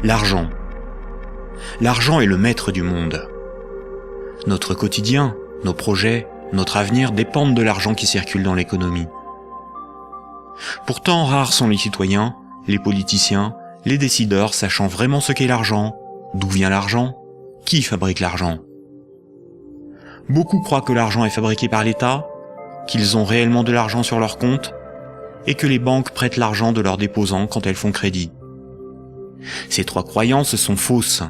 L'argent. L'argent est le maître du monde. Notre quotidien, nos projets, notre avenir dépendent de l'argent qui circule dans l'économie. Pourtant, rares sont les citoyens, les politiciens, les décideurs sachant vraiment ce qu'est l'argent, d'où vient l'argent, qui fabrique l'argent. Beaucoup croient que l'argent est fabriqué par l'État, qu'ils ont réellement de l'argent sur leur compte, et que les banques prêtent l'argent de leurs déposants quand elles font crédit. Ces trois croyances sont fausses.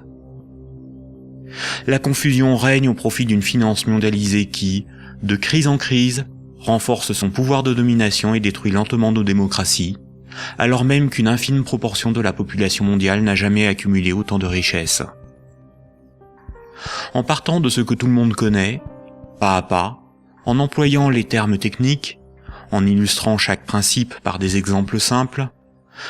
La confusion règne au profit d'une finance mondialisée qui, de crise en crise, renforce son pouvoir de domination et détruit lentement nos démocraties, alors même qu'une infime proportion de la population mondiale n'a jamais accumulé autant de richesses. En partant de ce que tout le monde connaît, pas à pas, en employant les termes techniques, en illustrant chaque principe par des exemples simples,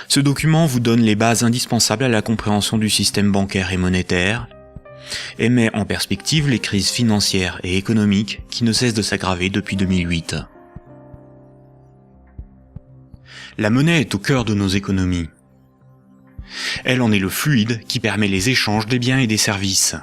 ce document vous donne les bases indispensables à la compréhension du système bancaire et monétaire, et met en perspective les crises financières et économiques qui ne cessent de s'aggraver depuis 2008. La monnaie est au cœur de nos économies. Elle en est le fluide qui permet les échanges des biens et des services.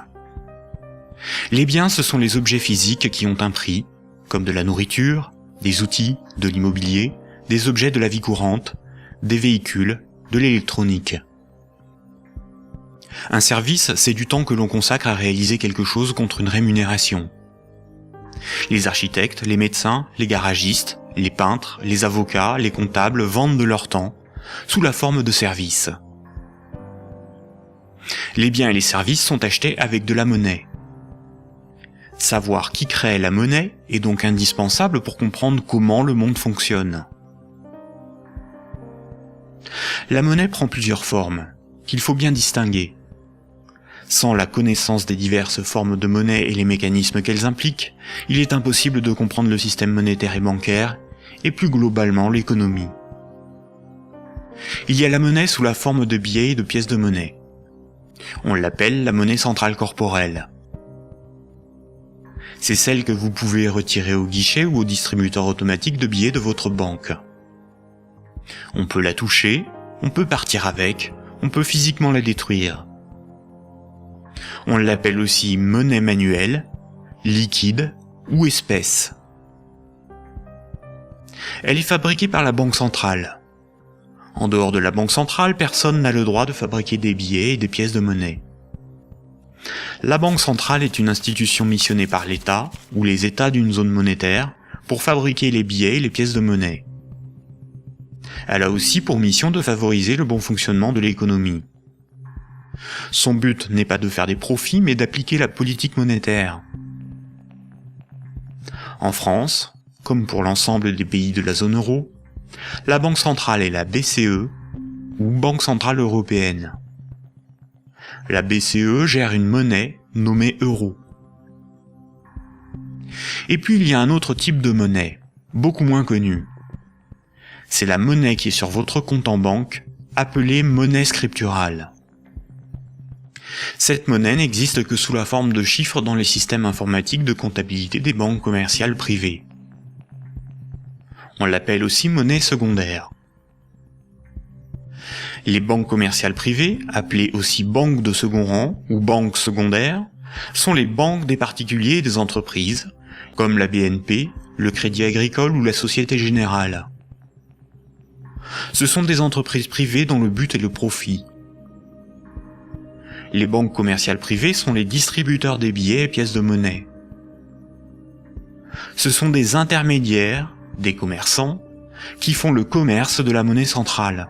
Les biens, ce sont les objets physiques qui ont un prix, comme de la nourriture, des outils, de l'immobilier, des objets de la vie courante, des véhicules, de l'électronique. Un service, c'est du temps que l'on consacre à réaliser quelque chose contre une rémunération. Les architectes, les médecins, les garagistes, les peintres, les avocats, les comptables vendent de leur temps, sous la forme de services. Les biens et les services sont achetés avec de la monnaie. Savoir qui crée la monnaie est donc indispensable pour comprendre comment le monde fonctionne. La monnaie prend plusieurs formes, qu'il faut bien distinguer. Sans la connaissance des diverses formes de monnaie et les mécanismes qu'elles impliquent, il est impossible de comprendre le système monétaire et bancaire, et plus globalement l'économie. Il y a la monnaie sous la forme de billets et de pièces de monnaie. On l'appelle la monnaie centrale corporelle. C'est celle que vous pouvez retirer au guichet ou au distributeur automatique de billets de votre banque. On peut la toucher, on peut partir avec, on peut physiquement la détruire. On l'appelle aussi monnaie manuelle, liquide ou espèce. Elle est fabriquée par la Banque centrale. En dehors de la Banque centrale, personne n'a le droit de fabriquer des billets et des pièces de monnaie. La Banque centrale est une institution missionnée par l'État, ou les États d'une zone monétaire, pour fabriquer les billets et les pièces de monnaie. Elle a aussi pour mission de favoriser le bon fonctionnement de l'économie. Son but n'est pas de faire des profits, mais d'appliquer la politique monétaire. En France, comme pour l'ensemble des pays de la zone euro, la Banque centrale est la BCE, ou Banque centrale européenne. La BCE gère une monnaie nommée euro. Et puis il y a un autre type de monnaie, beaucoup moins connu. C'est la monnaie qui est sur votre compte en banque, appelée monnaie scripturale. Cette monnaie n'existe que sous la forme de chiffres dans les systèmes informatiques de comptabilité des banques commerciales privées. On l'appelle aussi monnaie secondaire. Les banques commerciales privées, appelées aussi banques de second rang ou banques secondaires, sont les banques des particuliers et des entreprises, comme la BNP, le Crédit Agricole ou la Société Générale. Ce sont des entreprises privées dont le but est le profit. Les banques commerciales privées sont les distributeurs des billets et pièces de monnaie. Ce sont des intermédiaires, des commerçants, qui font le commerce de la monnaie centrale.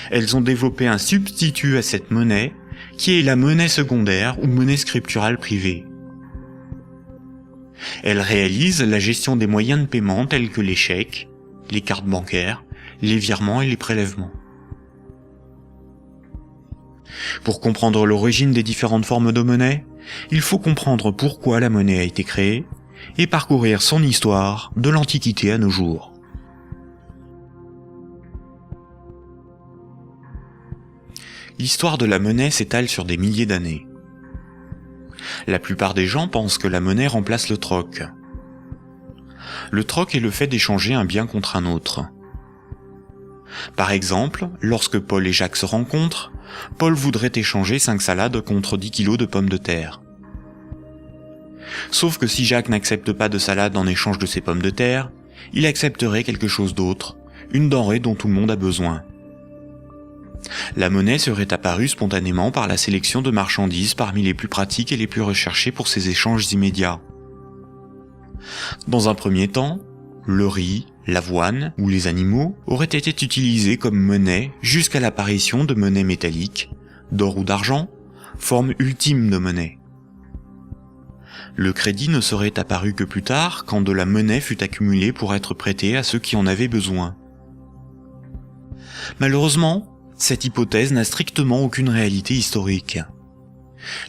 Elles ont développé un substitut à cette monnaie, qui est la monnaie secondaire ou monnaie scripturale privée. Elles réalisent la gestion des moyens de paiement tels que les chèques, les cartes bancaires, les virements et les prélèvements. Pour comprendre l'origine des différentes formes de monnaie, il faut comprendre pourquoi la monnaie a été créée et parcourir son histoire de l'Antiquité à nos jours. L'histoire de la monnaie s'étale sur des milliers d'années. La plupart des gens pensent que la monnaie remplace le troc. Le troc est le fait d'échanger un bien contre un autre. Par exemple, lorsque Paul et Jacques se rencontrent, Paul voudrait échanger 5 salades contre 10 kilos de pommes de terre. Sauf que si Jacques n'accepte pas de salade en échange de ses pommes de terre, il accepterait quelque chose d'autre, une denrée dont tout le monde a besoin. La monnaie serait apparue spontanément par la sélection de marchandises parmi les plus pratiques et les plus recherchées pour ces échanges immédiats. Dans un premier temps, le riz, l'avoine ou les animaux auraient été utilisés comme monnaie jusqu'à l'apparition de monnaies métalliques, d'or ou d'argent, forme ultime de monnaie. Le crédit ne serait apparu que plus tard, quand de la monnaie fut accumulée pour être prêtée à ceux qui en avaient besoin. Malheureusement, cette hypothèse n'a strictement aucune réalité historique.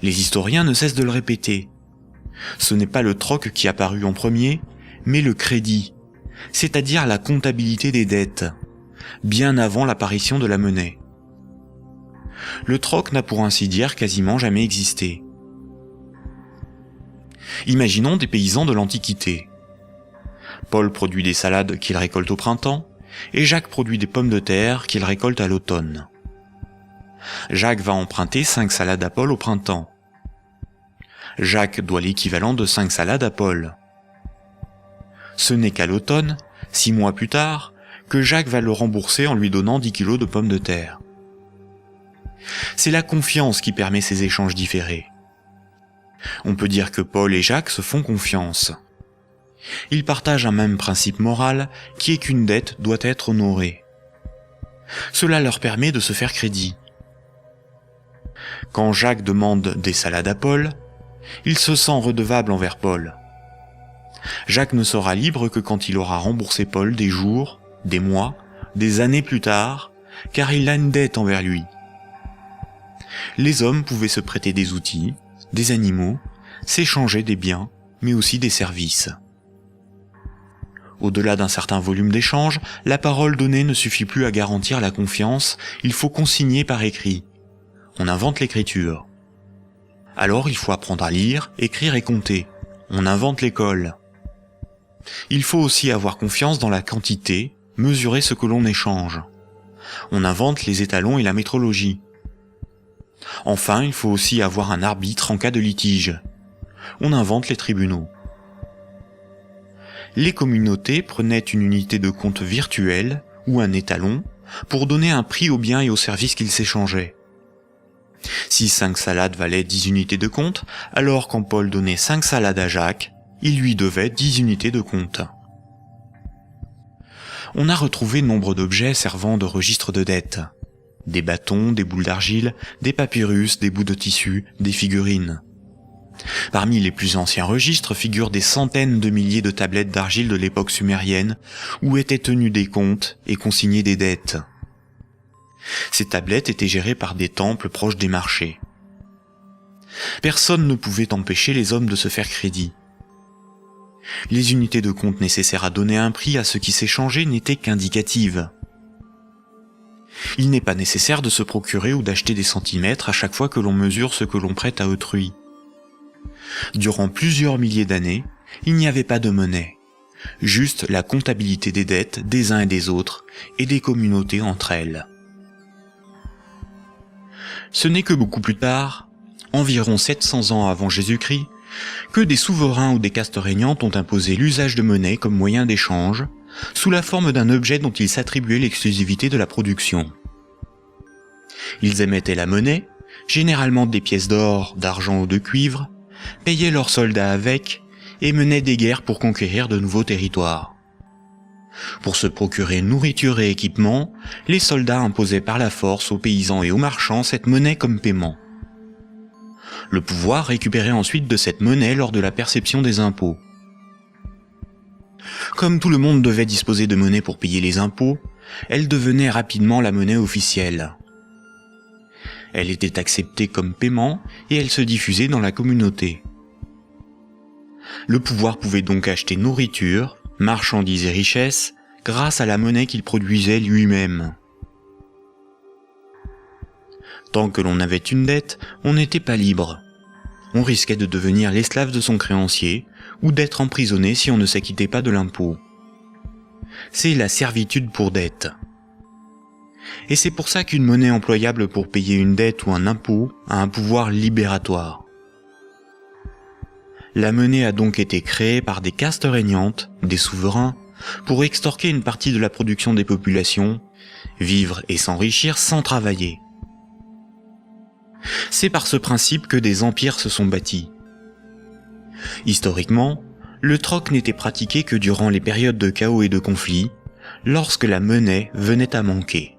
Les historiens ne cessent de le répéter. Ce n'est pas le troc qui apparut en premier, mais le crédit, c'est-à-dire la comptabilité des dettes, bien avant l'apparition de la monnaie. Le troc n'a pour ainsi dire quasiment jamais existé. Imaginons des paysans de l'Antiquité. Paul produit des salades qu'il récolte au printemps, et Jacques produit des pommes de terre qu'il récolte à l'automne. Jacques va emprunter 5 salades à Paul au printemps. Jacques doit l'équivalent de 5 salades à Paul. Ce n'est qu'à l'automne, 6 mois plus tard, que Jacques va le rembourser en lui donnant 10 kilos de pommes de terre. C'est la confiance qui permet ces échanges différés. On peut dire que Paul et Jacques se font confiance. Ils partagent un même principe moral qui est qu'une dette doit être honorée. Cela leur permet de se faire crédit. Quand Jacques demande des salades à Paul, il se sent redevable envers Paul. Jacques ne sera libre que quand il aura remboursé Paul des jours, des mois, des années plus tard, car il a une dette envers lui. Les hommes pouvaient se prêter des outils, des animaux, s'échanger des biens, mais aussi des services. Au-delà d'un certain volume d'échanges, la parole donnée ne suffit plus à garantir la confiance, il faut consigner par écrit. On invente l'écriture. Alors il faut apprendre à lire, écrire et compter. On invente l'école. Il faut aussi avoir confiance dans la quantité, mesurer ce que l'on échange. On invente les étalons et la métrologie. Enfin, il faut aussi avoir un arbitre en cas de litige. On invente les tribunaux. Les communautés prenaient une unité de compte virtuelle, ou un étalon, pour donner un prix aux biens et aux services qu'ils s'échangeaient. Si 5 salades valaient 10 unités de compte, alors quand Paul donnait 5 salades à Jacques, il lui devait 10 unités de compte. On a retrouvé nombre d'objets servant de registre de dette. Des bâtons, des boules d'argile, des papyrus, des bouts de tissu, des figurines. Parmi les plus anciens registres figurent des centaines de milliers de tablettes d'argile de l'époque sumérienne où étaient tenus des comptes et consignés des dettes. Ces tablettes étaient gérées par des temples proches des marchés. Personne ne pouvait empêcher les hommes de se faire crédit. Les unités de compte nécessaires à donner un prix à ce qui s'échangeait n'étaient qu'indicatives. Il n'est pas nécessaire de se procurer ou d'acheter des centimètres à chaque fois que l'on mesure ce que l'on prête à autrui. Durant plusieurs milliers d'années, il n'y avait pas de monnaie, juste la comptabilité des dettes des uns et des autres et des communautés entre elles. Ce n'est que beaucoup plus tard, environ 700 ans avant Jésus-Christ, que des souverains ou des castes régnantes ont imposé l'usage de monnaie comme moyen d'échange, sous la forme d'un objet dont ils s'attribuaient l'exclusivité de la production. Ils émettaient la monnaie, généralement des pièces d'or, d'argent ou de cuivre, payaient leurs soldats avec, et menaient des guerres pour conquérir de nouveaux territoires. Pour se procurer nourriture et équipement, les soldats imposaient par la force aux paysans et aux marchands cette monnaie comme paiement. Le pouvoir récupérait ensuite de cette monnaie lors de la perception des impôts. Comme tout le monde devait disposer de monnaie pour payer les impôts, elle devenait rapidement la monnaie officielle. Elle était acceptée comme paiement et elle se diffusait dans la communauté. Le pouvoir pouvait donc acheter nourriture, marchandises et richesses grâce à la monnaie qu'il produisait lui-même. Tant que l'on avait une dette, on n'était pas libre. On risquait de devenir l'esclave de son créancier ou d'être emprisonné si on ne s'acquittait pas de l'impôt. C'est la servitude pour dette. Et c'est pour ça qu'une monnaie employable pour payer une dette ou un impôt a un pouvoir libératoire. La monnaie a donc été créée par des castes régnantes, des souverains, pour extorquer une partie de la production des populations, vivre et s'enrichir sans travailler. C'est par ce principe que des empires se sont bâtis. Historiquement, le troc n'était pratiqué que durant les périodes de chaos et de conflits, lorsque la monnaie venait à manquer.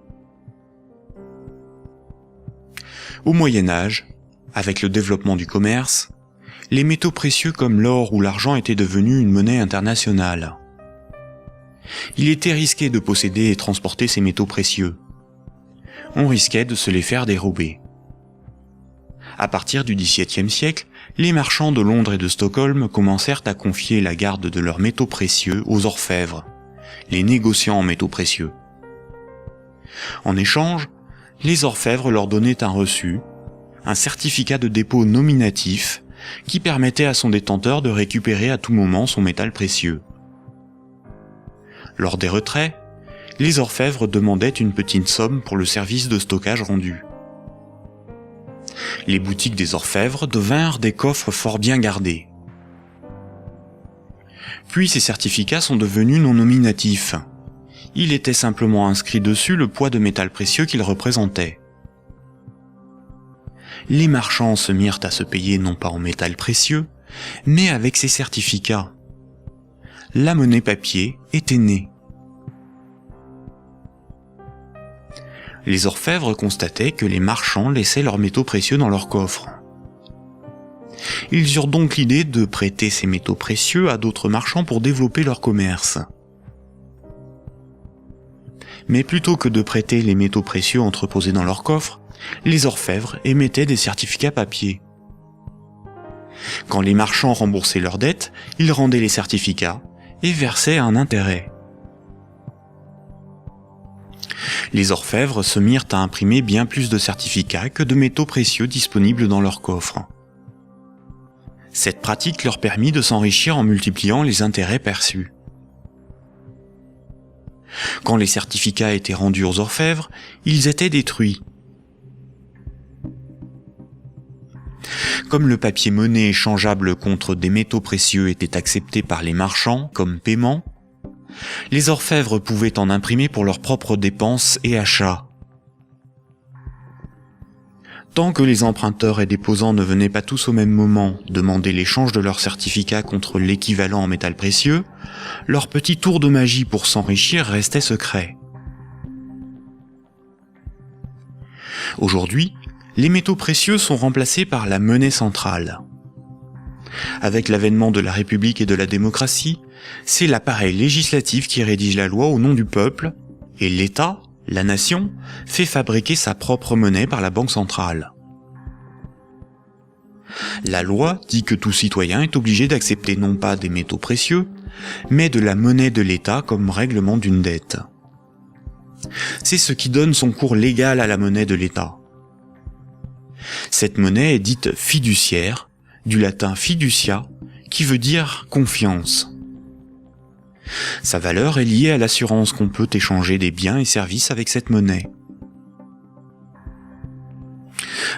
Au Moyen Âge, avec le développement du commerce, les métaux précieux comme l'or ou l'argent étaient devenus une monnaie internationale. Il était risqué de posséder et transporter ces métaux précieux. On risquait de se les faire dérober. À partir du XVIIe siècle, les marchands de Londres et de Stockholm commencèrent à confier la garde de leurs métaux précieux aux orfèvres, les négociants en métaux précieux. En échange, les orfèvres leur donnaient un reçu, un certificat de dépôt nominatif qui permettait à son détenteur de récupérer à tout moment son métal précieux. Lors des retraits, les orfèvres demandaient une petite somme pour le service de stockage rendu. Les boutiques des orfèvres devinrent des coffres fort bien gardés. Puis ces certificats sont devenus non nominatifs. Il était simplement inscrit dessus le poids de métal précieux qu'ils représentaient. Les marchands se mirent à se payer non pas en métal précieux, mais avec ces certificats. La monnaie papier était née. Les orfèvres constataient que les marchands laissaient leurs métaux précieux dans leurs coffres. Ils eurent donc l'idée de prêter ces métaux précieux à d'autres marchands pour développer leur commerce. Mais plutôt que de prêter les métaux précieux entreposés dans leurs coffres, les orfèvres émettaient des certificats papier. Quand les marchands remboursaient leurs dettes, ils rendaient les certificats et versaient un intérêt. Les orfèvres se mirent à imprimer bien plus de certificats que de métaux précieux disponibles dans leurs coffres. Cette pratique leur permit de s'enrichir en multipliant les intérêts perçus. Quand les certificats étaient rendus aux orfèvres, ils étaient détruits. Comme le papier monnaie échangeable contre des métaux précieux était accepté par les marchands comme paiement, les orfèvres pouvaient en imprimer pour leurs propres dépenses et achats. Tant que les emprunteurs et déposants ne venaient pas tous au même moment demander l'échange de leurs certificats contre l'équivalent en métal précieux, leur petit tour de magie pour s'enrichir restait secret. Aujourd'hui, les métaux précieux sont remplacés par la monnaie centrale. Avec l'avènement de la République et de la démocratie, c'est l'appareil législatif qui rédige la loi au nom du peuple, et l'État, la nation, fait fabriquer sa propre monnaie par la Banque centrale. La loi dit que tout citoyen est obligé d'accepter non pas des métaux précieux, mais de la monnaie de l'État comme règlement d'une dette. C'est ce qui donne son cours légal à la monnaie de l'État. Cette monnaie est dite fiduciaire, du latin fiducia, qui veut dire confiance. Sa valeur est liée à l'assurance qu'on peut échanger des biens et services avec cette monnaie.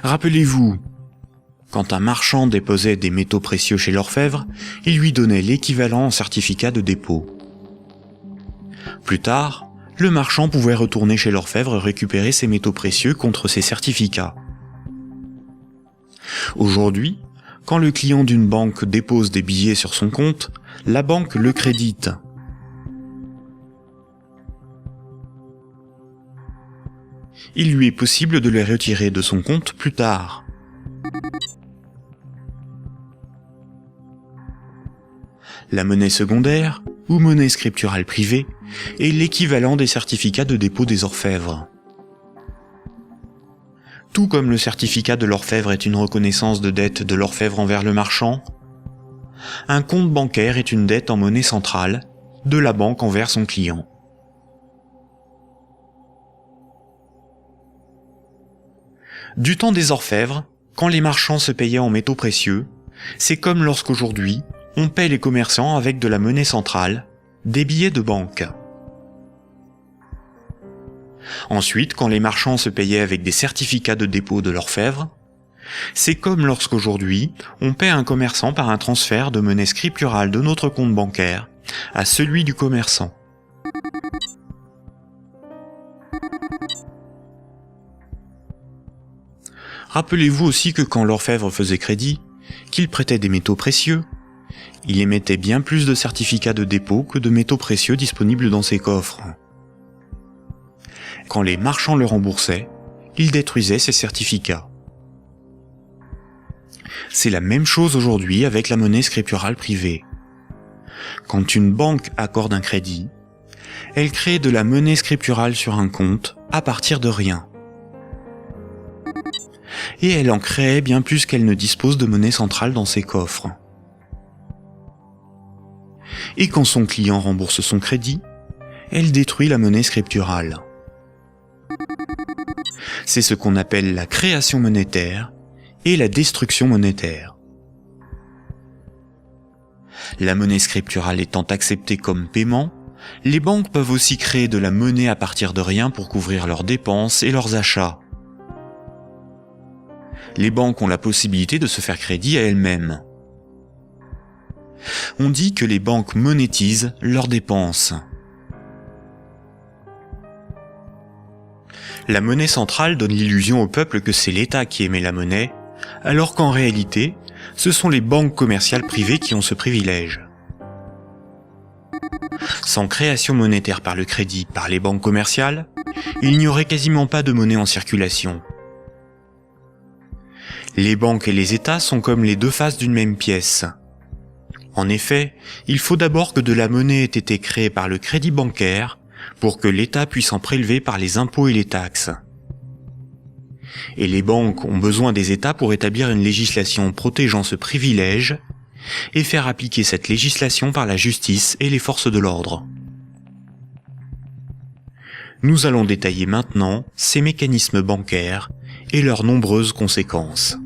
Rappelez-vous, quand un marchand déposait des métaux précieux chez l'orfèvre, il lui donnait l'équivalent en certificat de dépôt. Plus tard, le marchand pouvait retourner chez l'orfèvre récupérer ses métaux précieux contre ses certificats. Aujourd'hui, quand le client d'une banque dépose des billets sur son compte, la banque le crédite. Il lui est possible de les retirer de son compte plus tard. La monnaie secondaire, ou monnaie scripturale privée, est l'équivalent des certificats de dépôt des orfèvres. Tout comme le certificat de l'orfèvre est une reconnaissance de dette de l'orfèvre envers le marchand, un compte bancaire est une dette en monnaie centrale de la banque envers son client. Du temps des orfèvres, quand les marchands se payaient en métaux précieux, c'est comme lorsqu'aujourd'hui, on paie les commerçants avec de la monnaie centrale, des billets de banque. Ensuite, quand les marchands se payaient avec des certificats de dépôt de l'orfèvre, c'est comme lorsqu'aujourd'hui, on paie un commerçant par un transfert de monnaie scripturale de notre compte bancaire à celui du commerçant. Rappelez-vous aussi que quand l'orfèvre faisait crédit, qu'il prêtait des métaux précieux, il émettait bien plus de certificats de dépôt que de métaux précieux disponibles dans ses coffres. Quand les marchands le remboursaient, il détruisait ces certificats. C'est la même chose aujourd'hui avec la monnaie scripturale privée. Quand une banque accorde un crédit, elle crée de la monnaie scripturale sur un compte à partir de rien. Et elle en crée bien plus qu'elle ne dispose de monnaie centrale dans ses coffres. Et quand son client rembourse son crédit, elle détruit la monnaie scripturale. C'est ce qu'on appelle la création monétaire et la destruction monétaire. La monnaie scripturale étant acceptée comme paiement, les banques peuvent aussi créer de la monnaie à partir de rien pour couvrir leurs dépenses et leurs achats. Les banques ont la possibilité de se faire crédit à elles-mêmes. On dit que les banques monétisent leurs dépenses. La monnaie centrale donne l'illusion au peuple que c'est l'État qui émet la monnaie, alors qu'en réalité, ce sont les banques commerciales privées qui ont ce privilège. Sans création monétaire par le crédit par les banques commerciales, il n'y aurait quasiment pas de monnaie en circulation. Les banques et les États sont comme les deux faces d'une même pièce. En effet, il faut d'abord que de la monnaie ait été créée par le crédit bancaire pour que l'État puisse en prélever par les impôts et les taxes. Et les banques ont besoin des États pour établir une législation protégeant ce privilège et faire appliquer cette législation par la justice et les forces de l'ordre. Nous allons détailler maintenant ces mécanismes bancaires et leurs nombreuses conséquences.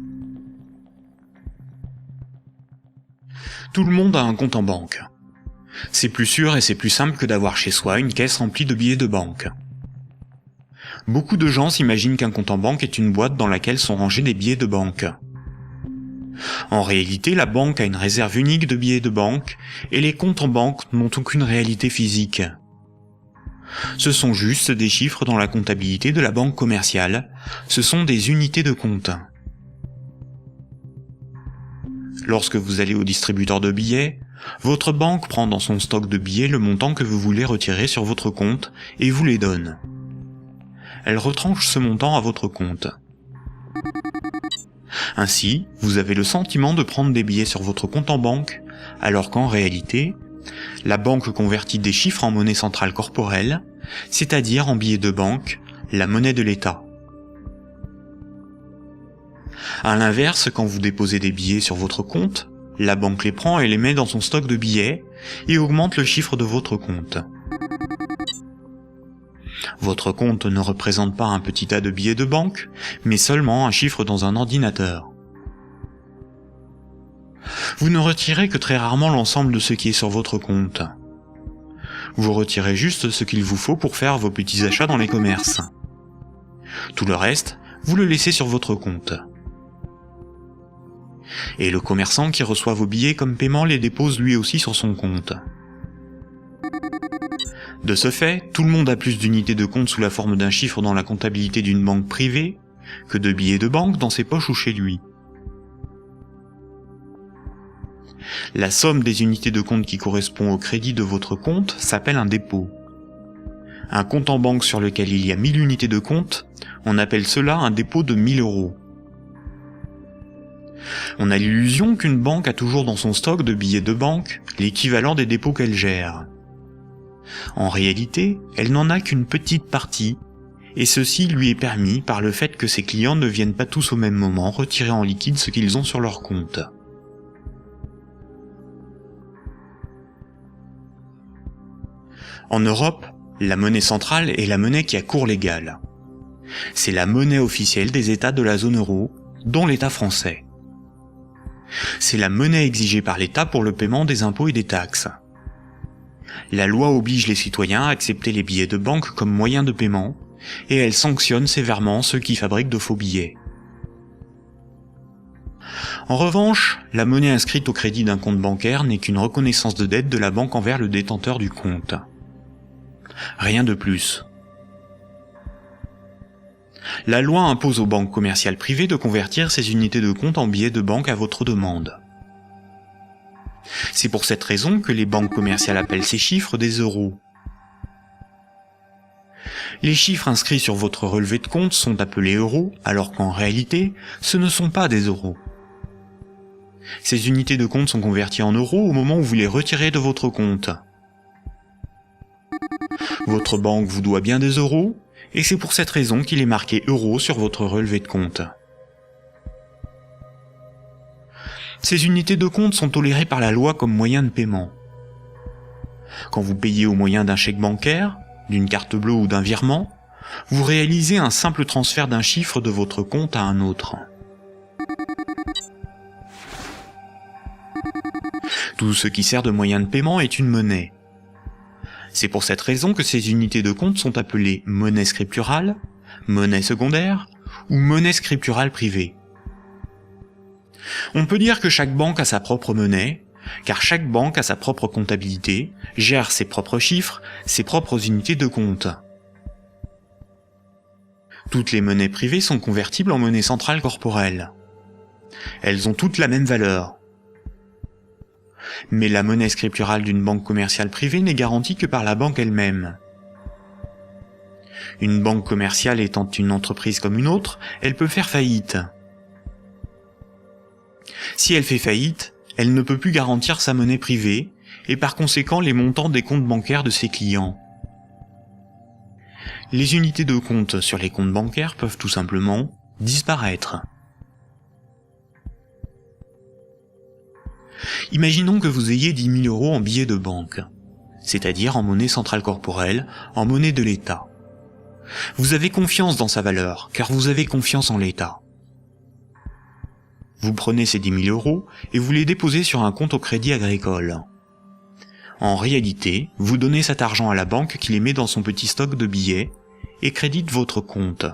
Tout le monde a un compte en banque. C'est plus sûr et c'est plus simple que d'avoir chez soi une caisse remplie de billets de banque. Beaucoup de gens s'imaginent qu'un compte en banque est une boîte dans laquelle sont rangés des billets de banque. En réalité, la banque a une réserve unique de billets de banque et les comptes en banque n'ont aucune réalité physique. Ce sont juste des chiffres dans la comptabilité de la banque commerciale, ce sont des unités de compte. Lorsque vous allez au distributeur de billets, votre banque prend dans son stock de billets le montant que vous voulez retirer sur votre compte et vous les donne. Elle retranche ce montant à votre compte. Ainsi, vous avez le sentiment de prendre des billets sur votre compte en banque, alors qu'en réalité, la banque convertit des chiffres en monnaie centrale corporelle, c'est-à-dire en billets de banque, la monnaie de l'État. À l'inverse, quand vous déposez des billets sur votre compte, la banque les prend et les met dans son stock de billets et augmente le chiffre de votre compte. Votre compte ne représente pas un petit tas de billets de banque, mais seulement un chiffre dans un ordinateur. Vous ne retirez que très rarement l'ensemble de ce qui est sur votre compte. Vous retirez juste ce qu'il vous faut pour faire vos petits achats dans les commerces. Tout le reste, vous le laissez sur votre compte. Et le commerçant qui reçoit vos billets comme paiement les dépose lui aussi sur son compte. De ce fait, tout le monde a plus d'unités de compte sous la forme d'un chiffre dans la comptabilité d'une banque privée que de billets de banque dans ses poches ou chez lui. La somme des unités de compte qui correspond au crédit de votre compte s'appelle un dépôt. Un compte en banque sur lequel il y a 1000 unités de compte, on appelle cela un dépôt de 1000 €. On a l'illusion qu'une banque a toujours dans son stock de billets de banque l'équivalent des dépôts qu'elle gère. En réalité, elle n'en a qu'une petite partie, et ceci lui est permis par le fait que ses clients ne viennent pas tous au même moment retirer en liquide ce qu'ils ont sur leur compte. En Europe, la monnaie centrale est la monnaie qui a cours légal. C'est la monnaie officielle des États de la zone euro, dont l'État français. C'est la monnaie exigée par l'État pour le paiement des impôts et des taxes. La loi oblige les citoyens à accepter les billets de banque comme moyen de paiement, et elle sanctionne sévèrement ceux qui fabriquent de faux billets. En revanche, la monnaie inscrite au crédit d'un compte bancaire n'est qu'une reconnaissance de dette de la banque envers le détenteur du compte. Rien de plus. La loi impose aux banques commerciales privées de convertir ces unités de compte en billets de banque à votre demande. C'est pour cette raison que les banques commerciales appellent ces chiffres des euros. Les chiffres inscrits sur votre relevé de compte sont appelés euros, alors qu'en réalité, ce ne sont pas des euros. Ces unités de compte sont converties en euros au moment où vous les retirez de votre compte. Votre banque vous doit bien des euros, et c'est pour cette raison qu'il est marqué euros sur votre relevé de compte. Ces unités de compte sont tolérées par la loi comme moyen de paiement. Quand vous payez au moyen d'un chèque bancaire, d'une carte bleue ou d'un virement, vous réalisez un simple transfert d'un chiffre de votre compte à un autre. Tout ce qui sert de moyen de paiement est une monnaie. C'est pour cette raison que ces unités de compte sont appelées monnaie scripturale, monnaie secondaire ou monnaie scripturale privée. On peut dire que chaque banque a sa propre monnaie, car chaque banque a sa propre comptabilité, gère ses propres chiffres, ses propres unités de compte. Toutes les monnaies privées sont convertibles en monnaie centrale corporelle. Elles ont toutes la même valeur. Mais la monnaie scripturale d'une banque commerciale privée n'est garantie que par la banque elle-même. Une banque commerciale étant une entreprise comme une autre, elle peut faire faillite. Si elle fait faillite, elle ne peut plus garantir sa monnaie privée, et par conséquent les montants des comptes bancaires de ses clients. Les unités de compte sur les comptes bancaires peuvent tout simplement disparaître. Imaginons que vous ayez 10 000 € en billets de banque, c'est-à-dire en monnaie centrale corporelle, en monnaie de l'État. Vous avez confiance dans sa valeur, car vous avez confiance en l'État. Vous prenez ces 10 000 € et vous les déposez sur un compte au Crédit Agricole. En réalité, vous donnez cet argent à la banque qui les met dans son petit stock de billets et crédite votre compte.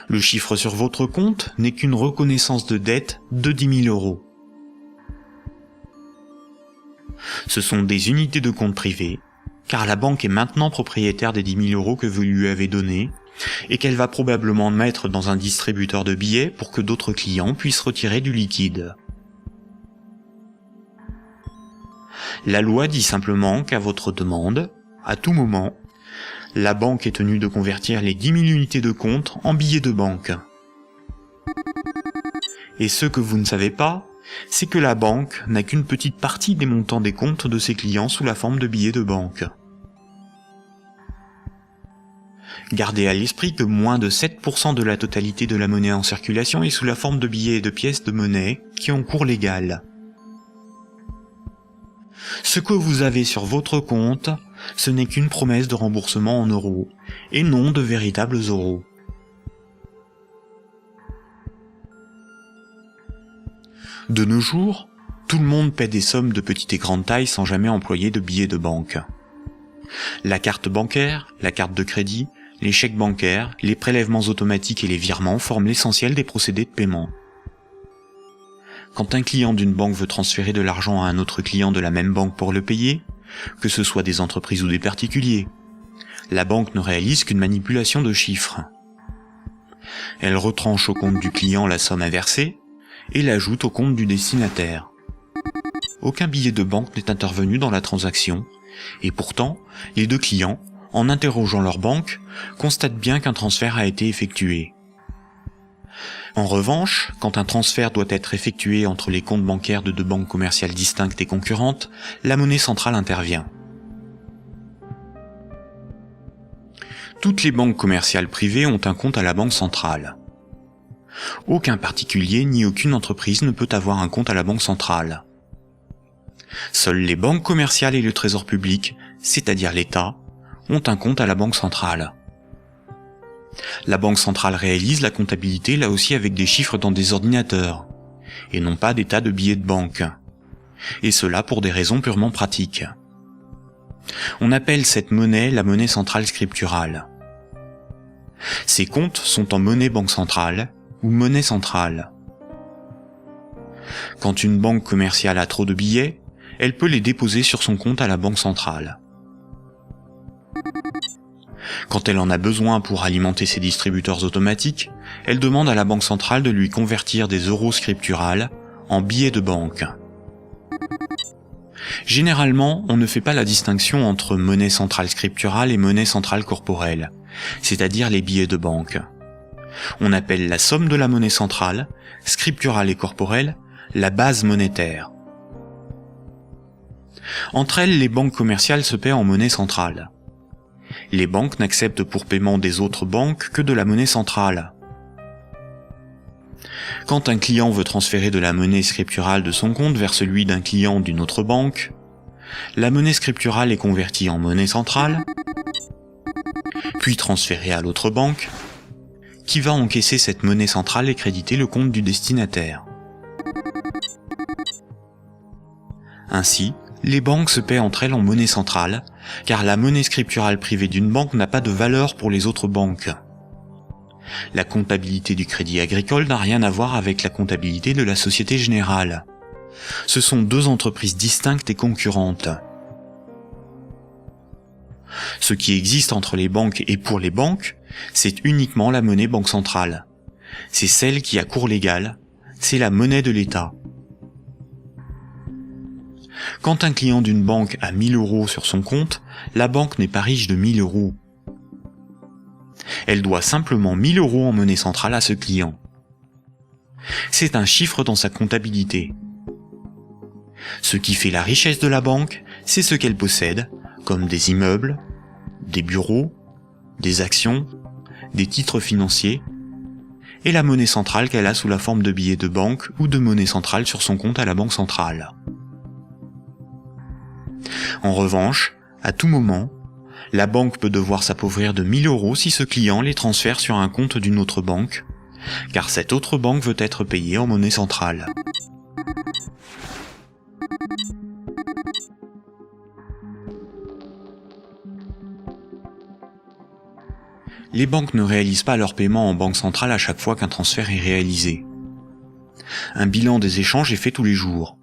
Le chiffre sur votre compte n'est qu'une reconnaissance de dette de 10 000 €. Ce sont des unités de compte privées, car la banque est maintenant propriétaire des 10 000 € que vous lui avez donnés, et qu'elle va probablement mettre dans un distributeur de billets pour que d'autres clients puissent retirer du liquide. La loi dit simplement qu'à votre demande, à tout moment, la banque est tenue de convertir les 10 000 unités de compte en billets de banque. Et ce que vous ne savez pas, c'est que la banque n'a qu'une petite partie des montants des comptes de ses clients sous la forme de billets de banque. Gardez à l'esprit que moins de 7% de la totalité de la monnaie en circulation est sous la forme de billets et de pièces de monnaie qui ont cours légal. Ce que vous avez sur votre compte, ce n'est qu'une promesse de remboursement en euros, et non de véritables euros. De nos jours, tout le monde paie des sommes de petite et grande taille sans jamais employer de billets de banque. La carte bancaire, la carte de crédit, les chèques bancaires, les prélèvements automatiques et les virements forment l'essentiel des procédés de paiement. Quand un client d'une banque veut transférer de l'argent à un autre client de la même banque pour le payer, que ce soit des entreprises ou des particuliers, la banque ne réalise qu'une manipulation de chiffres. Elle retranche au compte du client la somme inversée et l'ajoute au compte du destinataire. Aucun billet de banque n'est intervenu dans la transaction, et pourtant, les deux clients, en interrogeant leur banque, constatent bien qu'un transfert a été effectué. En revanche, quand un transfert doit être effectué entre les comptes bancaires de deux banques commerciales distinctes et concurrentes, la monnaie centrale intervient. Toutes les banques commerciales privées ont un compte à la banque centrale. Aucun particulier ni aucune entreprise ne peut avoir un compte à la banque centrale. Seules les banques commerciales et le trésor public, c'est-à-dire l'État, ont un compte à la banque centrale. La banque centrale réalise la comptabilité là aussi avec des chiffres dans des ordinateurs, et non pas des tas de billets de banque. Et cela pour des raisons purement pratiques. On appelle cette monnaie la monnaie centrale scripturale. Ces comptes sont en monnaie banque centrale ou monnaie centrale. Quand une banque commerciale a trop de billets, elle peut les déposer sur son compte à la banque centrale. Quand elle en a besoin pour alimenter ses distributeurs automatiques, elle demande à la banque centrale de lui convertir des euros scripturales en billets de banque. Généralement, on ne fait pas la distinction entre monnaie centrale scripturale et monnaie centrale corporelle, c'est-à-dire les billets de banque. On appelle la somme de la monnaie centrale, scripturale et corporelle, la base monétaire. Entre elles, les banques commerciales se paient en monnaie centrale. Les banques n'acceptent pour paiement des autres banques que de la monnaie centrale. Quand un client veut transférer de la monnaie scripturale de son compte vers celui d'un client d'une autre banque, la monnaie scripturale est convertie en monnaie centrale, puis transférée à l'autre banque, qui va encaisser cette monnaie centrale et créditer le compte du destinataire. Ainsi, les banques se paient entre elles en monnaie centrale, car la monnaie scripturale privée d'une banque n'a pas de valeur pour les autres banques. La comptabilité du Crédit Agricole n'a rien à voir avec la comptabilité de la Société Générale. Ce sont deux entreprises distinctes et concurrentes. Ce qui existe entre les banques et pour les banques, c'est uniquement la monnaie banque centrale. C'est celle qui a cours légal, c'est la monnaie de l'État. Quand un client d'une banque a 1000 euros sur son compte, la banque n'est pas riche de 1000 euros. Elle doit simplement 1000 euros en monnaie centrale à ce client. C'est un chiffre dans sa comptabilité. Ce qui fait la richesse de la banque, c'est ce qu'elle possède, comme des immeubles, des bureaux, des actions, des titres financiers, et la monnaie centrale qu'elle a sous la forme de billets de banque ou de monnaie centrale sur son compte à la banque centrale. En revanche, à tout moment, la banque peut devoir s'appauvrir de 1000 euros si ce client les transfère sur un compte d'une autre banque, car cette autre banque veut être payée en monnaie centrale. Les banques ne réalisent pas leur paiement en banque centrale à chaque fois qu'un transfert est réalisé. Un bilan des échanges est fait tous les jours.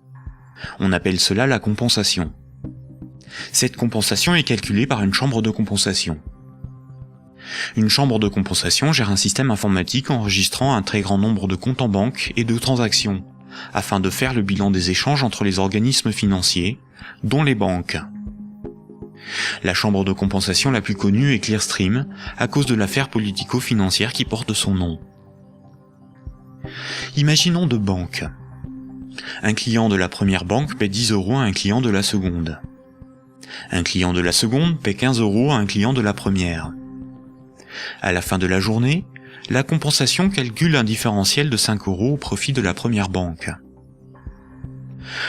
On appelle cela la compensation. Cette compensation est calculée par une chambre de compensation. Une chambre de compensation gère un système informatique enregistrant un très grand nombre de comptes en banque et de transactions, afin de faire le bilan des échanges entre les organismes financiers, dont les banques. La chambre de compensation la plus connue est Clearstream, à cause de l'affaire politico-financière qui porte son nom. Imaginons deux banques. Un client de la première banque paie 10 euros à un client de la seconde. Un client de la seconde paie 15 euros à un client de la première. À la fin de la journée, la compensation calcule un différentiel de 5 euros au profit de la première banque.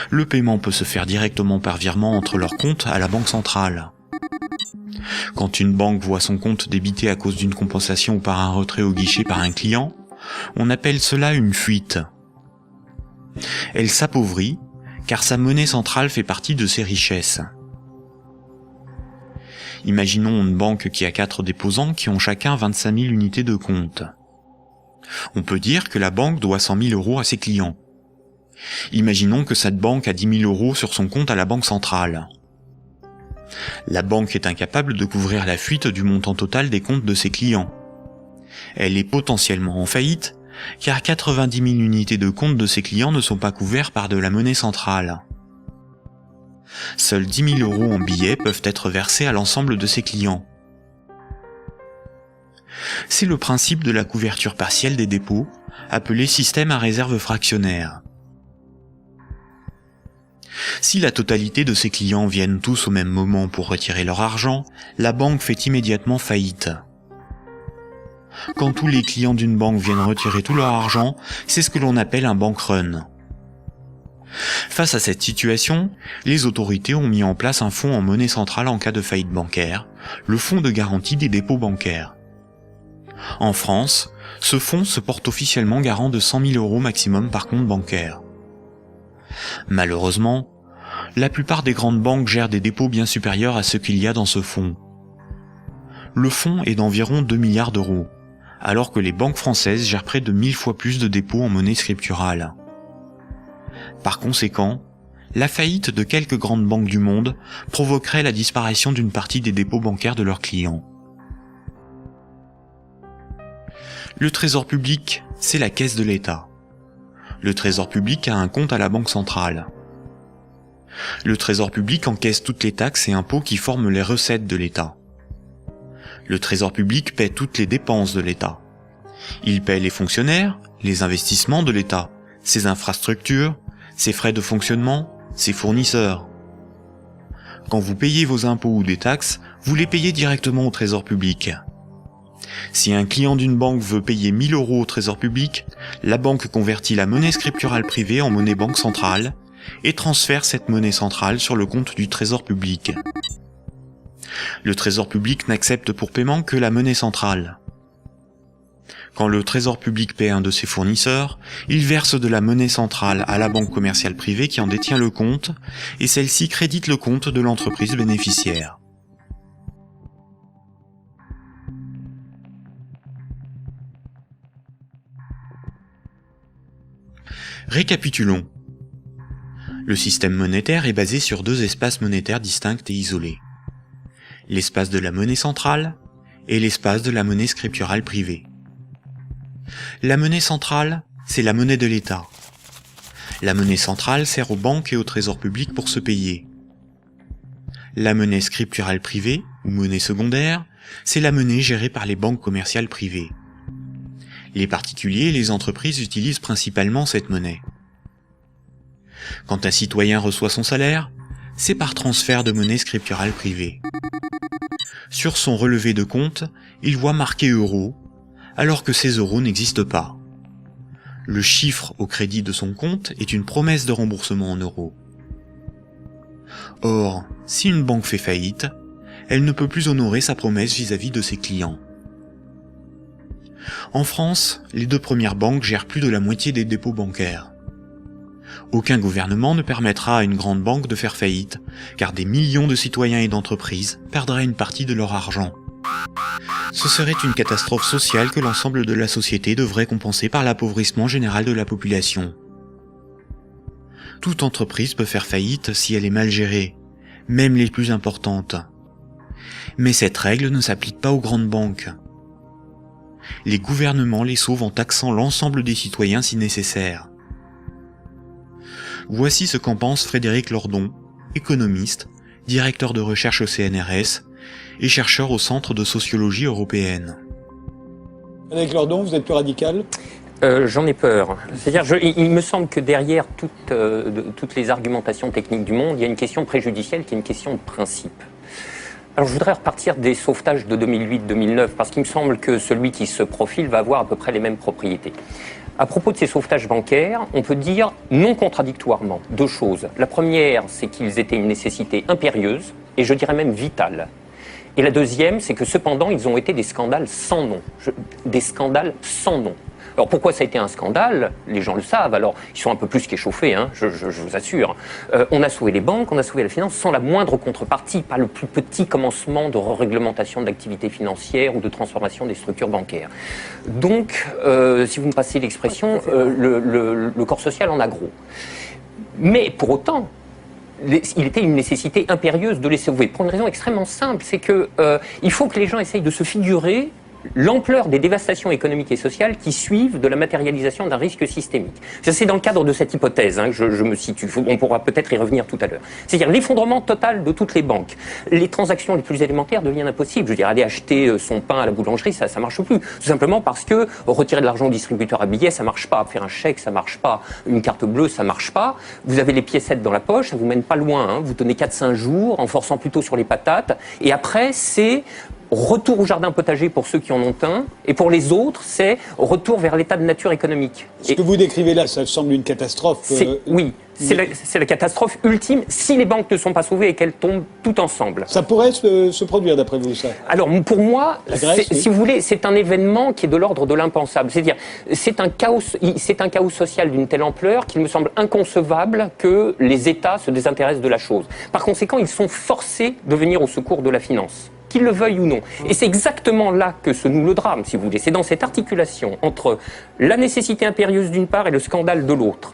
Le paiement peut se faire directement par virement entre leurs comptes à la banque centrale. Quand une banque voit son compte débité à cause d'une compensation ou par un retrait au guichet par un client, on appelle cela une fuite. Elle s'appauvrit, car sa monnaie centrale fait partie de ses richesses. Imaginons une banque qui a 4 déposants qui ont chacun 25 000 unités de compte. On peut dire que la banque doit 100 000 euros à ses clients. Imaginons que cette banque a 10 000 euros sur son compte à la banque centrale. La banque est incapable de couvrir la fuite du montant total des comptes de ses clients. Elle est potentiellement en faillite, car 90 000 unités de compte de ses clients ne sont pas couverts par de la monnaie centrale. Seuls 10 000 euros en billets peuvent être versés à l'ensemble de ses clients. C'est le principe de la couverture partielle des dépôts, appelé système à réserve fractionnaire. Si la totalité de ses clients viennent tous au même moment pour retirer leur argent, la banque fait immédiatement faillite. Quand tous les clients d'une banque viennent retirer tout leur argent, c'est ce que l'on appelle un bank run. Face à cette situation, les autorités ont mis en place un fonds en monnaie centrale en cas de faillite bancaire, le fonds de garantie des dépôts bancaires. En France, ce fonds se porte officiellement garant de 100 000 euros maximum par compte bancaire. Malheureusement, La plupart des grandes banques gèrent des dépôts bien supérieurs à ce qu'il y a dans ce fonds. Le fonds est d'environ 2 milliards d'euros, alors que les banques françaises gèrent près de 1000 fois plus de dépôts en monnaie scripturale. Par conséquent, la faillite de quelques grandes banques du monde provoquerait la disparition d'une partie des dépôts bancaires de leurs clients. Le Trésor public, c'est la caisse de l'État. Le Trésor public a un compte à la Banque centrale. Le Trésor public encaisse toutes les taxes et impôts qui forment les recettes de l'État. Le Trésor public paie toutes les dépenses de l'État. Il paie les fonctionnaires, les investissements de l'État, ses infrastructures, ses frais de fonctionnement, ses fournisseurs. Quand vous payez vos impôts ou des taxes, vous les payez directement au Trésor public. Si un client d'une banque veut payer 1000 € au Trésor public, la banque convertit la monnaie scripturale privée en monnaie banque centrale et transfère cette monnaie centrale sur le compte du Trésor public. Le Trésor public n'accepte pour paiement que la monnaie centrale. Quand le Trésor public paie un de ses fournisseurs, il verse de la monnaie centrale à la banque commerciale privée qui en détient le compte, et celle-ci crédite le compte de l'entreprise bénéficiaire. Récapitulons. Le système monétaire est basé sur 2 espaces monétaires distincts et isolés. L'espace de la monnaie centrale et l'espace de la monnaie scripturale privée. La monnaie centrale, c'est la monnaie de l'État. La monnaie centrale sert aux banques et au Trésor public pour se payer. La monnaie scripturale privée, ou monnaie secondaire, c'est la monnaie gérée par les banques commerciales privées. Les particuliers et les entreprises utilisent principalement cette monnaie. Quand un citoyen reçoit son salaire, c'est par transfert de monnaie scripturale privée. Sur son relevé de compte, il voit marqué euros, alors que ces euros n'existent pas. Le chiffre au crédit de son compte est une promesse de remboursement en euros. Or, si une banque fait faillite, elle ne peut plus honorer sa promesse vis-à-vis de ses clients. En France, les 2 premières banques gèrent plus de la moitié des dépôts bancaires. Aucun gouvernement ne permettra à une grande banque de faire faillite, car des millions de citoyens et d'entreprises perdraient une partie de leur argent. Ce serait une catastrophe sociale que l'ensemble de la société devrait compenser par l'appauvrissement général de la population. Toute entreprise peut faire faillite si elle est mal gérée, même les plus importantes. Mais cette règle ne s'applique pas aux grandes banques. Les gouvernements les sauvent en taxant l'ensemble des citoyens si nécessaire. Voici ce qu'en pense Frédéric Lordon, économiste, directeur de recherche au CNRS et chercheur au Centre de sociologie européenne. Frédéric Lordon, vous êtes plus radical ? J'en ai peur. C'est-à-dire, il me semble que derrière toutes les argumentations techniques du monde, il y a une question préjudicielle qui est une question de principe. Alors je voudrais repartir des sauvetages de 2008-2009, parce qu'il me semble que celui qui se profile va avoir à peu près les mêmes propriétés. À propos de ces sauvetages bancaires, on peut dire non contradictoirement 2 choses. La première, c'est qu'ils étaient une nécessité impérieuse, et je dirais même vitale. Et la deuxième, c'est que cependant, ils ont été des scandales sans nom. Des scandales sans nom. Alors pourquoi ça a été un scandale ? Les gens le savent, alors ils sont un peu plus qu'échauffés, hein, je vous assure. On a sauvé les banques, on a sauvé la finance sans la moindre contrepartie, pas le plus petit commencement de réglementation de l'activité financière ou de transformation des structures bancaires. Donc, si vous me passez l'expression, le corps social en a gros. Mais pour autant, il était une nécessité impérieuse de les sauver, pour une raison extrêmement simple, c'est que il faut que les gens essayent de se figurer l'ampleur des dévastations économiques et sociales qui suivent de la matérialisation d'un risque systémique. C'est dans le cadre de cette hypothèse que je me situe. On pourra peut-être y revenir tout à l'heure. C'est-à-dire l'effondrement total de toutes les banques. Les transactions les plus élémentaires deviennent impossibles. Je veux dire, aller acheter son pain à la boulangerie, ça marche plus. Tout simplement parce que retirer de l'argent au distributeur à billets, ça marche pas. Faire un chèque, ça marche pas. Une carte bleue, ça marche pas. Vous avez les piécettes dans la poche, ça vous mène pas loin. Vous tenez 4-5 jours en forçant plutôt sur les patates. Et après, c'est retour au jardin potager pour ceux qui en ont un, et pour les autres, c'est retour vers l'état de nature économique. Ce que vous décrivez là, ça semble une catastrophe. Oui, c'est la catastrophe ultime si les banques ne sont pas sauvées et qu'elles tombent toutes ensemble. Ça pourrait se produire d'après vous, ça? Alors pour moi, La Grèce, oui. si vous voulez, c'est un événement qui est de l'ordre de l'impensable. C'est-à-dire, c'est un chaos social d'une telle ampleur qu'il me semble inconcevable que les États se désintéressent de la chose. Par conséquent, ils sont forcés de venir au secours de la finance, qu'ils le veuillent ou non. Et c'est exactement là que se noue le drame, si vous voulez. C'est dans cette articulation entre la nécessité impérieuse d'une part et le scandale de l'autre.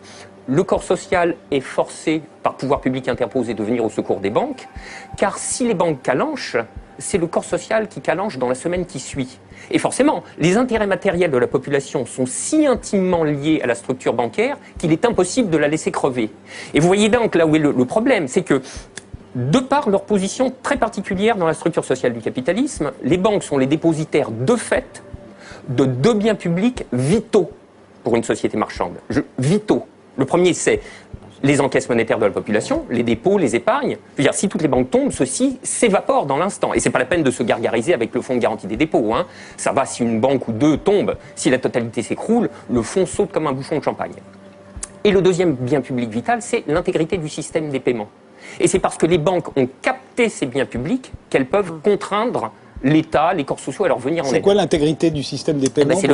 Le corps social est forcé, par pouvoir public interposé, de venir au secours des banques, car si les banques calanchent, c'est le corps social qui calanche dans la semaine qui suit. Et forcément, les intérêts matériels de la population sont si intimement liés à la structure bancaire qu'il est impossible de la laisser crever. Et vous voyez donc là où est le problème, c'est que de par leur position très particulière dans la structure sociale du capitalisme, les banques sont les dépositaires de fait de deux biens publics vitaux pour une société marchande. Vitaux. Le premier, c'est les encaisses monétaires de la population, les dépôts, les épargnes. Je veux dire, si toutes les banques tombent, ceci s'évapore dans l'instant. Et c'est pas la peine de se gargariser avec le fonds de garantie des dépôts. Hein. Ça va si une banque ou deux tombe. Si la totalité s'écroule, le fonds saute comme un bouchon de champagne. Et le deuxième bien public vital, c'est l'intégrité du système des paiements. Et c'est parce que les banques ont capté ces biens publics qu'elles peuvent contraindre l'État, les corps sociaux à leur venir en aide. C'est quoi l'intégrité du système des paiements, c'est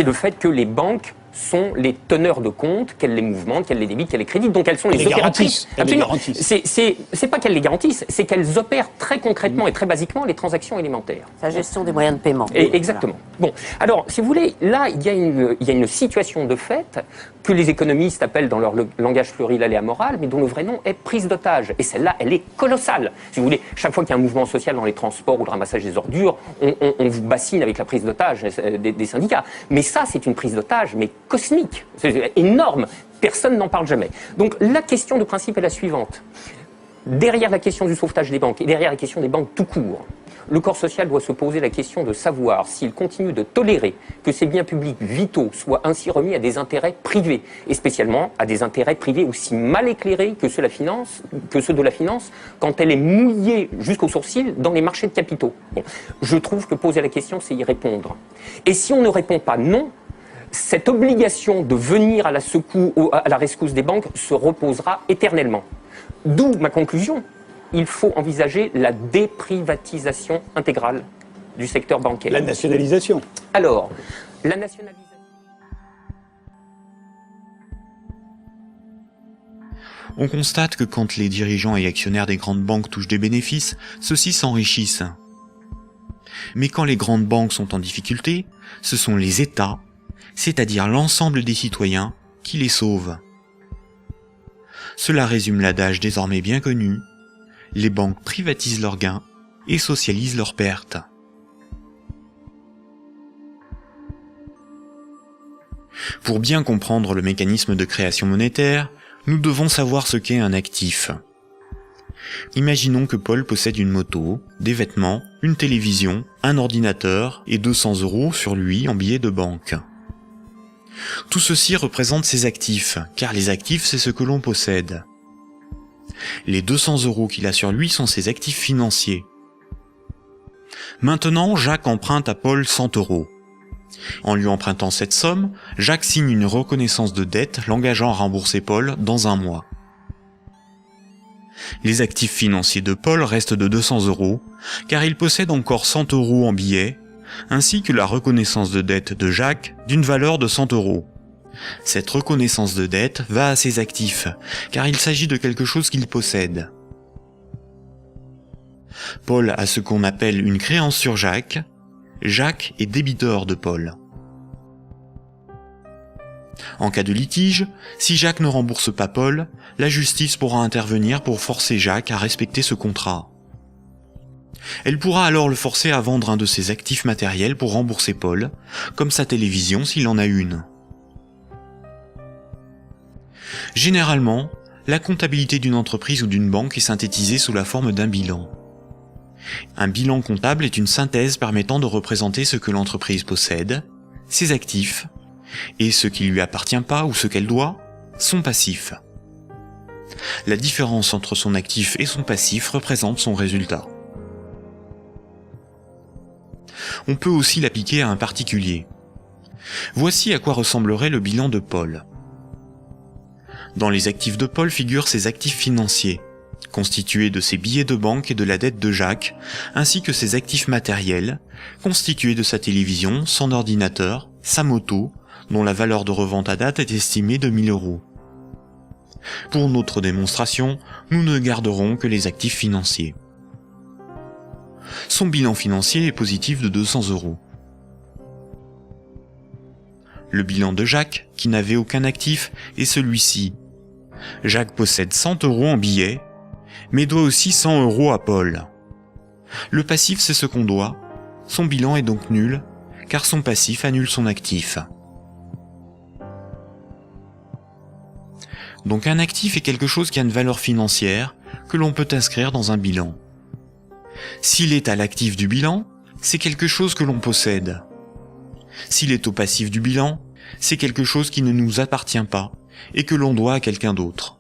le fait que les banques sont les teneurs de compte, qu'elles les mouvementent, qu'elles les débitent, qu'elles les créditent, donc elles sont les opératrices. Absolument. C'est pas qu'elles les garantissent, c'est qu'elles opèrent très concrètement et très basiquement les transactions élémentaires. La gestion des moyens de paiement. Et exactement. Bon, alors, si vous voulez, là, il y a une situation de fait que les économistes appellent dans leur langage pluriel et amoral, mais dont le vrai nom est prise d'otage. Et celle-là, elle est colossale. Si vous voulez, chaque fois qu'il y a un mouvement social dans les transports ou le ramassage des ordures, on vous bassine avec la prise d'otage des syndicats. Mais ça, c'est une prise d'otage, mais cosmique. C'est énorme. Personne n'en parle jamais. Donc, la question de principe est la suivante. Derrière la question du sauvetage des banques et derrière la question des banques tout court, le corps social doit se poser la question de savoir s'il continue de tolérer que ces biens publics vitaux soient ainsi remis à des intérêts privés, et spécialement à des intérêts privés aussi mal éclairés que ceux de la finance, quand elle est mouillée jusqu'aux sourcils dans les marchés de capitaux. Bon, je trouve que poser la question, c'est y répondre. Et si on ne répond pas non, cette obligation de venir à la rescousse des banques se reposera éternellement. D'où ma conclusion. Il faut envisager la déprivatisation intégrale du secteur bancaire. La nationalisation. Alors, la nationalisation... On constate que quand les dirigeants et actionnaires des grandes banques touchent des bénéfices, ceux-ci s'enrichissent. Mais quand les grandes banques sont en difficulté, ce sont les États, c'est-à-dire l'ensemble des citoyens, qui les sauvent. Cela résume l'adage désormais bien connu: les banques privatisent leurs gains et socialisent leurs pertes. Pour bien comprendre le mécanisme de création monétaire, nous devons savoir ce qu'est un actif. Imaginons que Paul possède une moto, des vêtements, une télévision, un ordinateur et 200 € sur lui en billets de banque. Tout ceci représente ses actifs, car les actifs, c'est ce que l'on possède. Les 200 € qu'il a sur lui sont ses actifs financiers. Maintenant, Jacques emprunte à Paul 100 €. En lui empruntant cette somme, Jacques signe une reconnaissance de dette l'engageant à rembourser Paul dans 1 mois. Les actifs financiers de Paul restent de 200 €, car il possède encore 100 € en billets, ainsi que la reconnaissance de dette de Jacques d'une valeur de 100 €. Cette reconnaissance de dette va à ses actifs, car il s'agit de quelque chose qu'il possède. Paul a ce qu'on appelle une créance sur Jacques. Jacques est débiteur de Paul. En cas de litige, si Jacques ne rembourse pas Paul, la justice pourra intervenir pour forcer Jacques à respecter ce contrat. Elle pourra alors le forcer à vendre un de ses actifs matériels pour rembourser Paul, comme sa télévision s'il en a une. Généralement, la comptabilité d'une entreprise ou d'une banque est synthétisée sous la forme d'un bilan. Un bilan comptable est une synthèse permettant de représenter ce que l'entreprise possède, ses actifs, et ce qui lui appartient pas ou ce qu'elle doit, son passif. La différence entre son actif et son passif représente son résultat. On peut aussi l'appliquer à un particulier. Voici à quoi ressemblerait le bilan de Paul. Dans les actifs de Paul figurent ses actifs financiers, constitués de ses billets de banque et de la dette de Jacques, ainsi que ses actifs matériels, constitués de sa télévision, son ordinateur, sa moto, dont la valeur de revente à date est estimée de 1 000 €. Pour notre démonstration, nous ne garderons que les actifs financiers. Son bilan financier est positif de 200 €. Le bilan de Jacques, qui n'avait aucun actif, est celui-ci. Jacques possède 100 € en billets, mais doit aussi 100 € à Paul. Le passif, c'est ce qu'on doit. Son bilan est donc nul, car son passif annule son actif. Donc un actif est quelque chose qui a une valeur financière que l'on peut inscrire dans un bilan. S'il est à l'actif du bilan, c'est quelque chose que l'on possède. S'il est au passif du bilan, c'est quelque chose qui ne nous appartient pas et que l'on doit à quelqu'un d'autre.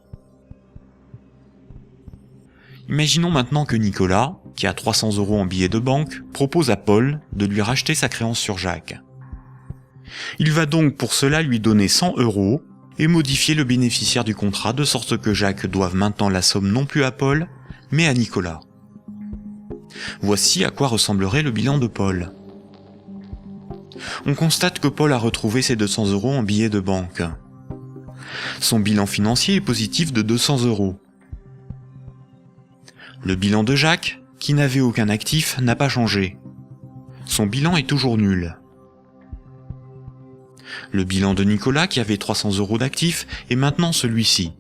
Imaginons maintenant que Nicolas, qui a 300 € en billets de banque, propose à Paul de lui racheter sa créance sur Jacques. Il va donc pour cela lui donner 100 € et modifier le bénéficiaire du contrat de sorte que Jacques doive maintenant la somme non plus à Paul, mais à Nicolas. Voici à quoi ressemblerait le bilan de Paul. On constate que Paul a retrouvé ses 200 € en billets de banque. Son bilan financier est positif de 200 €. Le bilan de Jacques, qui n'avait aucun actif, n'a pas changé. Son bilan est toujours nul. Le bilan de Nicolas, qui avait 300 € d'actifs, est maintenant celui-ci.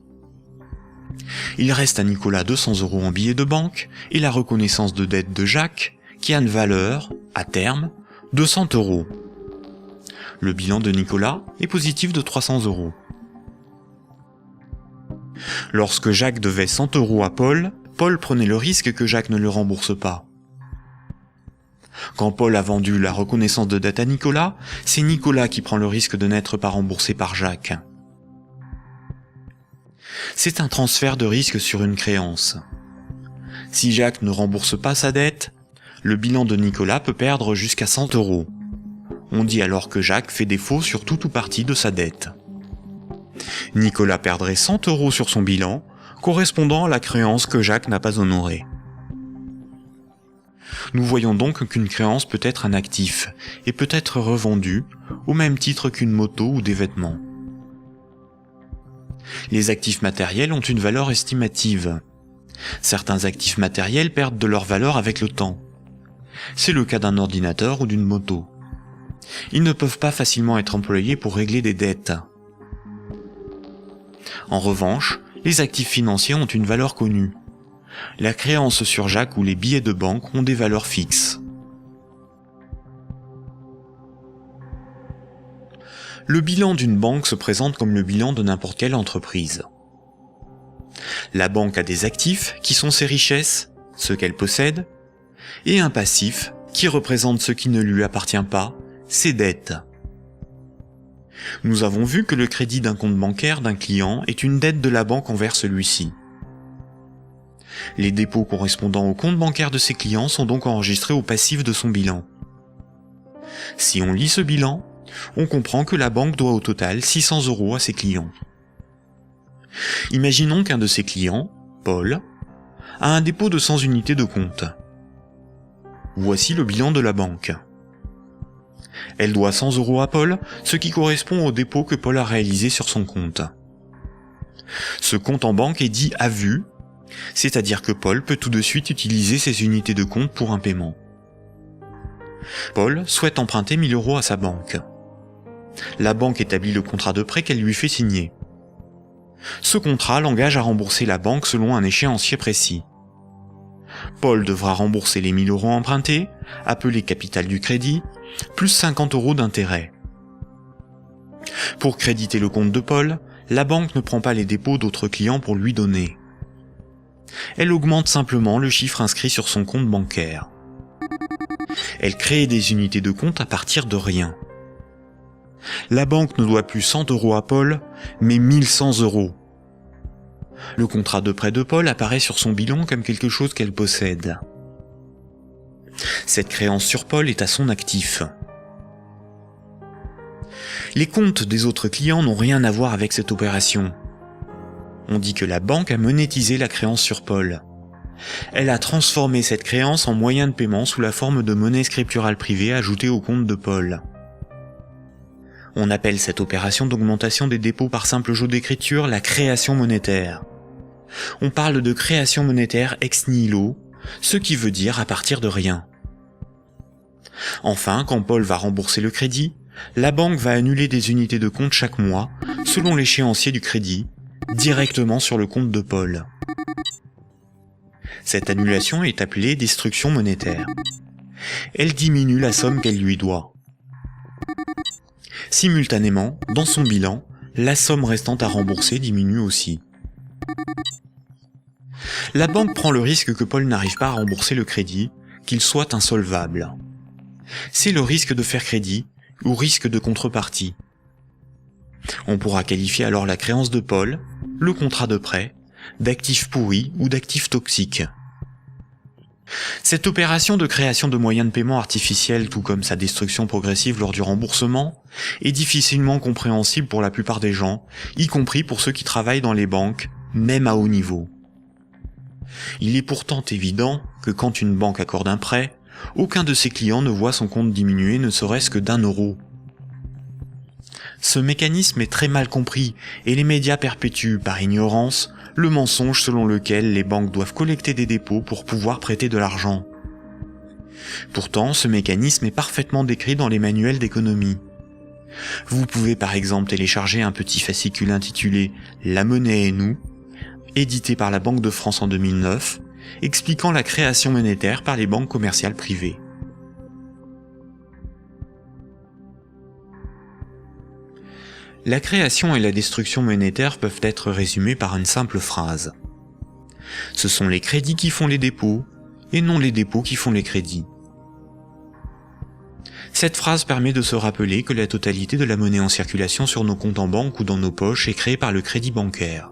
Il reste à Nicolas 200 € en billets de banque et la reconnaissance de dette de Jacques, qui a une valeur, à terme, de 100 €. Le bilan de Nicolas est positif de 300 €. Lorsque Jacques devait 100 € à Paul, Paul prenait le risque que Jacques ne le rembourse pas. Quand Paul a vendu la reconnaissance de dette à Nicolas, c'est Nicolas qui prend le risque de n'être pas remboursé par Jacques. C'est un transfert de risque sur une créance. Si Jacques ne rembourse pas sa dette, le bilan de Nicolas peut perdre jusqu'à 100 €. On dit alors que Jacques fait défaut sur tout ou partie de sa dette. Nicolas perdrait 100 € sur son bilan, correspondant à la créance que Jacques n'a pas honorée. Nous voyons donc qu'une créance peut être un actif et peut être revendue au même titre qu'une moto ou des vêtements. Les actifs matériels ont une valeur estimative. Certains actifs matériels perdent de leur valeur avec le temps. C'est le cas d'un ordinateur ou d'une moto. Ils ne peuvent pas facilement être employés pour régler des dettes. En revanche, les actifs financiers ont une valeur connue. La créance sur Jacques ou les billets de banque ont des valeurs fixes. Le bilan d'une banque se présente comme le bilan de n'importe quelle entreprise. La banque a des actifs qui sont ses richesses, ce qu'elle possède, et un passif qui représente ce qui ne lui appartient pas, ses dettes. Nous avons vu que le crédit d'un compte bancaire d'un client est une dette de la banque envers celui-ci. Les dépôts correspondant au compte bancaire de ses clients sont donc enregistrés au passif de son bilan. Si on lit ce bilan, on comprend que la banque doit au total 600 € à ses clients. Imaginons qu'un de ses clients, Paul, a un dépôt de 100 unités de compte. Voici le bilan de la banque. Elle doit 100 € à Paul, ce qui correspond au dépôt que Paul a réalisé sur son compte. Ce compte en banque est dit à vue, c'est-à-dire que Paul peut tout de suite utiliser ses unités de compte pour un paiement. Paul souhaite emprunter 1 000 € à sa banque. La banque établit le contrat de prêt qu'elle lui fait signer. Ce contrat l'engage à rembourser la banque selon un échéancier précis. Paul devra rembourser les 1 000 € empruntés, appelés capital du crédit, plus 50 € d'intérêt. Pour créditer le compte de Paul, la banque ne prend pas les dépôts d'autres clients pour lui donner. Elle augmente simplement le chiffre inscrit sur son compte bancaire. Elle crée des unités de compte à partir de rien. La banque ne doit plus 100 € à Paul, mais 1 100 €. Le contrat de prêt de Paul apparaît sur son bilan comme quelque chose qu'elle possède. Cette créance sur Paul est à son actif. Les comptes des autres clients n'ont rien à voir avec cette opération. On dit que la banque a monétisé la créance sur Paul. Elle a transformé cette créance en moyen de paiement sous la forme de monnaie scripturale privée ajoutée au compte de Paul. On appelle cette opération d'augmentation des dépôts par simple jeu d'écriture la création monétaire. On parle de création monétaire ex nihilo, ce qui veut dire à partir de rien. Enfin, quand Paul va rembourser le crédit, la banque va annuler des unités de compte chaque mois, selon l'échéancier du crédit, directement sur le compte de Paul. Cette annulation est appelée destruction monétaire. Elle diminue la somme qu'elle lui doit. Simultanément, dans son bilan, la somme restant à rembourser diminue aussi. La banque prend le risque que Paul n'arrive pas à rembourser le crédit, qu'il soit insolvable. C'est le risque de faire crédit ou risque de contrepartie. On pourra qualifier alors la créance de Paul, le contrat de prêt, d'actifs pourris ou d'actifs toxiques. Cette opération de création de moyens de paiement artificiels, tout comme sa destruction progressive lors du remboursement, est difficilement compréhensible pour la plupart des gens, y compris pour ceux qui travaillent dans les banques, même à haut niveau. Il est pourtant évident que quand une banque accorde un prêt, aucun de ses clients ne voit son compte diminuer ne serait-ce que d'1 €. Ce mécanisme est très mal compris et les médias perpétuent, par ignorance, le mensonge selon lequel les banques doivent collecter des dépôts pour pouvoir prêter de l'argent. Pourtant, ce mécanisme est parfaitement décrit dans les manuels d'économie. Vous pouvez par exemple télécharger un petit fascicule intitulé « La monnaie et nous », édité par la Banque de France en 2009, expliquant la création monétaire par les banques commerciales privées. La création et la destruction monétaire peuvent être résumées par une simple phrase. Ce sont les crédits qui font les dépôts, et non les dépôts qui font les crédits. Cette phrase permet de se rappeler que la totalité de la monnaie en circulation sur nos comptes en banque ou dans nos poches est créée par le crédit bancaire.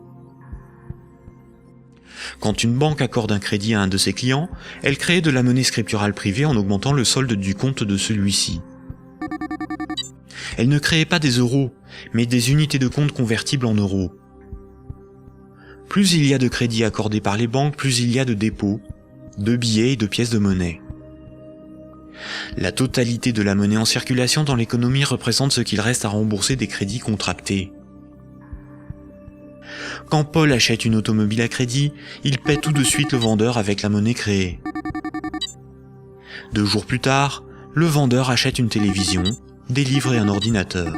Quand une banque accorde un crédit à un de ses clients, elle crée de la monnaie scripturale privée en augmentant le solde du compte de celui-ci. Elle ne crée pas des euros, mais des unités de compte convertibles en euros. Plus il y a de crédits accordés par les banques, plus il y a de dépôts, de billets et de pièces de monnaie. La totalité de la monnaie en circulation dans l'économie représente ce qu'il reste à rembourser des crédits contractés. Quand Paul achète une automobile à crédit, il paie tout de suite le vendeur avec la monnaie créée. 2 jours plus tard, le vendeur achète une télévision, des livres et un ordinateur.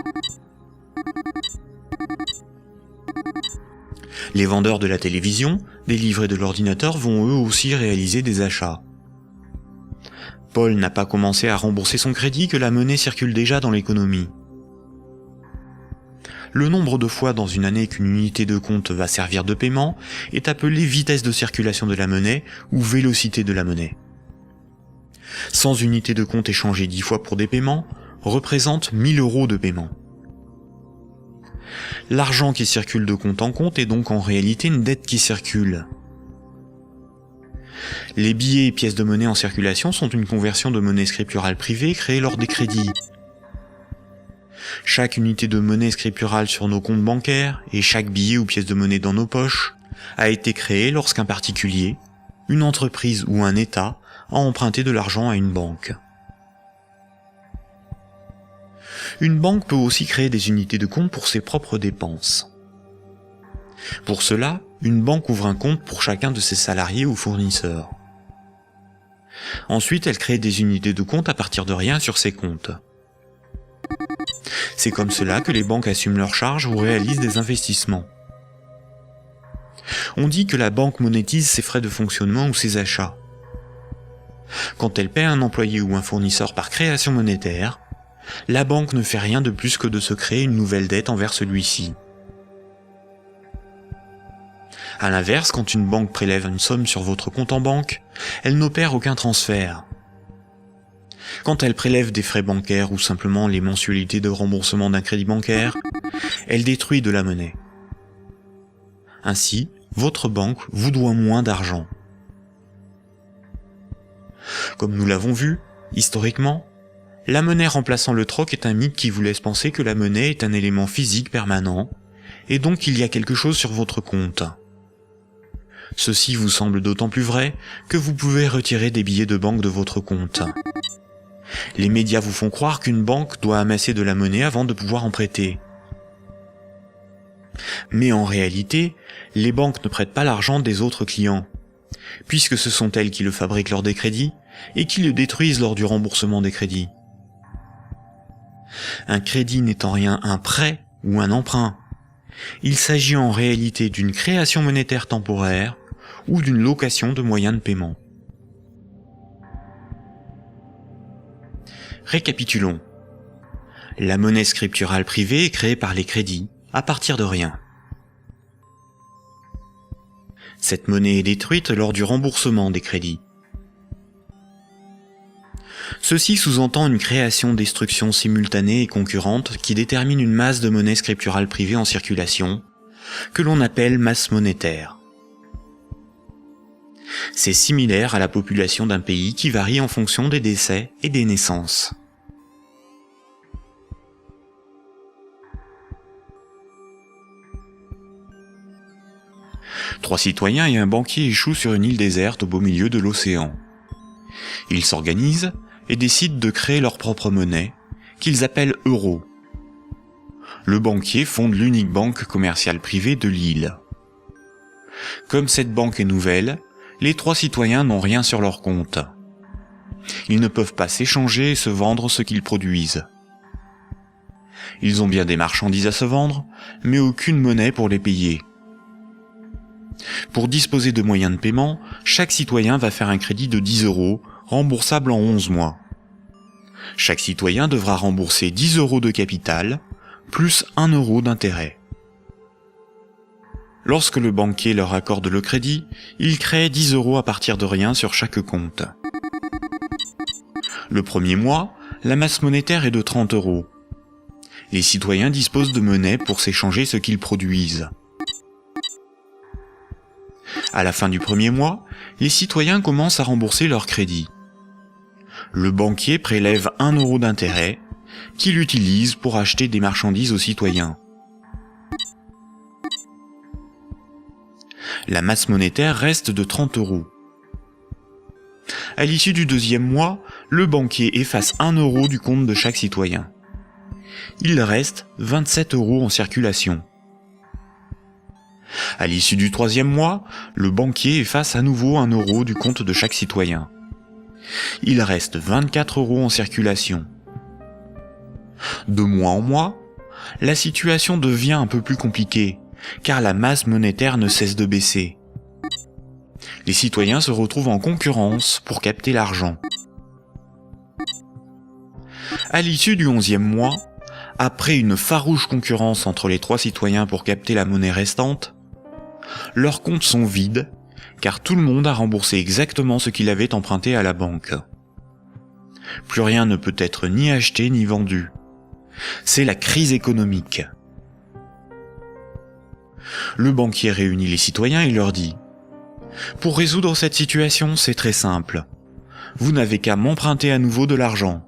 Les vendeurs de la télévision, des livres et de l'ordinateur vont eux aussi réaliser des achats. Paul n'a pas commencé à rembourser son crédit que la monnaie circule déjà dans l'économie. Le nombre de fois dans une année qu'une unité de compte va servir de paiement est appelé vitesse de circulation de la monnaie ou vélocité de la monnaie. 100 unités de compte échangées 10 fois pour des paiements représente 1000 € de paiement. L'argent qui circule de compte en compte est donc en réalité une dette qui circule. Les billets et pièces de monnaie en circulation sont une conversion de monnaie scripturale privée créée lors des crédits. Chaque unité de monnaie scripturale sur nos comptes bancaires et chaque billet ou pièce de monnaie dans nos poches a été créé lorsqu'un particulier, une entreprise ou un État a emprunté de l'argent à une banque. Une banque peut aussi créer des unités de compte pour ses propres dépenses. Pour cela, une banque ouvre un compte pour chacun de ses salariés ou fournisseurs. Ensuite, elle crée des unités de compte à partir de rien sur ses comptes. C'est comme cela que les banques assument leurs charges ou réalisent des investissements. On dit que la banque monétise ses frais de fonctionnement ou ses achats. Quand elle paie un employé ou un fournisseur par création monétaire, la banque ne fait rien de plus que de se créer une nouvelle dette envers celui-ci. A l'inverse, quand une banque prélève une somme sur votre compte en banque, elle n'opère aucun transfert. Quand elle prélève des frais bancaires ou simplement les mensualités de remboursement d'un crédit bancaire, elle détruit de la monnaie. Ainsi, votre banque vous doit moins d'argent. Comme nous l'avons vu, historiquement, la monnaie remplaçant le troc est un mythe qui vous laisse penser que la monnaie est un élément physique permanent, et donc qu'il y a quelque chose sur votre compte. Ceci vous semble d'autant plus vrai que vous pouvez retirer des billets de banque de votre compte. Les médias vous font croire qu'une banque doit amasser de la monnaie avant de pouvoir en prêter. Mais en réalité, les banques ne prêtent pas l'argent des autres clients, puisque ce sont elles qui le fabriquent lors des crédits et qui le détruisent lors du remboursement des crédits. Un crédit n'est en rien un prêt ou un emprunt. Il s'agit en réalité d'une création monétaire temporaire ou d'une location de moyens de paiement. Récapitulons. La monnaie scripturale privée est créée par les crédits, à partir de rien. Cette monnaie est détruite lors du remboursement des crédits. Ceci sous-entend une création-destruction simultanée et concurrente qui détermine une masse de monnaie scripturale privée en circulation, que l'on appelle masse monétaire. C'est similaire à la population d'un pays qui varie en fonction des décès et des naissances. Trois citoyens et un banquier échouent sur une île déserte au beau milieu de l'océan. Ils s'organisent et décident de créer leur propre monnaie, qu'ils appellent euro. Le banquier fonde l'unique banque commerciale privée de l'île. Comme cette banque est nouvelle, les trois citoyens n'ont rien sur leur compte. Ils ne peuvent pas s'échanger et se vendre ce qu'ils produisent. Ils ont bien des marchandises à se vendre, mais aucune monnaie pour les payer. Pour disposer de moyens de paiement, chaque citoyen va faire un crédit de 10 €, remboursable en 11 mois. Chaque citoyen devra rembourser 10 € de capital, plus 1 € d'intérêt. Lorsque le banquier leur accorde le crédit, il crée 10 € à partir de rien sur chaque compte. Le premier mois, la masse monétaire est de 30 €. Les citoyens disposent de monnaie pour s'échanger ce qu'ils produisent. À la fin du premier mois, les citoyens commencent à rembourser leur crédit. Le banquier prélève 1 € d'intérêt, qu'il utilise pour acheter des marchandises aux citoyens. La masse monétaire reste de 30 €. À l'issue du deuxième mois, le banquier efface 1 € du compte de chaque citoyen. Il reste 27 € en circulation. À l'issue du troisième mois, le banquier efface à nouveau 1 € du compte de chaque citoyen. Il reste 24 € en circulation. De mois en mois, la situation devient un peu plus compliquée, car la masse monétaire ne cesse de baisser. Les citoyens se retrouvent en concurrence pour capter l'argent. À l'issue du 11e mois, après une farouche concurrence entre les trois citoyens pour capter la monnaie restante, leurs comptes sont vides, car tout le monde a remboursé exactement ce qu'il avait emprunté à la banque. Plus rien ne peut être ni acheté ni vendu. C'est la crise économique. Le banquier réunit les citoyens et leur dit « Pour résoudre cette situation, c'est très simple. Vous n'avez qu'à m'emprunter à nouveau de l'argent. »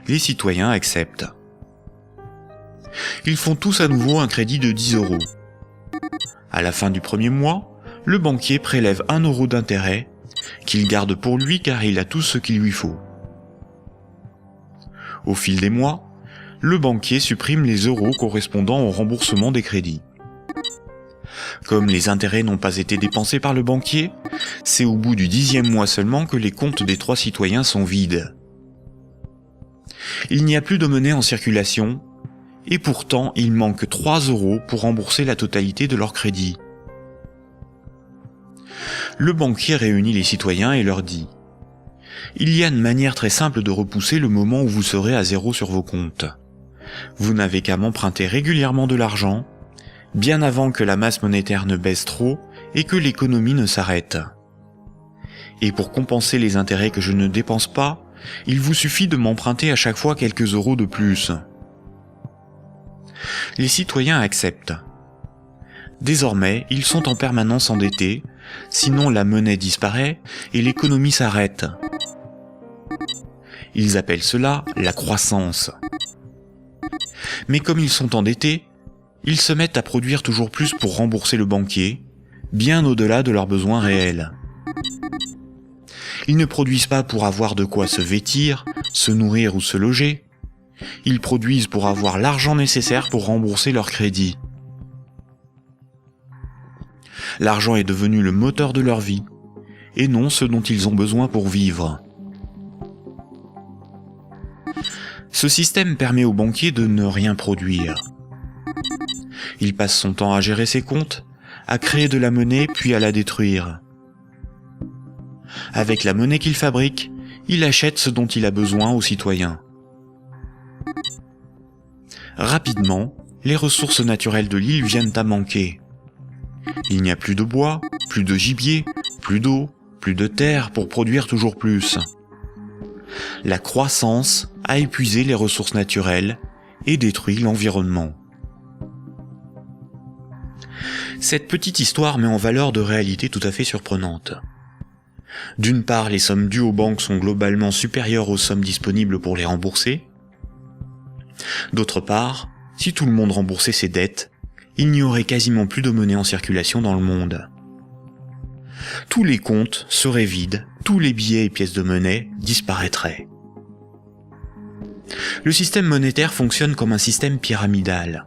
Les citoyens acceptent. Ils font tous à nouveau un crédit de 10 €. À la fin du premier mois, le banquier prélève 1 € d'intérêt, qu'il garde pour lui car il a tout ce qu'il lui faut. Au fil des mois, le banquier supprime les euros correspondant au remboursement des crédits. Comme les intérêts n'ont pas été dépensés par le banquier, c'est au bout du 10e mois seulement que les comptes des trois citoyens sont vides. Il n'y a plus de monnaie en circulation, et pourtant il manque 3 € pour rembourser la totalité de leur crédit. Le banquier réunit les citoyens et leur dit « Il y a une manière très simple de repousser le moment où vous serez à zéro sur vos comptes. Vous n'avez qu'à m'emprunter régulièrement de l'argent, bien avant que la masse monétaire ne baisse trop et que l'économie ne s'arrête. Et pour compenser les intérêts que je ne dépense pas, il vous suffit de m'emprunter à chaque fois quelques euros de plus. » Les citoyens acceptent. Désormais, ils sont en permanence endettés, sinon la monnaie disparaît et l'économie s'arrête. Ils appellent cela la croissance. Mais comme ils sont endettés, ils se mettent à produire toujours plus pour rembourser le banquier, bien au-delà de leurs besoins réels. Ils ne produisent pas pour avoir de quoi se vêtir, se nourrir ou se loger. Ils produisent pour avoir l'argent nécessaire pour rembourser leur crédit. L'argent est devenu le moteur de leur vie, et non ce dont ils ont besoin pour vivre. Ce système permet au banquier de ne rien produire. Il passe son temps à gérer ses comptes, à créer de la monnaie puis à la détruire. Avec la monnaie qu'il fabrique, il achète ce dont il a besoin aux citoyens. Rapidement, les ressources naturelles de l'île viennent à manquer. Il n'y a plus de bois, plus de gibier, plus d'eau, plus de terre pour produire toujours plus. La croissance a épuisé les ressources naturelles et détruit l'environnement. Cette petite histoire met en valeur de réalités tout à fait surprenantes. D'une part, les sommes dues aux banques sont globalement supérieures aux sommes disponibles pour les rembourser. D'autre part, si tout le monde remboursait ses dettes, il n'y aurait quasiment plus de monnaie en circulation dans le monde. Tous les comptes seraient vides, tous les billets et pièces de monnaie disparaîtraient. Le système monétaire fonctionne comme un système pyramidal.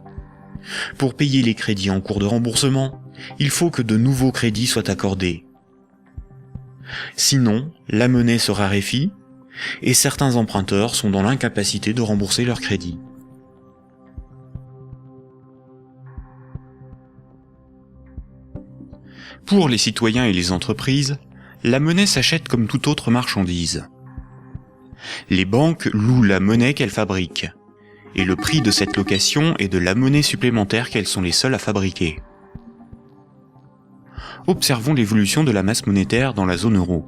Pour payer les crédits en cours de remboursement, il faut que de nouveaux crédits soient accordés. Sinon, la monnaie se raréfie et certains emprunteurs sont dans l'incapacité de rembourser leurs crédits. Pour les citoyens et les entreprises, la monnaie s'achète comme toute autre marchandise. Les banques louent la monnaie qu'elles fabriquent, et le prix de cette location est de la monnaie supplémentaire qu'elles sont les seules à fabriquer. Observons l'évolution de la masse monétaire dans la zone euro.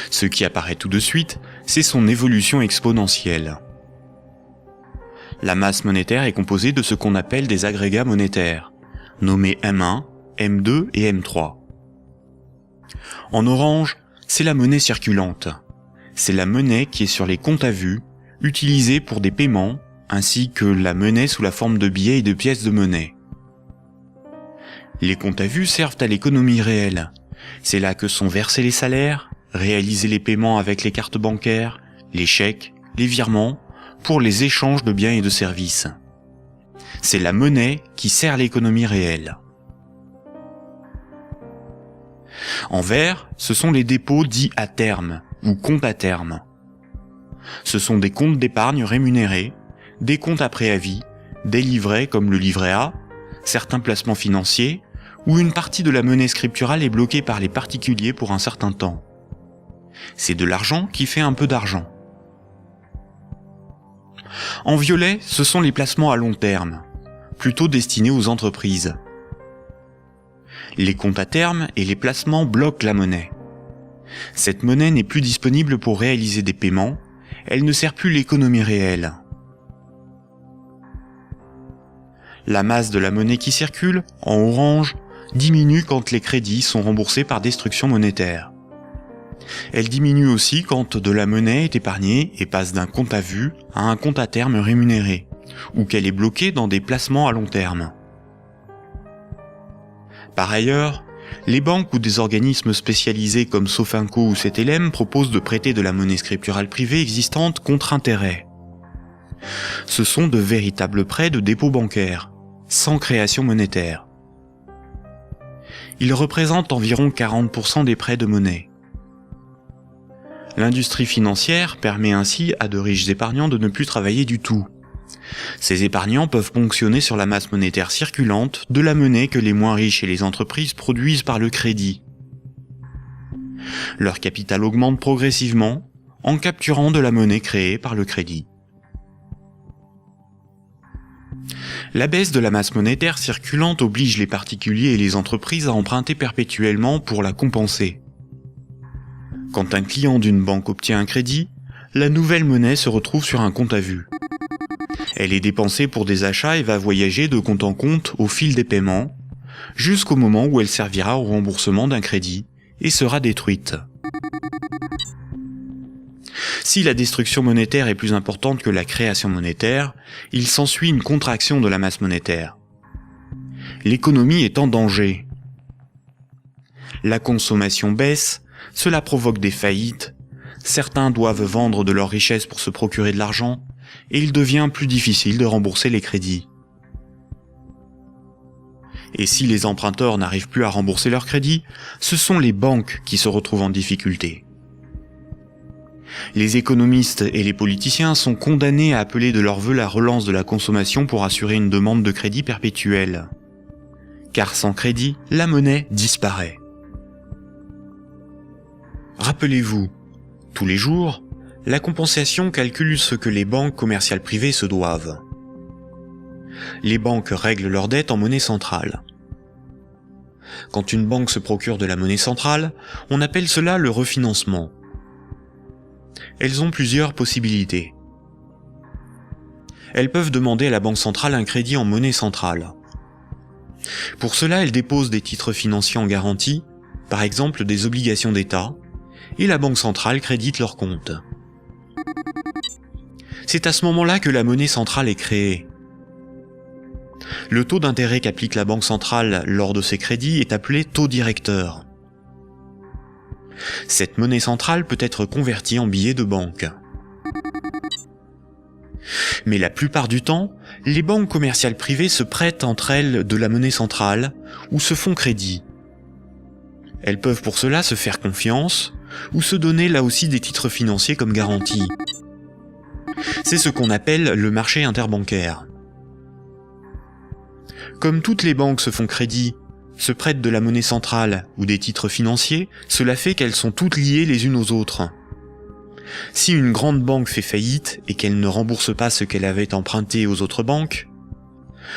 Ce qui apparaît tout de suite, c'est son évolution exponentielle. La masse monétaire est composée de ce qu'on appelle des agrégats monétaires, nommés M1, M2 et M3. En orange, c'est la monnaie circulante. C'est la monnaie qui est sur les comptes à vue, utilisée pour des paiements, ainsi que la monnaie sous la forme de billets et de pièces de monnaie. Les comptes à vue servent à l'économie réelle. C'est là que sont versés les salaires, réalisés les paiements avec les cartes bancaires, les chèques, les virements, pour les échanges de biens et de services. C'est la monnaie qui sert l'économie réelle. En vert, ce sont les dépôts dits à terme, ou comptes à terme. Ce sont des comptes d'épargne rémunérés, des comptes à préavis, des livrets comme le livret A, certains placements financiers, où une partie de la monnaie scripturale est bloquée par les particuliers pour un certain temps. C'est de l'argent qui fait un peu d'argent. En violet, ce sont les placements à long terme, plutôt destinés aux entreprises. Les comptes à terme et les placements bloquent la monnaie. Cette monnaie n'est plus disponible pour réaliser des paiements, elle ne sert plus l'économie réelle. La masse de la monnaie qui circule, en orange, diminue quand les crédits sont remboursés par destruction monétaire. Elle diminue aussi quand de la monnaie est épargnée et passe d'un compte à vue à un compte à terme rémunéré, ou qu'elle est bloquée dans des placements à long terme. Par ailleurs, les banques ou des organismes spécialisés comme Sofinco ou Cetelem proposent de prêter de la monnaie scripturale privée existante contre intérêt. Ce sont de véritables prêts de dépôt bancaire, sans création monétaire. Ils représentent environ 40% des prêts de monnaie. L'industrie financière permet ainsi à de riches épargnants de ne plus travailler du tout. Ces épargnants peuvent ponctionner sur la masse monétaire circulante de la monnaie que les moins riches et les entreprises produisent par le crédit. Leur capital augmente progressivement en capturant de la monnaie créée par le crédit. La baisse de la masse monétaire circulante oblige les particuliers et les entreprises à emprunter perpétuellement pour la compenser. Quand un client d'une banque obtient un crédit, la nouvelle monnaie se retrouve sur un compte à vue. Elle est dépensée pour des achats et va voyager de compte en compte au fil des paiements, jusqu'au moment où elle servira au remboursement d'un crédit et sera détruite. Si la destruction monétaire est plus importante que la création monétaire, il s'ensuit une contraction de la masse monétaire. L'économie est en danger. La consommation baisse, cela provoque des faillites, certains doivent vendre de leurs richesses pour se procurer de l'argent, et il devient plus difficile de rembourser les crédits. Et si les emprunteurs n'arrivent plus à rembourser leurs crédits, ce sont les banques qui se retrouvent en difficulté. Les économistes et les politiciens sont condamnés à appeler de leur vœu la relance de la consommation pour assurer une demande de crédit perpétuelle. Car sans crédit, la monnaie disparaît. Rappelez-vous, tous les jours, la compensation calcule ce que les banques commerciales privées se doivent. Les banques règlent leurs dettes en monnaie centrale. Quand une banque se procure de la monnaie centrale, on appelle cela le refinancement. Elles ont plusieurs possibilités. Elles peuvent demander à la banque centrale un crédit en monnaie centrale. Pour cela, elles déposent des titres financiers en garantie, par exemple des obligations d'État, et la banque centrale crédite leurs comptes. C'est à ce moment-là que la monnaie centrale est créée. Le taux d'intérêt qu'applique la banque centrale lors de ces crédits est appelé taux directeur. Cette monnaie centrale peut être convertie en billets de banque. Mais la plupart du temps, les banques commerciales privées se prêtent entre elles de la monnaie centrale ou se font crédit. Elles peuvent pour cela se faire confiance ou se donner là aussi des titres financiers comme garantie. C'est ce qu'on appelle le marché interbancaire. Comme toutes les banques se font crédit, se prêtent de la monnaie centrale ou des titres financiers, cela fait qu'elles sont toutes liées les unes aux autres. Si une grande banque fait faillite et qu'elle ne rembourse pas ce qu'elle avait emprunté aux autres banques,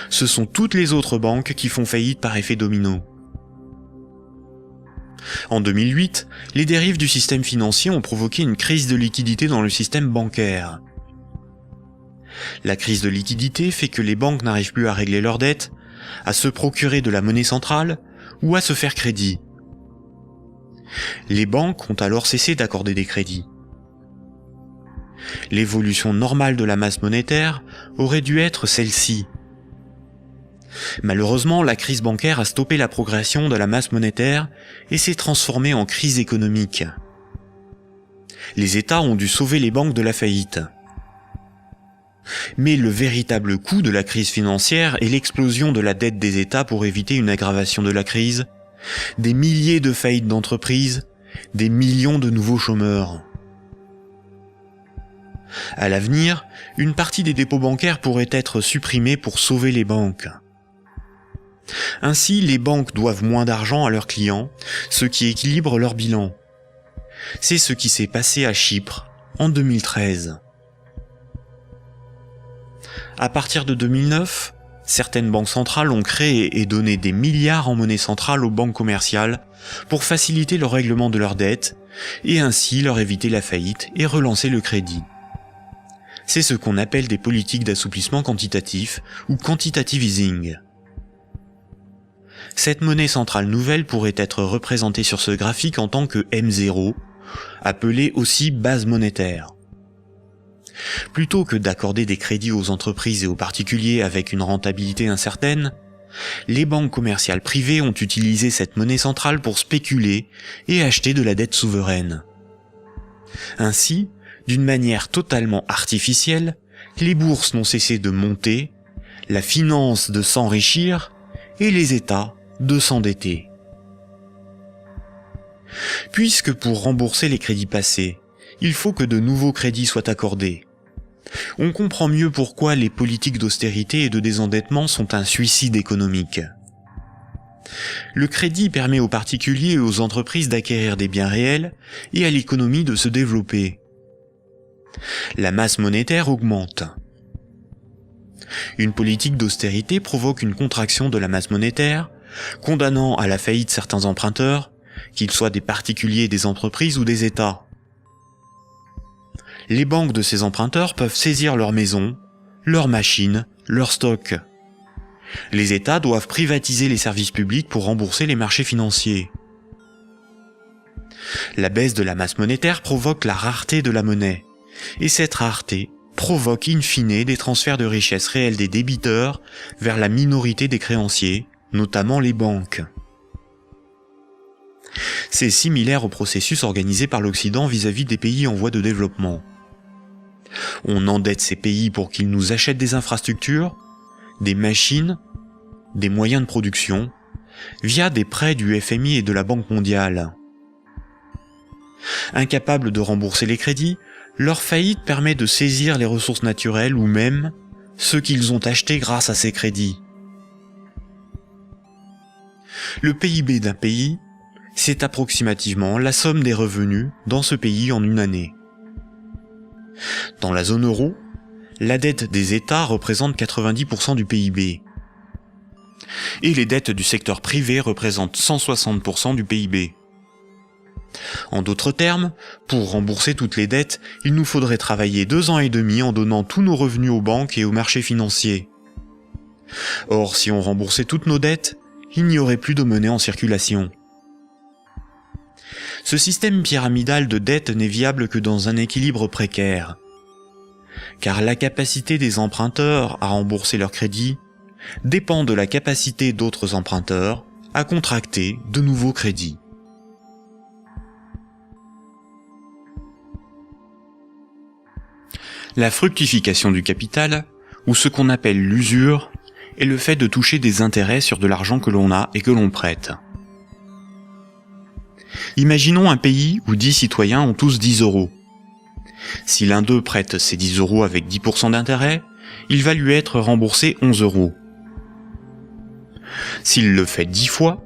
ce sont toutes les autres banques qui font faillite par effet domino. En 2008, les dérives du système financier ont provoqué une crise de liquidité dans le système bancaire. La crise de liquidité fait que les banques n'arrivent plus à régler leurs dettes, à se procurer de la monnaie centrale ou à se faire crédit. Les banques ont alors cessé d'accorder des crédits. L'évolution normale de la masse monétaire aurait dû être celle-ci. Malheureusement, la crise bancaire a stoppé la progression de la masse monétaire et s'est transformée en crise économique. Les États ont dû sauver les banques de la faillite. Mais le véritable coût de la crise financière est l'explosion de la dette des États pour éviter une aggravation de la crise, des milliers de faillites d'entreprises, des millions de nouveaux chômeurs. À l'avenir, une partie des dépôts bancaires pourrait être supprimée pour sauver les banques. Ainsi, les banques doivent moins d'argent à leurs clients, ce qui équilibre leur bilan. C'est ce qui s'est passé à Chypre en 2013. À partir de 2009, certaines banques centrales ont créé et donné des milliards en monnaie centrale aux banques commerciales pour faciliter le règlement de leurs dettes et ainsi leur éviter la faillite et relancer le crédit. C'est ce qu'on appelle des politiques d'assouplissement quantitatif ou quantitative easing. Cette monnaie centrale nouvelle pourrait être représentée sur ce graphique en tant que M0, appelée aussi base monétaire. Plutôt que d'accorder des crédits aux entreprises et aux particuliers avec une rentabilité incertaine, les banques commerciales privées ont utilisé cette monnaie centrale pour spéculer et acheter de la dette souveraine. Ainsi, d'une manière totalement artificielle, les bourses n'ont cessé de monter, la finance de s'enrichir et les États de s'endetter. Puisque pour rembourser les crédits passés, il faut que de nouveaux crédits soient accordés, on comprend mieux pourquoi les politiques d'austérité et de désendettement sont un suicide économique. Le crédit permet aux particuliers et aux entreprises d'acquérir des biens réels et à l'économie de se développer. La masse monétaire augmente. Une politique d'austérité provoque une contraction de la masse monétaire, condamnant à la faillite certains emprunteurs, qu'ils soient des particuliers, des entreprises ou des États. Les banques de ces emprunteurs peuvent saisir leurs maisons, leurs machines, leurs stocks. Les États doivent privatiser les services publics pour rembourser les marchés financiers. La baisse de la masse monétaire provoque la rareté de la monnaie, et cette rareté provoque in fine des transferts de richesses réelles des débiteurs vers la minorité des créanciers, notamment les banques. C'est similaire au processus organisé par l'Occident vis-à-vis des pays en voie de développement. On endette ces pays pour qu'ils nous achètent des infrastructures, des machines, des moyens de production, via des prêts du FMI et de la Banque mondiale. Incapables de rembourser les crédits, leur faillite permet de saisir les ressources naturelles ou même ceux qu'ils ont achetés grâce à ces crédits. Le PIB d'un pays, c'est approximativement la somme des revenus dans ce pays en une année. Dans la zone euro, la dette des États représente 90% du PIB. Et les dettes du secteur privé représentent 160% du PIB. En d'autres termes, pour rembourser toutes les dettes, il nous faudrait travailler 2 ans et demi en donnant tous nos revenus aux banques et aux marchés financiers. Or, si on remboursait toutes nos dettes, il n'y aurait plus de monnaie en circulation. Ce système pyramidal de dette n'est viable que dans un équilibre précaire, car la capacité des emprunteurs à rembourser leurs crédits dépend de la capacité d'autres emprunteurs à contracter de nouveaux crédits. La fructification du capital, ou ce qu'on appelle l'usure, est le fait de toucher des intérêts sur de l'argent que l'on a et que l'on prête. Imaginons un pays où 10 citoyens ont tous 10 euros. Si l'un d'eux prête ces 10 euros avec 10% d'intérêt, il va lui être remboursé 11 euros. S'il le fait 10 fois,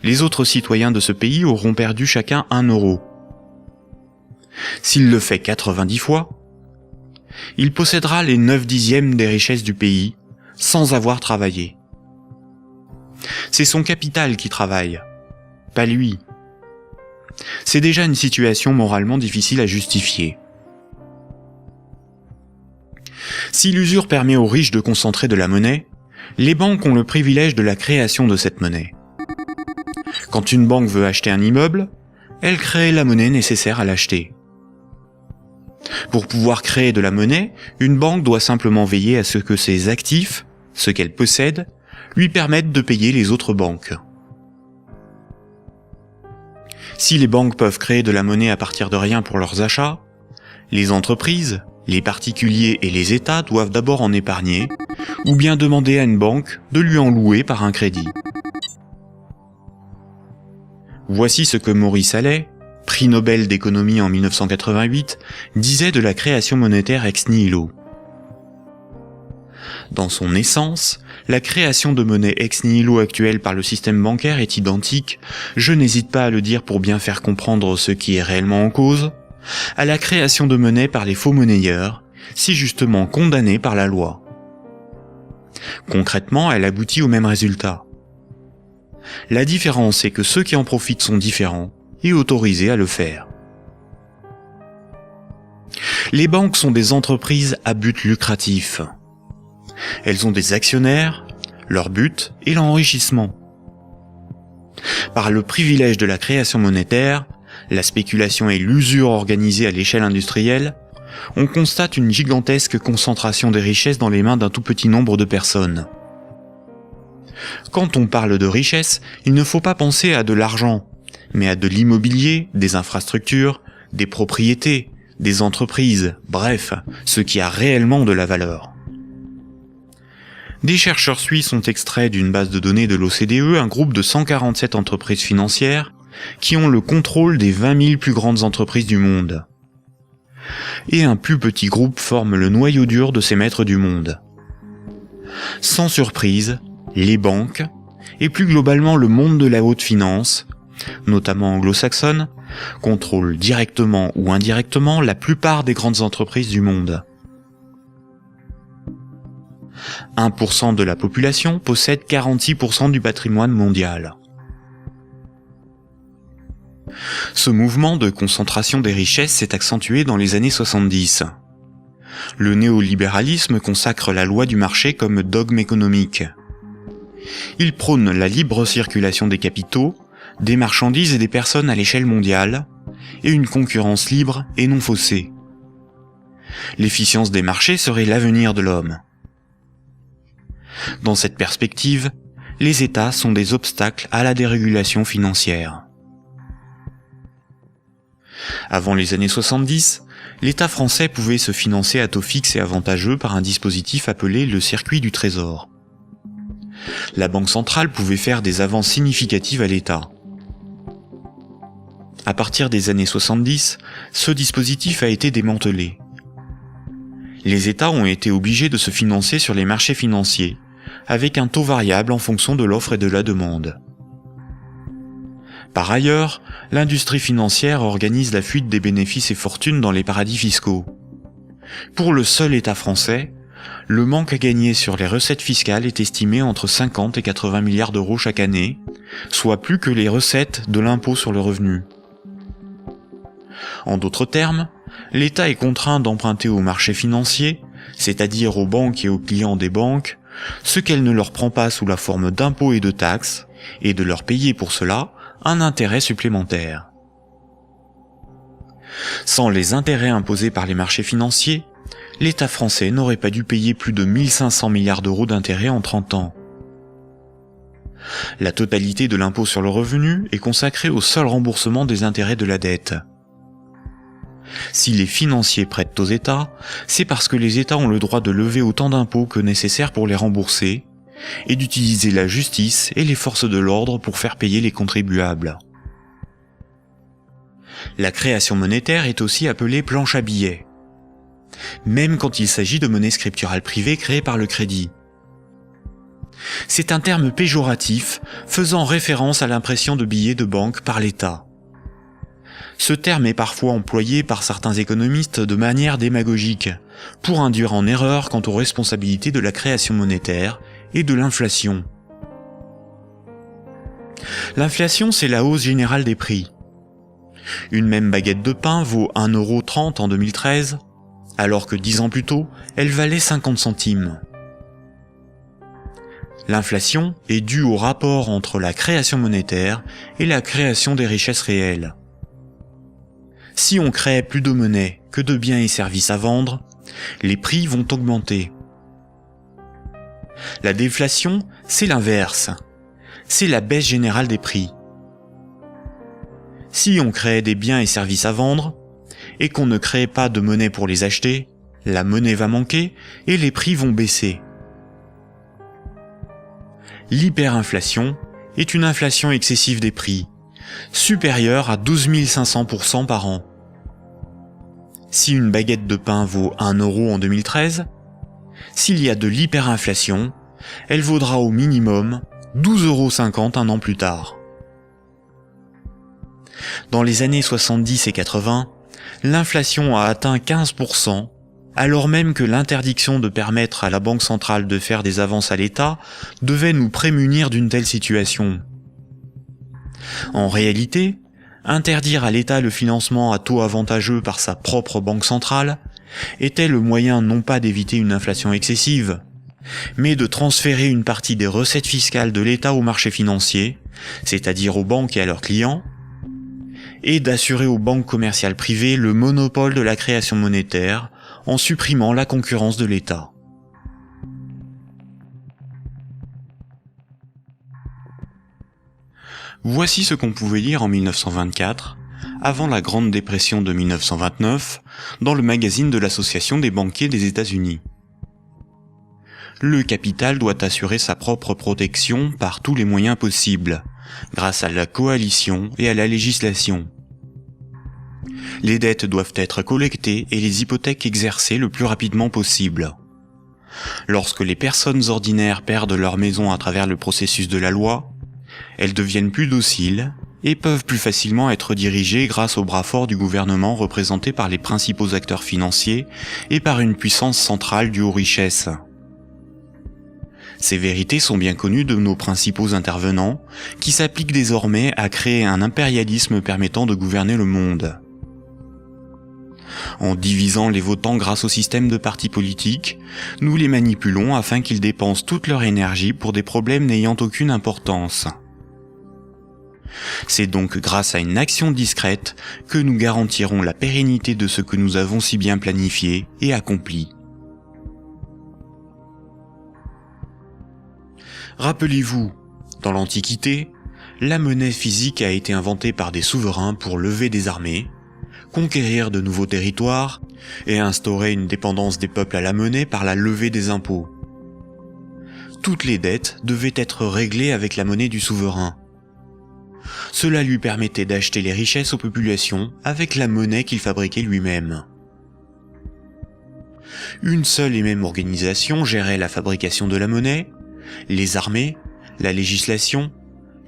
les autres citoyens de ce pays auront perdu chacun 1 euro. S'il le fait 90 fois, il possédera les 9/10 des richesses du pays, sans avoir travaillé. C'est son capital qui travaille, pas lui. C'est déjà une situation moralement difficile à justifier. Si l'usure permet aux riches de concentrer de la monnaie, les banques ont le privilège de la création de cette monnaie. Quand une banque veut acheter un immeuble, elle crée la monnaie nécessaire à l'acheter. Pour pouvoir créer de la monnaie, une banque doit simplement veiller à ce que ses actifs, ce qu'elle possède, lui permettent de payer les autres banques. Si les banques peuvent créer de la monnaie à partir de rien pour leurs achats, les entreprises, les particuliers et les États doivent d'abord en épargner, ou bien demander à une banque de lui en louer par un crédit. Voici ce que Maurice Allais, prix Nobel d'économie en 1988, disait de la création monétaire ex nihilo. Dans son essence, la création de monnaie ex nihilo actuelle par le système bancaire est identique, je n'hésite pas à le dire pour bien faire comprendre ce qui est réellement en cause, à la création de monnaie par les faux monnayeurs, si justement condamnée par la loi. Concrètement, elle aboutit au même résultat. La différence est que ceux qui en profitent sont différents et autorisés à le faire. Les banques sont des entreprises à but lucratif. Elles ont des actionnaires, leur but est l'enrichissement. Par le privilège de la création monétaire, la spéculation et l'usure organisée à l'échelle industrielle, on constate une gigantesque concentration des richesses dans les mains d'un tout petit nombre de personnes. Quand on parle de richesse, il ne faut pas penser à de l'argent, mais à de l'immobilier, des infrastructures, des propriétés, des entreprises, bref, ce qui a réellement de la valeur. Des chercheurs suisses ont extrait d'une base de données de l'OCDE un groupe de 147 entreprises financières qui ont le contrôle des 20 000 plus grandes entreprises du monde. Et un plus petit groupe forme le noyau dur de ces maîtres du monde. Sans surprise, les banques, et plus globalement le monde de la haute finance, notamment anglo-saxonne, contrôlent directement ou indirectement la plupart des grandes entreprises du monde. 1% de la population possède 46% du patrimoine mondial. Ce mouvement de concentration des richesses s'est accentué dans les années 70. Le néolibéralisme consacre la loi du marché comme dogme économique. Il prône la libre circulation des capitaux, des marchandises et des personnes à l'échelle mondiale, et une concurrence libre et non faussée. L'efficience des marchés serait l'avenir de l'homme. Dans cette perspective, les États sont des obstacles à la dérégulation financière. Avant les années 70, l'État français pouvait se financer à taux fixe et avantageux par un dispositif appelé le circuit du trésor. La Banque centrale pouvait faire des avances significatives à l'État. À partir des années 70, ce dispositif a été démantelé. Les États ont été obligés de se financer sur les marchés financiers, avec un taux variable en fonction de l'offre et de la demande. Par ailleurs, l'industrie financière organise la fuite des bénéfices et fortunes dans les paradis fiscaux. Pour le seul État français, le manque à gagner sur les recettes fiscales est estimé entre 50 et 80 milliards d'euros chaque année, soit plus que les recettes de l'impôt sur le revenu. En d'autres termes, l'État est contraint d'emprunter aux marchés financiers, c'est-à-dire aux banques et aux clients des banques, ce qu'elle ne leur prend pas sous la forme d'impôts et de taxes, et de leur payer pour cela un intérêt supplémentaire. Sans les intérêts imposés par les marchés financiers, l'État français n'aurait pas dû payer plus de 1500 milliards d'euros d'intérêts en 30 ans. La totalité de l'impôt sur le revenu est consacrée au seul remboursement des intérêts de la dette. Si les financiers prêtent aux États, c'est parce que les États ont le droit de lever autant d'impôts que nécessaire pour les rembourser, et d'utiliser la justice et les forces de l'ordre pour faire payer les contribuables. La création monétaire est aussi appelée planche à billets, même quand il s'agit de monnaie scripturale privée créée par le crédit. C'est un terme péjoratif faisant référence à l'impression de billets de banque par l'État. Ce terme est parfois employé par certains économistes de manière démagogique, pour induire en erreur quant aux responsabilités de la création monétaire et de l'inflation. L'inflation, c'est la hausse générale des prix. Une même baguette de pain vaut 1,30 € en 2013, alors que 10 ans plus tôt, elle valait 50 centimes. L'inflation est due au rapport entre la création monétaire et la création des richesses réelles. Si on crée plus de monnaie que de biens et services à vendre, les prix vont augmenter. La déflation, c'est l'inverse. C'est la baisse générale des prix. Si on crée des biens et services à vendre, et qu'on ne crée pas de monnaie pour les acheter, la monnaie va manquer et les prix vont baisser. L'hyperinflation est une inflation excessive des prix, supérieure à 12 500% par an. Si une baguette de pain vaut 1 € en 2013, s'il y a de l'hyperinflation, elle vaudra au minimum 12,50 € un an plus tard. Dans les années 70 et 80, l'inflation a atteint 15%, alors même que l'interdiction de permettre à la Banque centrale de faire des avances à l'État devait nous prémunir d'une telle situation. En réalité, interdire à l'État le financement à taux avantageux par sa propre banque centrale était le moyen non pas d'éviter une inflation excessive, mais de transférer une partie des recettes fiscales de l'État au marché financier, c'est-à-dire aux banques et à leurs clients, et d'assurer aux banques commerciales privées le monopole de la création monétaire en supprimant la concurrence de l'État. Voici ce qu'on pouvait lire en 1924, avant la Grande Dépression de 1929, dans le magazine de l'Association des banquiers des États-Unis. Le capital doit assurer sa propre protection par tous les moyens possibles, grâce à la coalition et à la législation. Les dettes doivent être collectées et les hypothèques exercées le plus rapidement possible. Lorsque les personnes ordinaires perdent leur maison à travers le processus de la loi, elles deviennent plus dociles et peuvent plus facilement être dirigées grâce au bras fort du gouvernement représenté par les principaux acteurs financiers et par une puissance centrale due aux richesses. Ces vérités sont bien connues de nos principaux intervenants, qui s'appliquent désormais à créer un impérialisme permettant de gouverner le monde. En divisant les votants grâce au système de partis politiques, nous les manipulons afin qu'ils dépensent toute leur énergie pour des problèmes n'ayant aucune importance. C'est donc grâce à une action discrète que nous garantirons la pérennité de ce que nous avons si bien planifié et accompli. Rappelez-vous, dans l'Antiquité, la monnaie physique a été inventée par des souverains pour lever des armées, conquérir de nouveaux territoires et instaurer une dépendance des peuples à la monnaie par la levée des impôts. Toutes les dettes devaient être réglées avec la monnaie du souverain. Cela lui permettait d'acheter les richesses aux populations avec la monnaie qu'il fabriquait lui-même. Une seule et même organisation gérait la fabrication de la monnaie, les armées, la législation,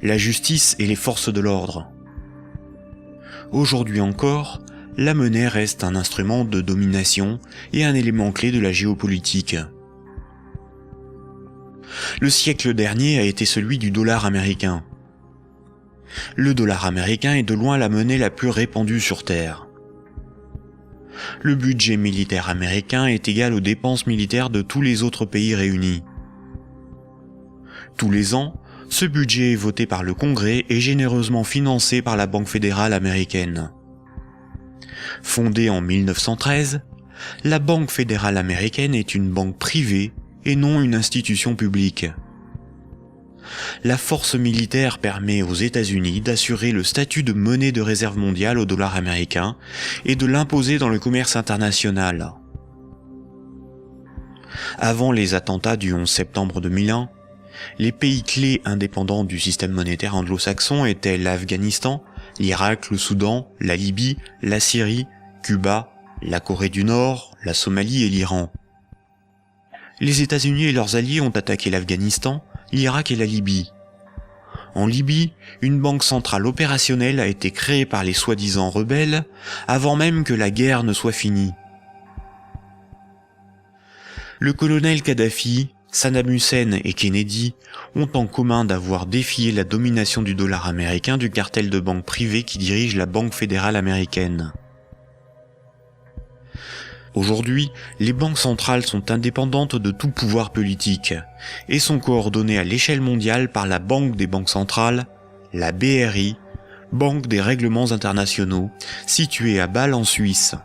la justice et les forces de l'ordre. Aujourd'hui encore, la monnaie reste un instrument de domination et un élément clé de la géopolitique. Le siècle dernier a été celui du dollar américain. Le dollar américain est de loin la monnaie la plus répandue sur Terre. Le budget militaire américain est égal aux dépenses militaires de tous les autres pays réunis. Tous les ans, ce budget est voté par le Congrès et généreusement financé par la Banque fédérale américaine. Fondée en 1913, la Banque fédérale américaine est une banque privée et non une institution publique. La force militaire permet aux États-Unis d'assurer le statut de monnaie de réserve mondiale au dollar américain et de l'imposer dans le commerce international. Avant les attentats du 11 septembre 2001, les pays clés indépendants du système monétaire anglo-saxon étaient l'Afghanistan, l'Irak, le Soudan, la Libye, la Syrie, Cuba, la Corée du Nord, la Somalie et l'Iran. Les États-Unis et leurs alliés ont attaqué l'Afghanistan, l'Irak et la Libye. En Libye, une banque centrale opérationnelle a été créée par les soi-disant rebelles avant même que la guerre ne soit finie. Le colonel Kadhafi, Saddam Hussein et Kennedy ont en commun d'avoir défié la domination du dollar américain du cartel de banques privées qui dirige la Banque fédérale américaine. Aujourd'hui, les banques centrales sont indépendantes de tout pouvoir politique et sont coordonnées à l'échelle mondiale par la Banque des banques centrales, la BRI, Banque des règlements internationaux, située à Bâle en Suisse.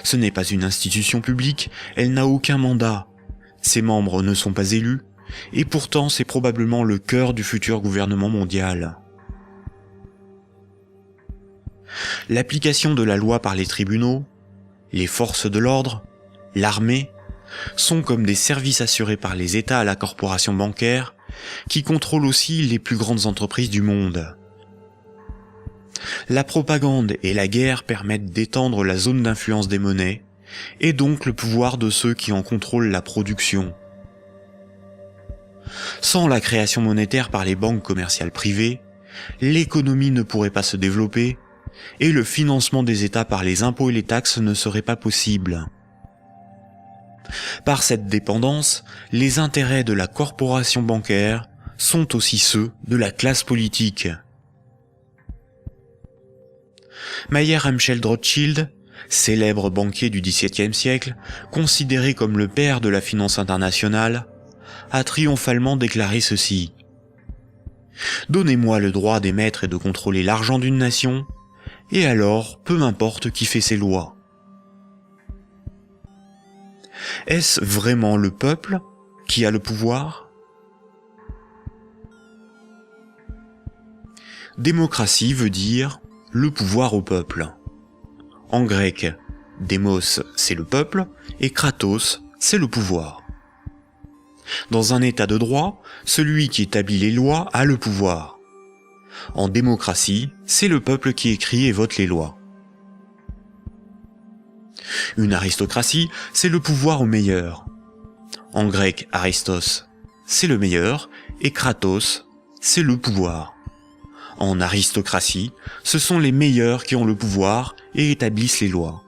Ce n'est pas une institution publique, elle n'a aucun mandat. Ses membres ne sont pas élus, et pourtant c'est probablement le cœur du futur gouvernement mondial. L'application de la loi par les tribunaux, les forces de l'ordre, l'armée, sont comme des services assurés par les États à la corporation bancaire, qui contrôle aussi les plus grandes entreprises du monde. La propagande et la guerre permettent d'étendre la zone d'influence des monnaies, et donc le pouvoir de ceux qui en contrôlent la production. Sans la création monétaire par les banques commerciales privées, l'économie ne pourrait pas se développer, et le financement des États par les impôts et les taxes ne serait pas possible. Par cette dépendance, les intérêts de la corporation bancaire sont aussi ceux de la classe politique. Mayer Amschel Rothschild, célèbre banquier du XVIIe siècle, considéré comme le père de la finance internationale, a triomphalement déclaré ceci. « Donnez-moi le droit d'émettre et de contrôler l'argent d'une nation, et alors peu m'importe qui fait ses lois. » Est-ce vraiment le peuple qui a le pouvoir ? Démocratie veut dire le pouvoir au peuple. En grec, démos c'est le peuple et kratos c'est le pouvoir. Dans un état de droit, celui qui établit les lois a le pouvoir. En démocratie, c'est le peuple qui écrit et vote les lois. Une aristocratie, c'est le pouvoir au meilleur. En grec, aristos, c'est le meilleur, et kratos, c'est le pouvoir. En aristocratie, ce sont les meilleurs qui ont le pouvoir et établissent les lois.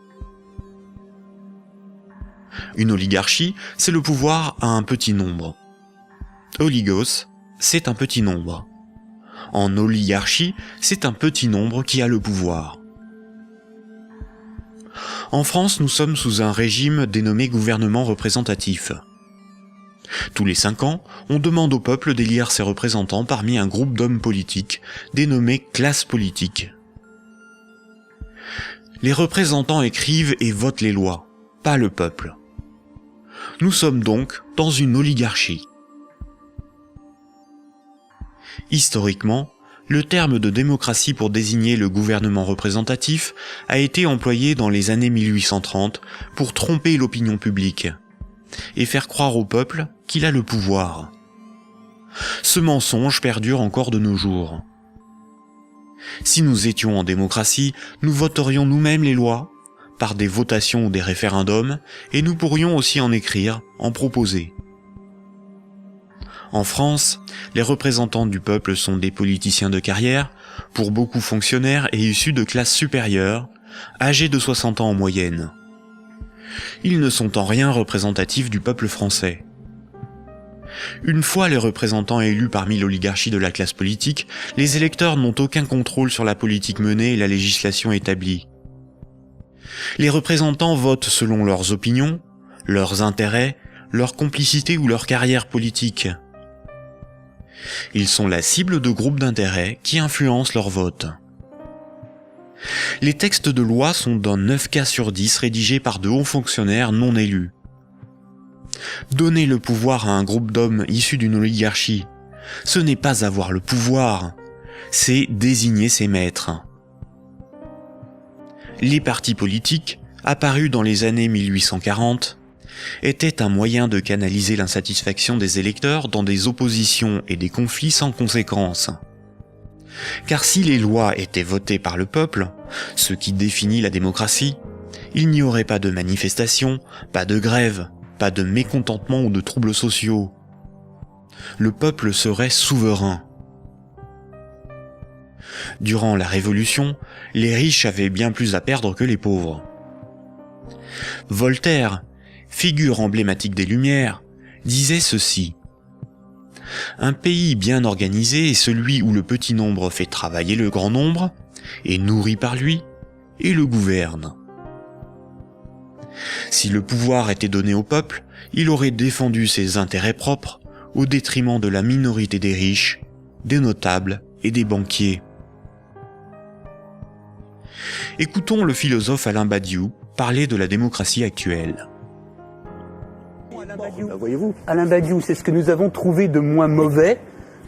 Une oligarchie, c'est le pouvoir à un petit nombre. Oligos, c'est un petit nombre. En oligarchie, c'est un petit nombre qui a le pouvoir. En France, nous sommes sous un régime dénommé gouvernement représentatif. Tous les 5 ans, on demande au peuple d'élire ses représentants parmi un groupe d'hommes politiques, dénommé classe politique. Les représentants écrivent et votent les lois, pas le peuple. Nous sommes donc dans une oligarchie. Historiquement, le terme de démocratie pour désigner le gouvernement représentatif a été employé dans les années 1830 pour tromper l'opinion publique et faire croire au peuple qu'il a le pouvoir. Ce mensonge perdure encore de nos jours. Si nous étions en démocratie, nous voterions nous-mêmes les lois, par des votations ou des référendums, et nous pourrions aussi en écrire, en proposer. En France, les représentants du peuple sont des politiciens de carrière, pour beaucoup fonctionnaires et issus de classes supérieures, âgés de 60 ans en moyenne. Ils ne sont en rien représentatifs du peuple français. Une fois les représentants élus parmi l'oligarchie de la classe politique, les électeurs n'ont aucun contrôle sur la politique menée et la législation établie. Les représentants votent selon leurs opinions, leurs intérêts, leur complicité ou leur carrière politique. Ils sont la cible de groupes d'intérêts qui influencent leur vote. Les textes de loi sont dans 9 cas sur 10 rédigés par de hauts fonctionnaires non élus. Donner le pouvoir à un groupe d'hommes issus d'une oligarchie, ce n'est pas avoir le pouvoir, c'est désigner ses maîtres. Les partis politiques, apparus dans les années 1840, étaient un moyen de canaliser l'insatisfaction des électeurs dans des oppositions et des conflits sans conséquences. Car si les lois étaient votées par le peuple, ce qui définit la démocratie, il n'y aurait pas de manifestations, pas de grèves, pas de mécontentement ou de troubles sociaux. Le peuple serait souverain. Durant la Révolution, les riches avaient bien plus à perdre que les pauvres. Voltaire, figure emblématique des Lumières, disait ceci. Un pays bien organisé est celui où le petit nombre fait travailler le grand nombre, est nourri par lui, et le gouverne. Si le pouvoir était donné au peuple, il aurait défendu ses intérêts propres au détriment de la minorité des riches, des notables et des banquiers. Écoutons le philosophe Alain Badiou parler de la démocratie actuelle. Voyez-vous, Alain Badiou, c'est ce que nous avons trouvé de moins mauvais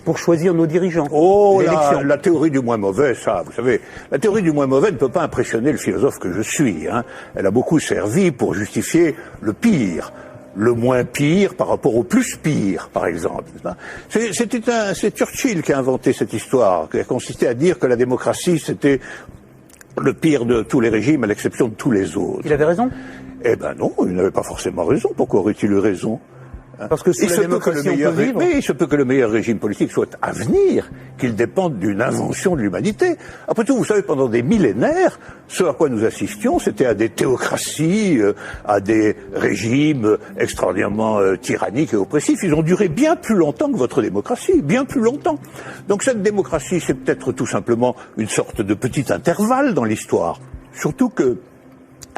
pour choisir nos dirigeants. Oh, la théorie du moins mauvais, ça, vous savez, la théorie du moins mauvais ne peut pas impressionner le philosophe que je suis. Elle a beaucoup servi pour justifier le pire, le moins pire par rapport au plus pire, par exemple. C'est Churchill qui a inventé cette histoire, qui a consisté à dire que la démocratie, c'était le pire de tous les régimes, à l'exception de tous les autres. Il avait raison ? Eh ben non, il n'avait pas forcément raison. Pourquoi aurait-il eu raison ? Parce que sous la démocratie, on peut vivre. Mais il se peut que le meilleur régime politique soit à venir, qu'il dépende d'une invention de l'humanité. Après tout, vous savez, pendant des millénaires, ce à quoi nous assistions, c'était à des théocraties, à des régimes extraordinairement tyranniques et oppressifs. Ils ont duré bien plus longtemps que votre démocratie, bien plus longtemps. Donc cette démocratie, c'est peut-être tout simplement une sorte de petit intervalle dans l'histoire. Surtout que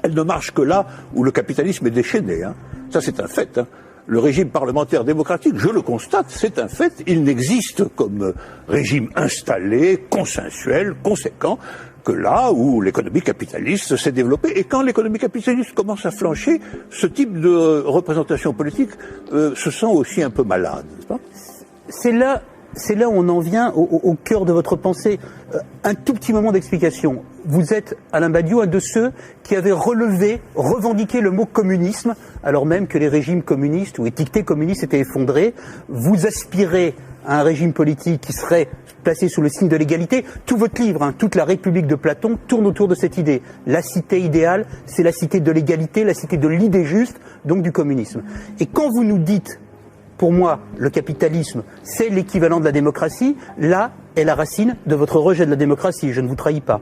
elle ne marche que là où le capitalisme est déchaîné. Ça, c'est un fait. Le régime parlementaire démocratique, je le constate, c'est un fait. Il n'existe comme régime installé, consensuel, conséquent, que là où l'économie capitaliste s'est développée. Et quand l'économie capitaliste commence à flancher, ce type de représentation politique se sent aussi un peu malade, n'est-ce pas ? C'est là où on en vient au cœur de votre pensée. Un tout petit moment d'explication. Vous êtes, Alain Badiou, un de ceux qui avaient revendiqué le mot communisme, alors même que les régimes communistes ou étiquetés communistes étaient effondrés. Vous aspirez à un régime politique qui serait placé sous le signe de l'égalité. Tout votre livre, toute la République de Platon, tourne autour de cette idée. La cité idéale, c'est la cité de l'égalité, la cité de l'idée juste, donc du communisme. Et quand vous nous dites, pour moi, le capitalisme, c'est l'équivalent de la démocratie, là est la racine de votre rejet de la démocratie, je ne vous trahis pas.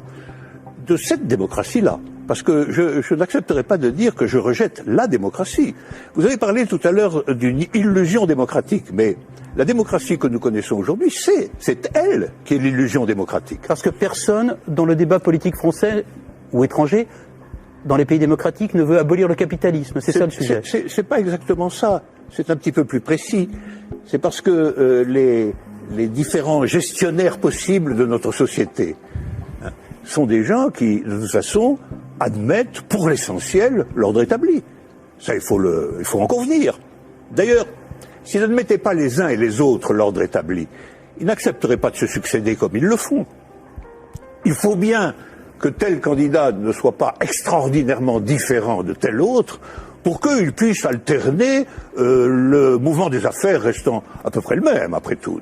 De cette démocratie-là, parce que je n'accepterai pas de dire que je rejette la démocratie. Vous avez parlé tout à l'heure d'une illusion démocratique, mais la démocratie que nous connaissons aujourd'hui, c'est elle qui est l'illusion démocratique. Parce que personne, dans le débat politique français ou étranger, dans les pays démocratiques, ne veut abolir le capitalisme. C'est ça le sujet. C'est pas exactement ça. C'est un petit peu plus précis. C'est parce que les différents gestionnaires possibles de notre société sont des gens qui, de toute façon, admettent pour l'essentiel l'ordre établi. Ça, il faut en convenir. D'ailleurs, s'ils n'admettaient pas les uns et les autres l'ordre établi, ils n'accepteraient pas de se succéder comme ils le font. Il faut bien que tel candidat ne soit pas extraordinairement différent de tel autre pour qu'il puisse alterner le mouvement des affaires restant à peu près le même, après tout.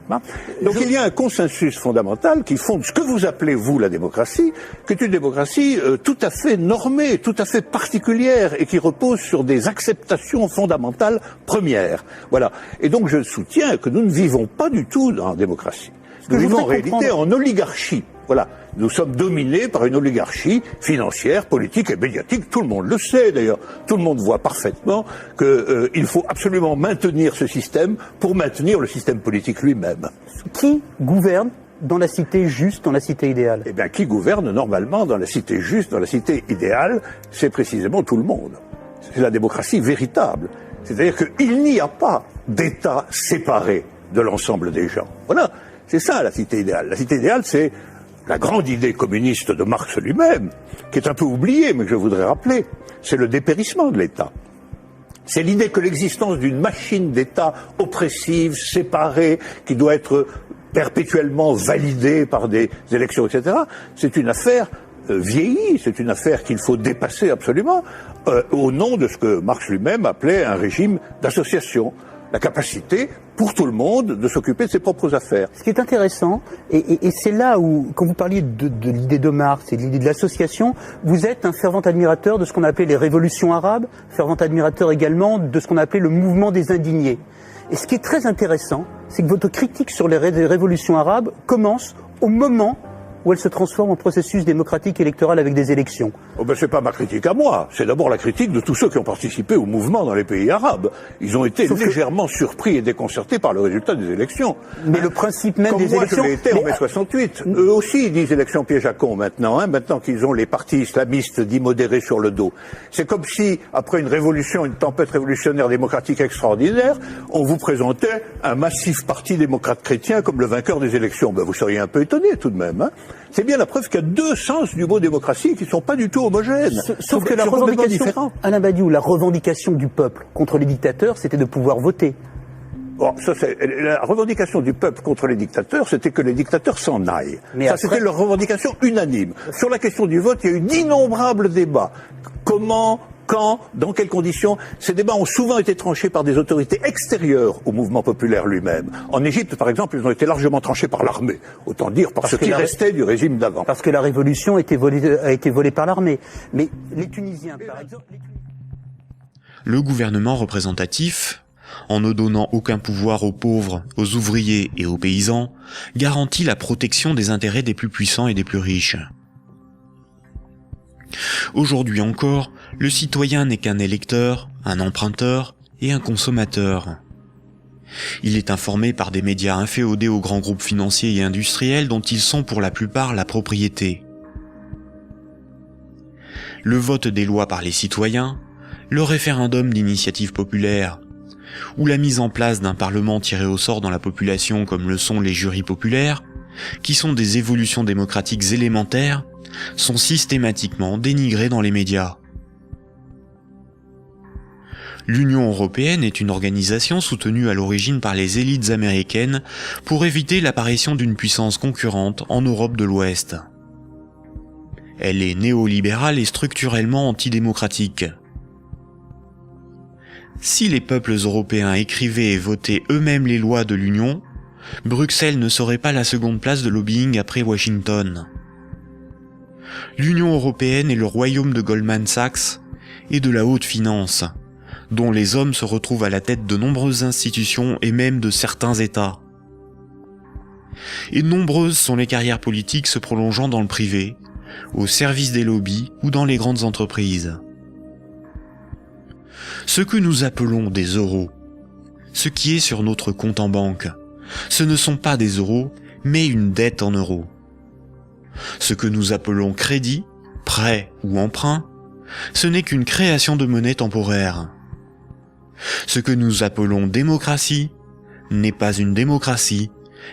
Donc il y a un consensus fondamental qui fonde ce que vous appelez, vous, la démocratie, qui est une démocratie tout à fait normée, tout à fait particulière, et qui repose sur des acceptations fondamentales premières. Voilà. Et donc je soutiens que nous ne vivons pas du tout dans la démocratie. Nous vivons en réalité en oligarchie. Voilà. Nous sommes dominés par une oligarchie financière, politique et médiatique. Tout le monde le sait d'ailleurs. Tout le monde voit parfaitement qu'il faut absolument maintenir ce système pour maintenir le système politique lui-même. Qui gouverne dans la cité juste, dans la cité idéale? Eh bien, qui gouverne normalement dans la cité juste, dans la cité idéale, c'est précisément tout le monde. C'est la démocratie véritable. C'est-à-dire qu'il n'y a pas d'État séparé de l'ensemble des gens. Voilà. C'est ça la cité idéale. La cité idéale, c'est la grande idée communiste de Marx lui-même, qui est un peu oubliée, mais que je voudrais rappeler. C'est le dépérissement de l'État. C'est l'idée que l'existence d'une machine d'État oppressive, séparée, qui doit être perpétuellement validée par des élections, etc., c'est une affaire vieillie, c'est une affaire qu'il faut dépasser absolument, au nom de ce que Marx lui-même appelait un régime d'association. La capacité, pour tout le monde, de s'occuper de ses propres affaires. Ce qui est intéressant, et c'est là où, quand vous parliez de l'idée de Marx et de l'idée de l'association, vous êtes un fervent admirateur de ce qu'on appelait les révolutions arabes, fervent admirateur également de ce qu'on appelait le mouvement des indignés. Et ce qui est très intéressant, c'est que votre critique sur les révolutions arabes commence au moment où elle se transforme en processus démocratique électoral avec des élections. Oh ben c'est pas ma critique à moi, c'est d'abord la critique de tous ceux qui ont participé au mouvement dans les pays arabes. Ils ont été légèrement surpris et déconcertés par le résultat des élections. Mais le principe même des élections... Comme moi je l'ai été en mai 68. Eux aussi ils disent élections piège à con maintenant, maintenant qu'ils ont les partis islamistes dits modérés sur le dos. C'est comme si, après une révolution, une tempête révolutionnaire démocratique extraordinaire, on vous présentait un massif parti démocrate chrétien comme le vainqueur des élections. Ben vous seriez un peu étonné tout de même. C'est bien la preuve qu'il y a deux sens du mot démocratie qui ne sont pas du tout homogènes. Sauf que la revendication, Alain Badiou, la revendication du peuple contre les dictateurs, c'était de pouvoir voter. Bon, ça c'est la revendication du peuple contre les dictateurs, c'était que les dictateurs s'en aillent. Mais ça, après... c'était leur revendication unanime. Sur la question du vote, il y a eu d'innombrables débats. Comment, quand, dans quelles conditions? Ces débats ont souvent été tranchés par des autorités extérieures au mouvement populaire lui-même. En Égypte, par exemple, ils ont été largement tranchés par l'armée. Autant dire par ce qui restait du régime d'avant. Parce que la révolution a été volée par l'armée. Mais les Tunisiens, par exemple... Le gouvernement représentatif, en ne donnant aucun pouvoir aux pauvres, aux ouvriers et aux paysans, garantit la protection des intérêts des plus puissants et des plus riches. Aujourd'hui encore, le citoyen n'est qu'un électeur, un emprunteur et un consommateur. Il est informé par des médias inféodés aux grands groupes financiers et industriels dont ils sont pour la plupart la propriété. Le vote des lois par les citoyens, le référendum d'initiative populaire, ou la mise en place d'un parlement tiré au sort dans la population comme le sont les jurys populaires, qui sont des évolutions démocratiques élémentaires, sont systématiquement dénigrés dans les médias. L'Union européenne est une organisation soutenue à l'origine par les élites américaines pour éviter l'apparition d'une puissance concurrente en Europe de l'Ouest. Elle est néolibérale et structurellement antidémocratique. Si les peuples européens écrivaient et votaient eux-mêmes les lois de l'Union, Bruxelles ne serait pas la seconde place de lobbying après Washington. L'Union européenne est le royaume de Goldman Sachs et de la haute finance, dont les hommes se retrouvent à la tête de nombreuses institutions et même de certains États. Et nombreuses sont les carrières politiques se prolongeant dans le privé, au service des lobbies ou dans les grandes entreprises. Ce que nous appelons des euros, ce qui est sur notre compte en banque, ce ne sont pas des euros, mais une dette en euros. Ce que nous appelons crédit, prêt ou emprunt, ce n'est qu'une création de monnaie temporaire. Ce que nous appelons démocratie n'est pas une démocratie,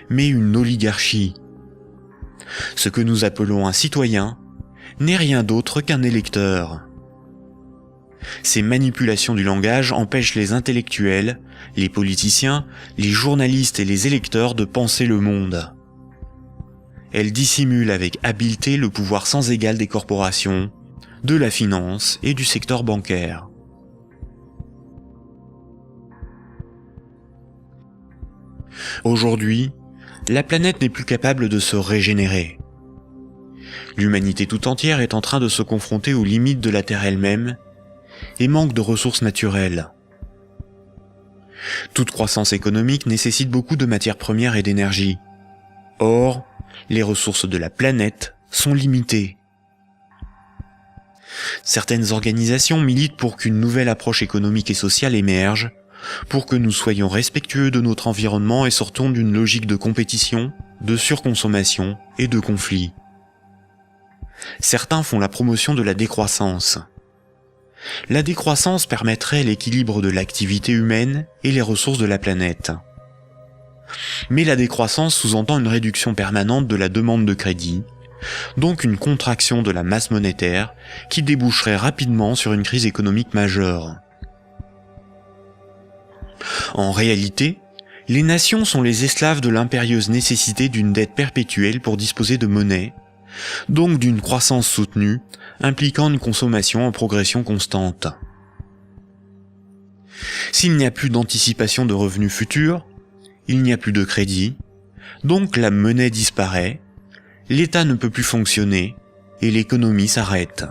mais une oligarchie. Ce que nous appelons un citoyen n'est rien d'autre qu'un électeur. Ces manipulations du langage empêchent les intellectuels, les politiciens, les journalistes et les électeurs de penser le monde. Elles dissimulent avec habileté le pouvoir sans égal des corporations, de la finance et du secteur bancaire. Aujourd'hui, la planète n'est plus capable de se régénérer. L'humanité tout entière est en train de se confronter aux limites de la Terre elle-même et manque de ressources naturelles. Toute croissance économique nécessite beaucoup de matières premières et d'énergie. Or, les ressources de la planète sont limitées. Certaines organisations militent pour qu'une nouvelle approche économique et sociale émerge, pour que nous soyons respectueux de notre environnement et sortons d'une logique de compétition, de surconsommation et de conflit. Certains font la promotion de la décroissance. La décroissance permettrait l'équilibre de l'activité humaine et les ressources de la planète. Mais la décroissance sous-entend une réduction permanente de la demande de crédit, donc une contraction de la masse monétaire qui déboucherait rapidement sur une crise économique majeure. En réalité, les nations sont les esclaves de l'impérieuse nécessité d'une dette perpétuelle pour disposer de monnaie, donc d'une croissance soutenue, impliquant une consommation en progression constante. S'il n'y a plus d'anticipation de revenus futurs, il n'y a plus de crédit, donc la monnaie disparaît, l'État ne peut plus fonctionner et l'économie s'arrête.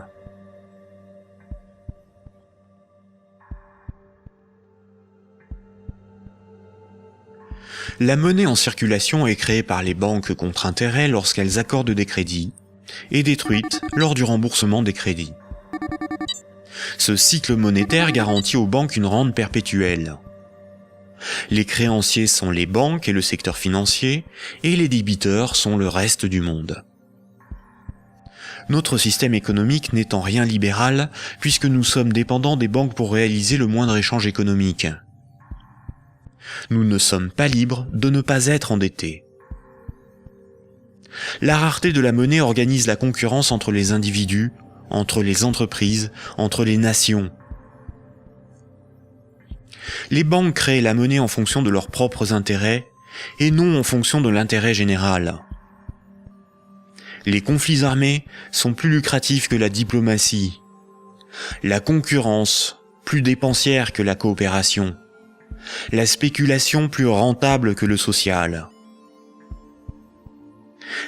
La monnaie en circulation est créée par les banques contre intérêt lorsqu'elles accordent des crédits et détruite lors du remboursement des crédits. Ce cycle monétaire garantit aux banques une rente perpétuelle. Les créanciers sont les banques et le secteur financier, et les débiteurs sont le reste du monde. Notre système économique n'est en rien libéral, puisque nous sommes dépendants des banques pour réaliser le moindre échange économique. Nous ne sommes pas libres de ne pas être endettés. La rareté de la monnaie organise la concurrence entre les individus, entre les entreprises, entre les nations. Les banques créent la monnaie en fonction de leurs propres intérêts et non en fonction de l'intérêt général. Les conflits armés sont plus lucratifs que la diplomatie. La concurrence, plus dépensière que la coopération. La spéculation plus rentable que le social.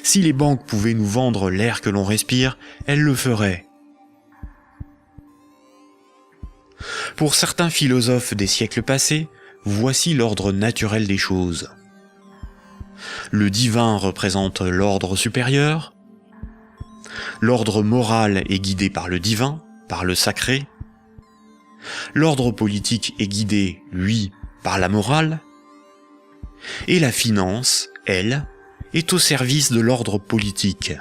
Si les banques pouvaient nous vendre l'air que l'on respire, elles le feraient. Pour certains philosophes des siècles passés, voici l'ordre naturel des choses. Le divin représente l'ordre supérieur. L'ordre moral est guidé par le divin, par le sacré. L'ordre politique est guidé, lui, par la morale. Et la finance, elle, est au service de l'ordre politique.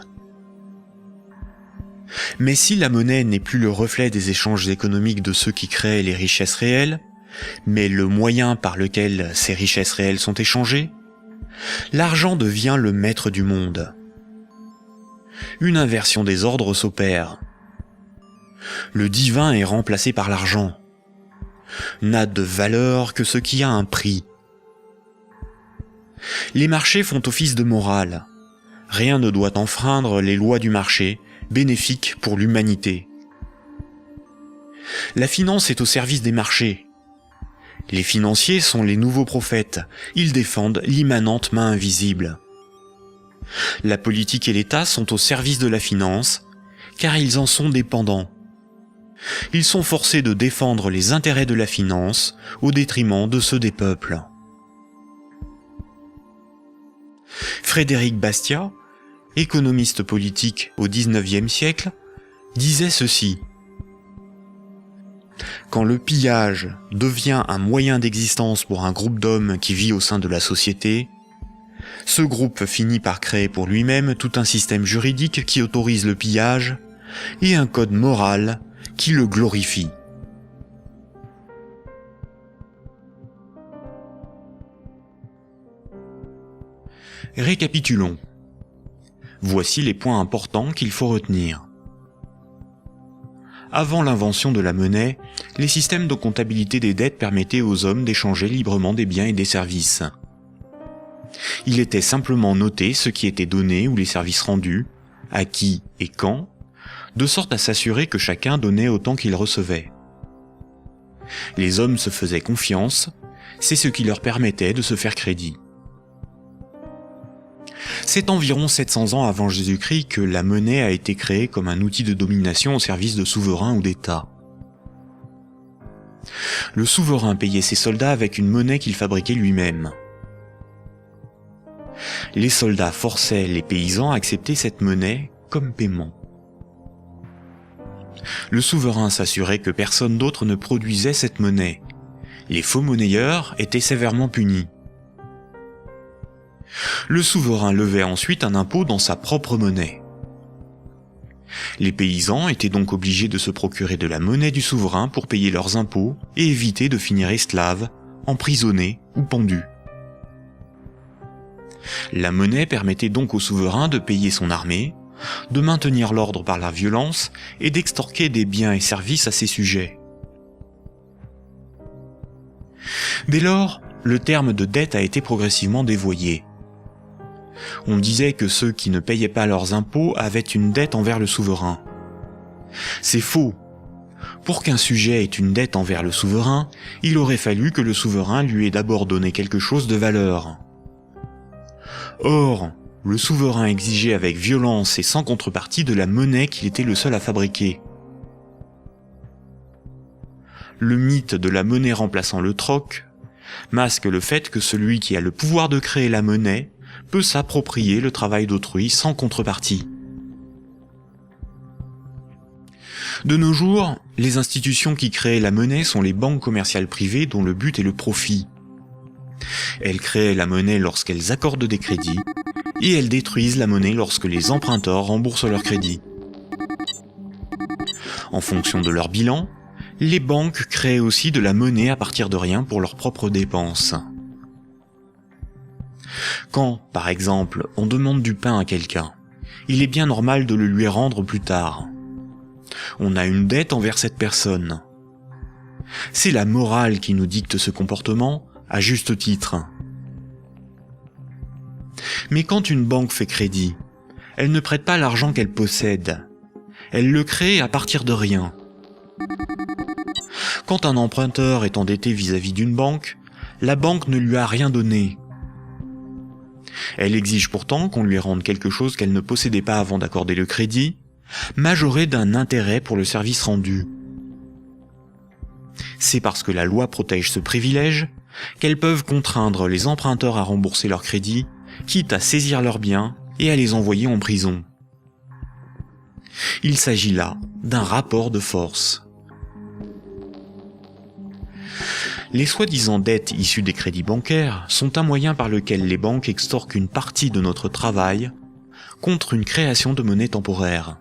Mais si la monnaie n'est plus le reflet des échanges économiques de ceux qui créent les richesses réelles, mais le moyen par lequel ces richesses réelles sont échangées, l'argent devient le maître du monde. Une inversion des ordres s'opère. Le divin est remplacé par l'argent. N'a de valeur que ce qui a un prix. Les marchés font office de morale. Rien ne doit enfreindre les lois du marché, bénéfiques pour l'humanité. La finance est au service des marchés. Les financiers sont les nouveaux prophètes, ils défendent l'immanente main invisible. La politique et l'État sont au service de la finance, car ils en sont dépendants. Ils sont forcés de défendre les intérêts de la finance au détriment de ceux des peuples. Frédéric Bastiat, économiste politique au XIXe siècle, disait ceci. Quand le pillage devient un moyen d'existence pour un groupe d'hommes qui vit au sein de la société, ce groupe finit par créer pour lui-même tout un système juridique qui autorise le pillage et un code moral qui le glorifient. Récapitulons. Voici les points importants qu'il faut retenir. Avant l'invention de la monnaie, les systèmes de comptabilité des dettes permettaient aux hommes d'échanger librement des biens et des services. Il était simplement noté ce qui était donné ou les services rendus, à qui et quand, de sorte à s'assurer que chacun donnait autant qu'il recevait. Les hommes se faisaient confiance, c'est ce qui leur permettait de se faire crédit. C'est environ 700 ans avant Jésus-Christ que la monnaie a été créée comme un outil de domination au service de souverains ou d'États. Le souverain payait ses soldats avec une monnaie qu'il fabriquait lui-même. Les soldats forçaient les paysans à accepter cette monnaie comme paiement. Le souverain s'assurait que personne d'autre ne produisait cette monnaie. Les faux monnayeurs étaient sévèrement punis. Le souverain levait ensuite un impôt dans sa propre monnaie. Les paysans étaient donc obligés de se procurer de la monnaie du souverain pour payer leurs impôts et éviter de finir esclaves, emprisonnés ou pendus. La monnaie permettait donc au souverain de payer son armée, de maintenir l'ordre par la violence et d'extorquer des biens et services à ses sujets. Dès lors, le terme de dette a été progressivement dévoyé. On disait que ceux qui ne payaient pas leurs impôts avaient une dette envers le souverain. C'est faux. Pour qu'un sujet ait une dette envers le souverain, il aurait fallu que le souverain lui ait d'abord donné quelque chose de valeur. Or, le souverain exigeait avec violence et sans contrepartie de la monnaie qu'il était le seul à fabriquer. Le mythe de la monnaie remplaçant le troc masque le fait que celui qui a le pouvoir de créer la monnaie peut s'approprier le travail d'autrui sans contrepartie. De nos jours, les institutions qui créent la monnaie sont les banques commerciales privées dont le but est le profit. Elles créent la monnaie lorsqu'elles accordent des crédits, et elles détruisent la monnaie lorsque les emprunteurs remboursent leurs crédits. En fonction de leur bilan, les banques créent aussi de la monnaie à partir de rien pour leurs propres dépenses. Quand, par exemple, on demande du pain à quelqu'un, il est bien normal de le lui rendre plus tard. On a une dette envers cette personne. C'est la morale qui nous dicte ce comportement, à juste titre. Mais quand une banque fait crédit, elle ne prête pas l'argent qu'elle possède. Elle le crée à partir de rien. Quand un emprunteur est endetté vis-à-vis d'une banque, la banque ne lui a rien donné. Elle exige pourtant qu'on lui rende quelque chose qu'elle ne possédait pas avant d'accorder le crédit, majoré d'un intérêt pour le service rendu. C'est parce que la loi protège ce privilège qu'elles peuvent contraindre les emprunteurs à rembourser leur crédit, quitte à saisir leurs biens et à les envoyer en prison. Il s'agit là d'un rapport de force. Les soi-disant dettes issues des crédits bancaires sont un moyen par lequel les banques extorquent une partie de notre travail contre une création de monnaie temporaire.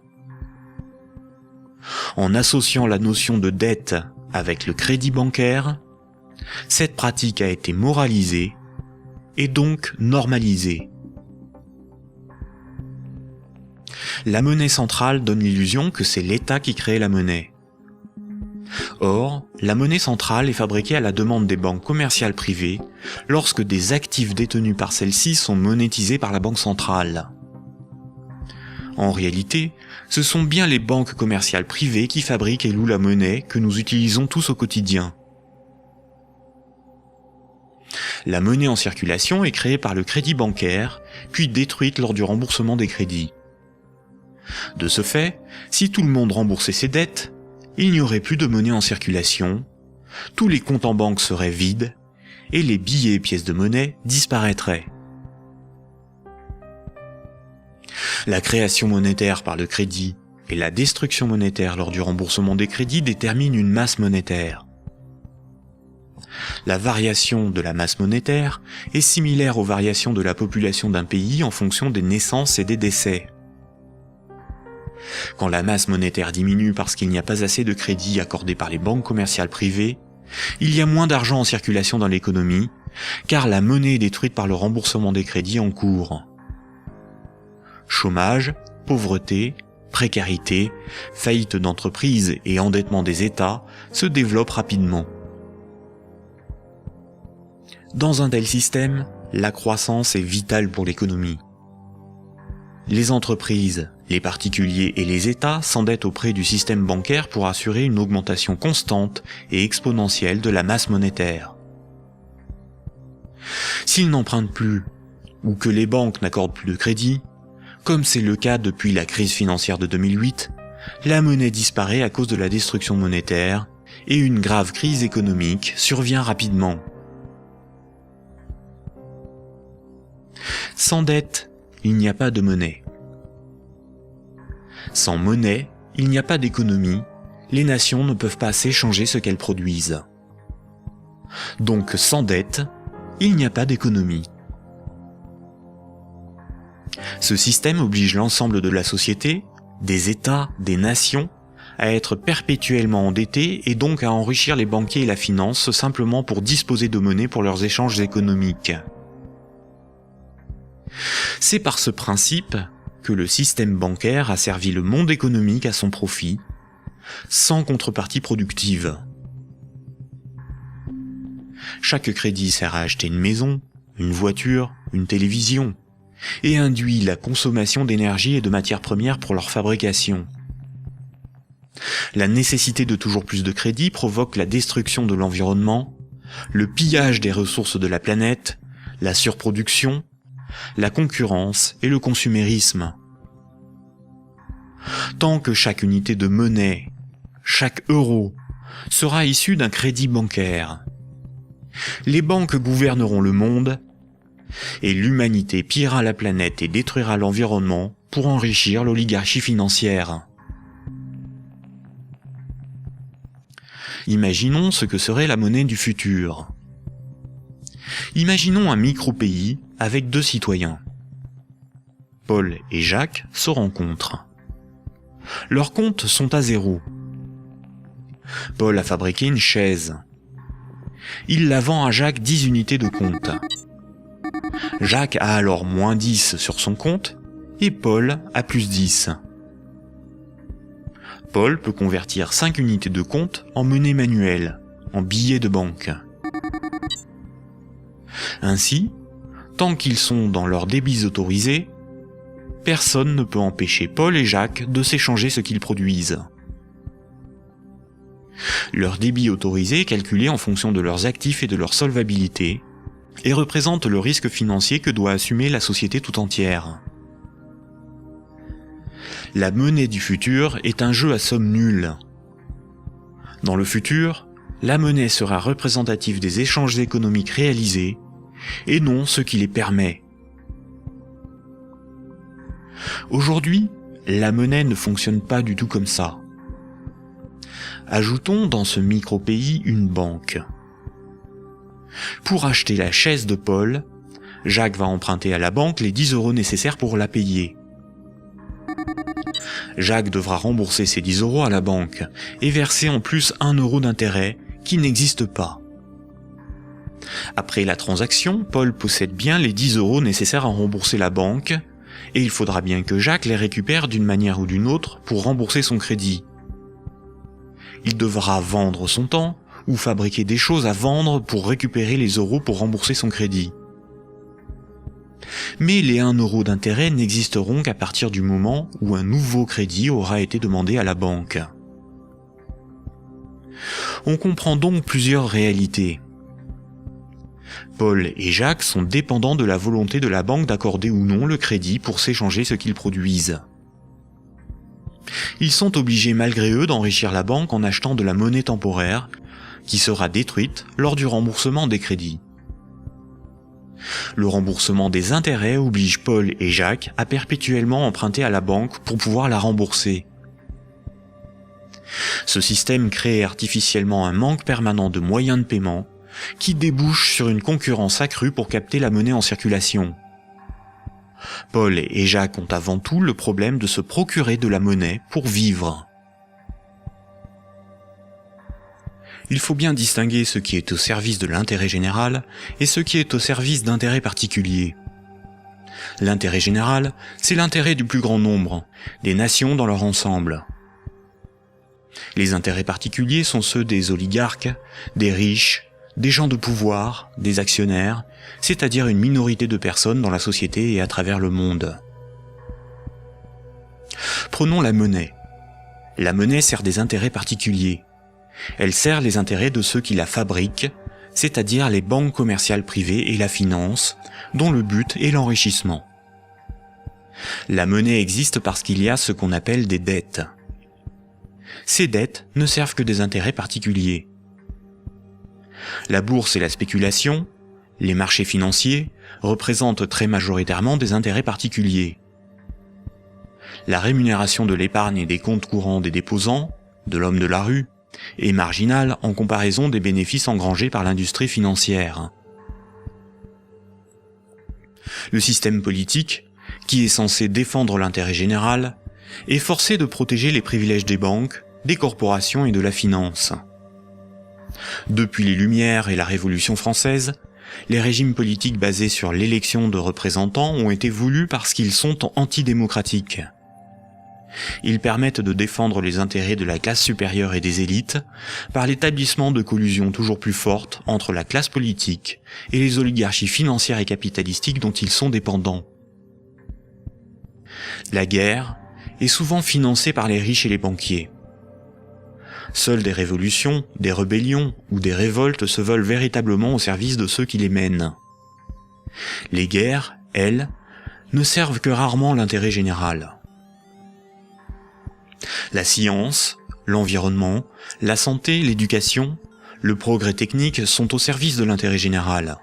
En associant la notion de dette avec le crédit bancaire, cette pratique a été moralisée et donc normalisée. La monnaie centrale donne l'illusion que c'est l'État qui crée la monnaie. Or, la monnaie centrale est fabriquée à la demande des banques commerciales privées lorsque des actifs détenus par celles-ci sont monétisés par la banque centrale. En réalité, ce sont bien les banques commerciales privées qui fabriquent et louent la monnaie que nous utilisons tous au quotidien. La monnaie en circulation est créée par le crédit bancaire, puis détruite lors du remboursement des crédits. De ce fait, si tout le monde remboursait ses dettes, il n'y aurait plus de monnaie en circulation, tous les comptes en banque seraient vides, et les billets et pièces de monnaie disparaîtraient. La création monétaire par le crédit et la destruction monétaire lors du remboursement des crédits déterminent une masse monétaire. La variation de la masse monétaire est similaire aux variations de la population d'un pays en fonction des naissances et des décès. Quand la masse monétaire diminue parce qu'il n'y a pas assez de crédits accordés par les banques commerciales privées, il y a moins d'argent en circulation dans l'économie, car la monnaie est détruite par le remboursement des crédits en cours. Chômage, pauvreté, précarité, faillite d'entreprises et endettement des États se développent rapidement. Dans un tel système, la croissance est vitale pour l'économie. Les entreprises, les particuliers et les États s'endettent auprès du système bancaire pour assurer une augmentation constante et exponentielle de la masse monétaire. S'ils n'empruntent plus, ou que les banques n'accordent plus de crédit, comme c'est le cas depuis la crise financière de 2008, la monnaie disparaît à cause de la destruction monétaire et une grave crise économique survient rapidement. Sans dette, il n'y a pas de monnaie. Sans monnaie, il n'y a pas d'économie, les nations ne peuvent pas s'échanger ce qu'elles produisent. Donc sans dette, il n'y a pas d'économie. Ce système oblige l'ensemble de la société, des États, des nations, à être perpétuellement endettés et donc à enrichir les banquiers et la finance simplement pour disposer de monnaie pour leurs échanges économiques. C'est par ce principe que le système bancaire a servi le monde économique à son profit, sans contrepartie productive. Chaque crédit sert à acheter une maison, une voiture, une télévision, et induit la consommation d'énergie et de matières premières pour leur fabrication. La nécessité de toujours plus de crédit provoque la destruction de l'environnement, le pillage des ressources de la planète, la surproduction, la concurrence et le consumérisme. Tant que chaque unité de monnaie, chaque euro, sera issu d'un crédit bancaire, les banques gouverneront le monde et l'humanité pillera la planète et détruira l'environnement pour enrichir l'oligarchie financière. Imaginons ce que serait la monnaie du futur. Imaginons un micro-pays avec 2 citoyens. Paul et Jacques se rencontrent. Leurs comptes sont à 0. Paul a fabriqué une chaise. Il la vend à Jacques 10 unités de compte. Jacques a alors moins 10 sur son compte et Paul a plus 10. Paul peut convertir 5 unités de compte en monnaie manuelle, en billets de banque. Ainsi, tant qu'ils sont dans leurs débits autorisés, personne ne peut empêcher Paul et Jacques de s'échanger ce qu'ils produisent. Leur débit autorisé est calculé en fonction de leurs actifs et de leur solvabilité, et représente le risque financier que doit assumer la société tout entière. La monnaie du futur est un jeu à somme nulle. Dans le futur, la monnaie sera représentative des échanges économiques réalisés, et non ce qui les permet. Aujourd'hui, la monnaie ne fonctionne pas du tout comme ça. Ajoutons dans ce micro-pays une banque. Pour acheter la chaise de Paul, Jacques va emprunter à la banque les 10 € nécessaires pour la payer. Jacques devra rembourser ces 10 € à la banque et verser en plus 1 € d'intérêt qui n'existe pas. Après la transaction, Paul possède bien les 10 € nécessaires à rembourser la banque et il faudra bien que Jacques les récupère d'une manière ou d'une autre pour rembourser son crédit. Il devra vendre son temps ou fabriquer des choses à vendre pour récupérer les euros pour rembourser son crédit. Mais les 1 € d'intérêt n'existeront qu'à partir du moment où un nouveau crédit aura été demandé à la banque. On comprend donc plusieurs réalités. Paul et Jacques sont dépendants de la volonté de la banque d'accorder ou non le crédit pour s'échanger ce qu'ils produisent. Ils sont obligés malgré eux d'enrichir la banque en achetant de la monnaie temporaire, qui sera détruite lors du remboursement des crédits. Le remboursement des intérêts oblige Paul et Jacques à perpétuellement emprunter à la banque pour pouvoir la rembourser. Ce système crée artificiellement un manque permanent de moyens de paiement qui débouche sur une concurrence accrue pour capter la monnaie en circulation. Paul et Jacques ont avant tout le problème de se procurer de la monnaie pour vivre. Il faut bien distinguer ce qui est au service de l'intérêt général et ce qui est au service d'intérêts particuliers. L'intérêt général, c'est l'intérêt du plus grand nombre, des nations dans leur ensemble. Les intérêts particuliers sont ceux des oligarques, des riches, des gens de pouvoir, des actionnaires, c'est-à-dire une minorité de personnes dans la société et à travers le monde. Prenons la monnaie. La monnaie sert des intérêts particuliers. Elle sert les intérêts de ceux qui la fabriquent, c'est-à-dire les banques commerciales privées et la finance, dont le but est l'enrichissement. La monnaie existe parce qu'il y a ce qu'on appelle des dettes. Ces dettes ne servent que des intérêts particuliers. La bourse et la spéculation, les marchés financiers, représentent très majoritairement des intérêts particuliers. La rémunération de l'épargne et des comptes courants des déposants, de l'homme de la rue, est marginale en comparaison des bénéfices engrangés par l'industrie financière. Le système politique, qui est censé défendre l'intérêt général, est forcé de protéger les privilèges des banques, des corporations et de la finance. Depuis les Lumières et la Révolution française, les régimes politiques basés sur l'élection de représentants ont été voulus parce qu'ils sont antidémocratiques. Ils permettent de défendre les intérêts de la classe supérieure et des élites par l'établissement de collusions toujours plus fortes entre la classe politique et les oligarchies financières et capitalistiques dont ils sont dépendants. La guerre est souvent financée par les riches et les banquiers. Seules des révolutions, des rébellions ou des révoltes se veulent véritablement au service de ceux qui les mènent. Les guerres, elles, ne servent que rarement l'intérêt général. La science, l'environnement, la santé, l'éducation, le progrès technique sont au service de l'intérêt général.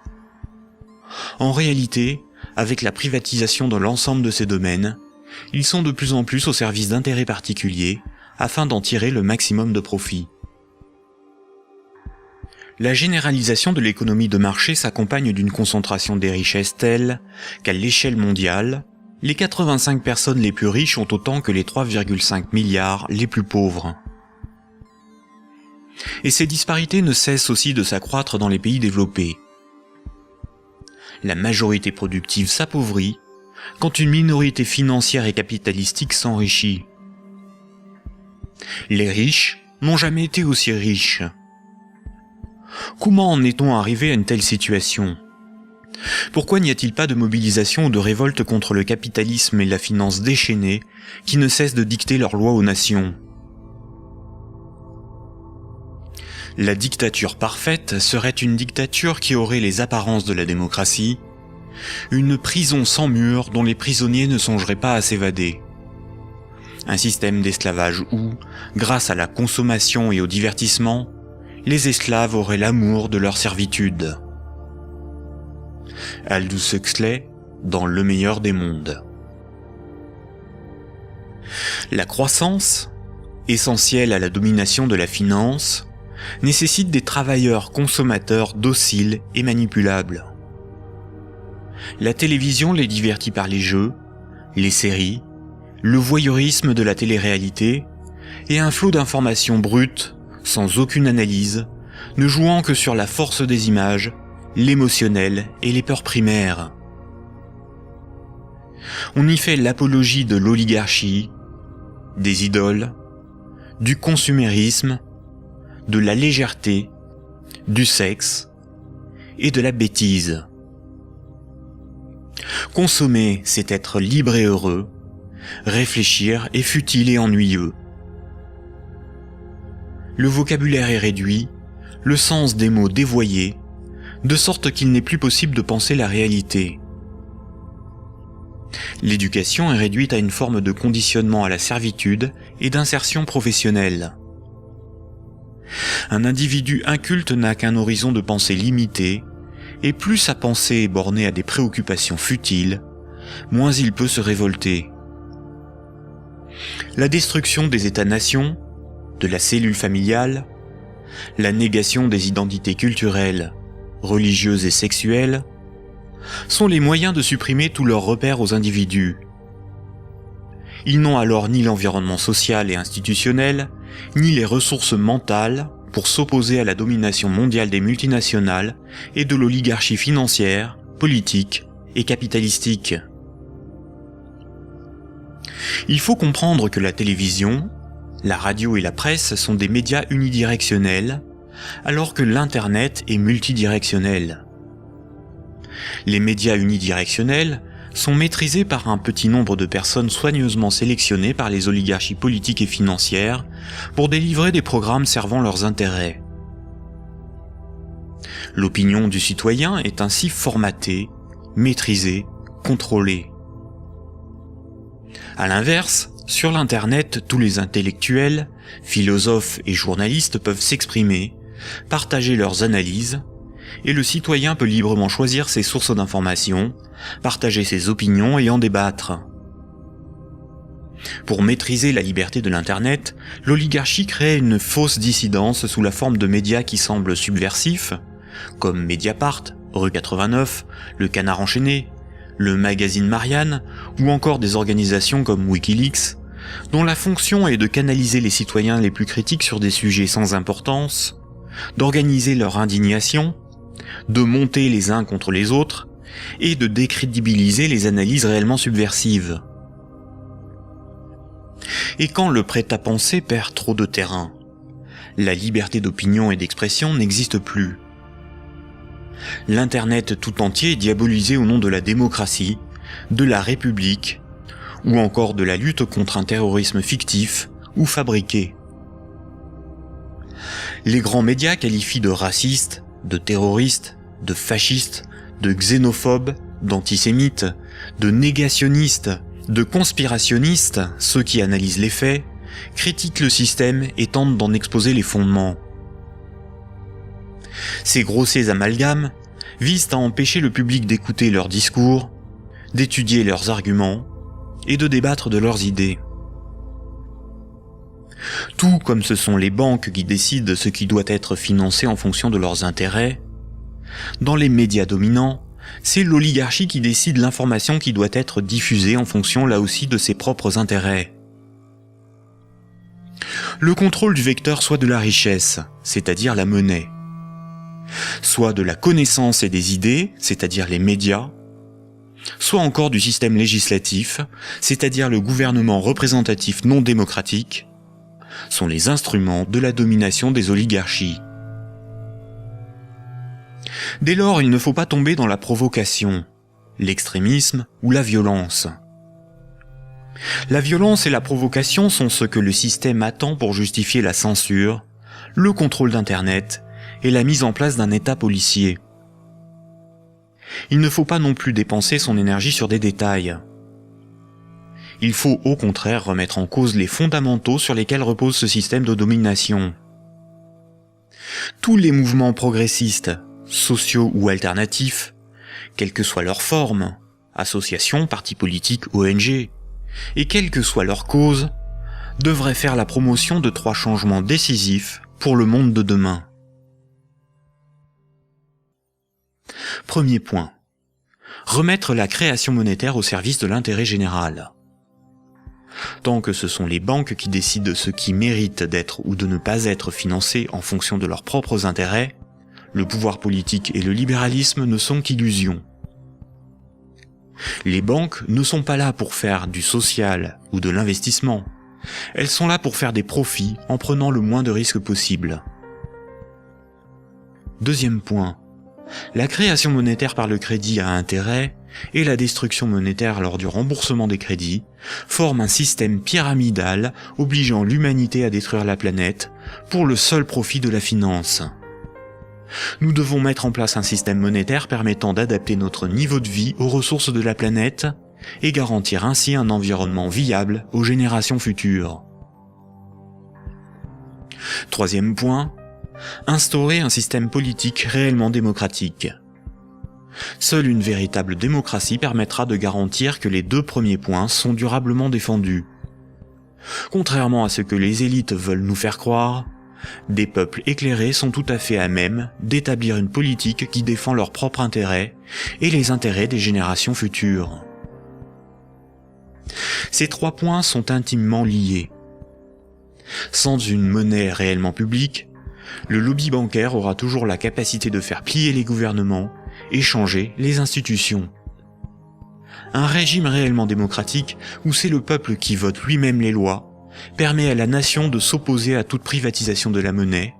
En réalité, avec la privatisation de l'ensemble de ces domaines, ils sont de plus en plus au service d'intérêts particuliers afin d'en tirer le maximum de profit. La généralisation de l'économie de marché s'accompagne d'une concentration des richesses telle qu'à l'échelle mondiale, les 85 personnes les plus riches ont autant que les 3,5 milliards les plus pauvres. Et ces disparités ne cessent aussi de s'accroître dans les pays développés. La majorité productive s'appauvrit quand une minorité financière et capitalistique s'enrichit. Les riches n'ont jamais été aussi riches. Comment en est-on arrivé à une telle situation ? Pourquoi n'y a-t-il pas de mobilisation ou de révolte contre le capitalisme et la finance déchaînée qui ne cessent de dicter leurs lois aux nations ? La dictature parfaite serait une dictature qui aurait les apparences de la démocratie, une prison sans murs dont les prisonniers ne songeraient pas à s'évader. Un système d'esclavage où, grâce à la consommation et au divertissement, les esclaves auraient l'amour de leur servitude. Aldous Huxley, dans Le meilleur des mondes. La croissance, essentielle à la domination de la finance, nécessite des travailleurs consommateurs dociles et manipulables. La télévision les divertit par les jeux, les séries, le voyeurisme de la télé-réalité et un flot d'informations brutes, sans aucune analyse, ne jouant que sur la force des images, l'émotionnel et les peurs primaires. On y fait l'apologie de l'oligarchie, des idoles, du consumérisme, de la légèreté, du sexe et de la bêtise. Consommer, c'est être libre et heureux, réfléchir est futile et ennuyeux. Le vocabulaire est réduit, le sens des mots dévoyé, de sorte qu'il n'est plus possible de penser la réalité. L'éducation est réduite à une forme de conditionnement à la servitude et d'insertion professionnelle. Un individu inculte n'a qu'un horizon de pensée limité, et plus sa pensée est bornée à des préoccupations futiles, moins il peut se révolter. La destruction des États-nations, de la cellule familiale, la négation des identités culturelles, religieuses et sexuelles, sont les moyens de supprimer tous leurs repères aux individus. Ils n'ont alors ni l'environnement social et institutionnel, ni les ressources mentales pour s'opposer à la domination mondiale des multinationales et de l'oligarchie financière, politique et capitalistique. Il faut comprendre que la télévision, la radio et la presse sont des médias unidirectionnels, alors que l'Internet est multidirectionnel. Les médias unidirectionnels sont maîtrisés par un petit nombre de personnes soigneusement sélectionnées par les oligarchies politiques et financières pour délivrer des programmes servant leurs intérêts. L'opinion du citoyen est ainsi formatée, maîtrisée, contrôlée. À l'inverse, sur l'Internet, tous les intellectuels, philosophes et journalistes peuvent s'exprimer, partager leurs analyses, et le citoyen peut librement choisir ses sources d'information, partager ses opinions et en débattre. Pour maîtriser la liberté de l'Internet, l'oligarchie crée une fausse dissidence sous la forme de médias qui semblent subversifs, comme Mediapart, Rue 89, Le Canard enchaîné, le magazine Marianne, ou encore des organisations comme Wikileaks, dont la fonction est de canaliser les citoyens les plus critiques sur des sujets sans importance, d'organiser leur indignation, de monter les uns contre les autres, et de décrédibiliser les analyses réellement subversives. Et quand le prêt-à-penser perd trop de terrain, la liberté d'opinion et d'expression n'existe plus. L'Internet tout entier est diabolisé au nom de la démocratie, de la République, ou encore de la lutte contre un terrorisme fictif ou fabriqué. Les grands médias qualifient de racistes, de terroristes, de fascistes, de xénophobes, d'antisémites, de négationnistes, de conspirationnistes ceux qui analysent les faits, critiquent le système et tentent d'en exposer les fondements. Ces grossiers amalgames visent à empêcher le public d'écouter leurs discours, d'étudier leurs arguments et de débattre de leurs idées. Tout comme ce sont les banques qui décident ce qui doit être financé en fonction de leurs intérêts, dans les médias dominants, c'est l'oligarchie qui décide l'information qui doit être diffusée en fonction là aussi de ses propres intérêts. Le contrôle du vecteur soit de la richesse, c'est-à-dire la monnaie, soit de la connaissance et des idées, c'est-à-dire les médias, soit encore du système législatif, c'est-à-dire le gouvernement représentatif non démocratique, sont les instruments de la domination des oligarchies. Dès lors, il ne faut pas tomber dans la provocation, l'extrémisme ou la violence. La violence et la provocation sont ce que le système attend pour justifier la censure, le contrôle d'Internet et la mise en place d'un État policier. Il ne faut pas non plus dépenser son énergie sur des détails. Il faut au contraire remettre en cause les fondamentaux sur lesquels repose ce système de domination. Tous les mouvements progressistes, sociaux ou alternatifs, quelle que soit leur forme, associations, partis politiques, ONG, et quelle que soit leur cause, devraient faire la promotion de 3 changements décisifs pour le monde de demain. Premier point. Remettre la création monétaire au service de l'intérêt général. Tant que ce sont les banques qui décident ce qui mérite d'être ou de ne pas être financé en fonction de leurs propres intérêts, le pouvoir politique et le libéralisme ne sont qu'illusions. Les banques ne sont pas là pour faire du social ou de l'investissement. Elles sont là pour faire des profits en prenant le moins de risques possible. Deuxième point. La création monétaire par le crédit à intérêt et la destruction monétaire lors du remboursement des crédits forment un système pyramidal obligeant l'humanité à détruire la planète pour le seul profit de la finance. Nous devons mettre en place un système monétaire permettant d'adapter notre niveau de vie aux ressources de la planète et garantir ainsi un environnement viable aux générations futures. Troisième point, instaurer un système politique réellement démocratique. Seule une véritable démocratie permettra de garantir que les 2 premiers points sont durablement défendus. Contrairement à ce que les élites veulent nous faire croire, des peuples éclairés sont tout à fait à même d'établir une politique qui défend leurs propres intérêts et les intérêts des générations futures. Ces 3 points sont intimement liés. Sans une monnaie réellement publique, le lobby bancaire aura toujours la capacité de faire plier les gouvernements et changer les institutions. Un régime réellement démocratique, où c'est le peuple qui vote lui-même les lois, permet à la nation de s'opposer à toute privatisation de la monnaie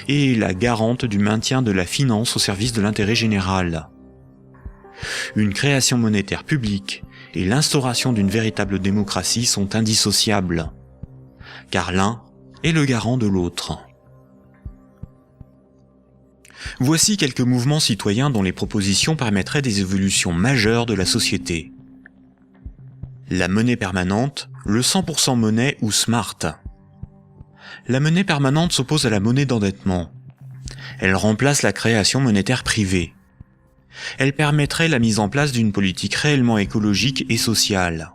et est la garante du maintien de la finance au service de l'intérêt général. Une création monétaire publique et l'instauration d'une véritable démocratie sont indissociables, car l'un est le garant de l'autre. Voici quelques mouvements citoyens dont les propositions permettraient des évolutions majeures de la société. La monnaie permanente, le 100% monnaie ou smart. La monnaie permanente s'oppose à la monnaie d'endettement. Elle remplace la création monétaire privée. Elle permettrait la mise en place d'une politique réellement écologique et sociale.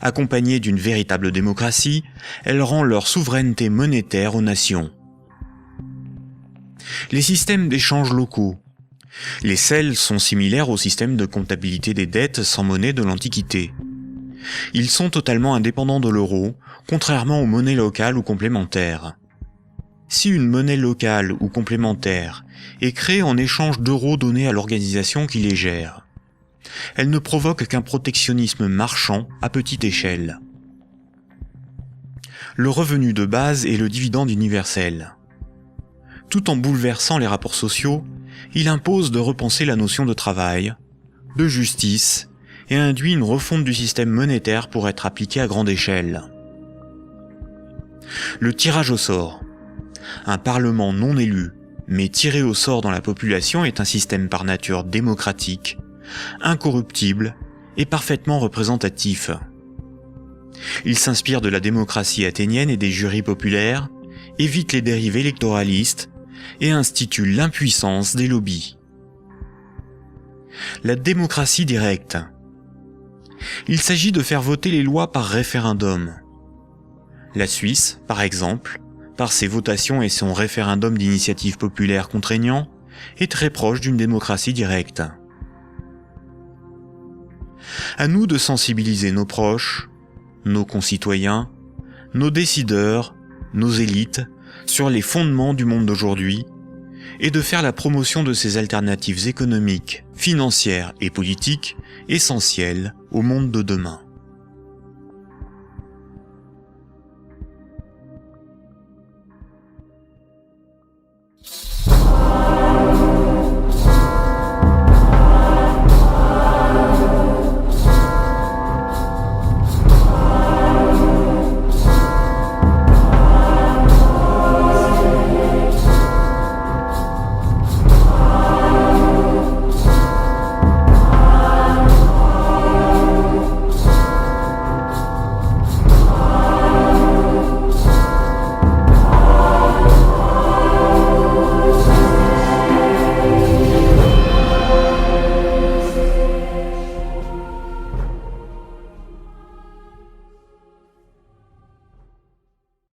Accompagnée d'une véritable démocratie, elle rend leur souveraineté monétaire aux nations. Les systèmes d'échange locaux. Les CEL sont similaires au système de comptabilité des dettes sans monnaie de l'Antiquité. Ils sont totalement indépendants de l'euro, contrairement aux monnaies locales ou complémentaires. Si une monnaie locale ou complémentaire est créée en échange d'euros donnés à l'organisation qui les gère, elle ne provoque qu'un protectionnisme marchand à petite échelle. Le revenu de base est le dividende universel. Tout en bouleversant les rapports sociaux, il impose de repenser la notion de travail, de justice, et induit une refonte du système monétaire pour être appliqué à grande échelle. Le tirage au sort. Un parlement non élu, mais tiré au sort dans la population est un système par nature démocratique, incorruptible et parfaitement représentatif. Il s'inspire de la démocratie athénienne et des jurys populaires, évite les dérivés électoralistes et institue l'impuissance des lobbies. La démocratie directe. Il s'agit de faire voter les lois par référendum. La Suisse, par exemple, par ses votations et son référendum d'initiative populaire contraignant, est très proche d'une démocratie directe. À nous de sensibiliser nos proches, nos concitoyens, nos décideurs, nos élites, sur les fondements du monde d'aujourd'hui, et de faire la promotion de ces alternatives économiques, financières et politiques essentielles au monde de demain.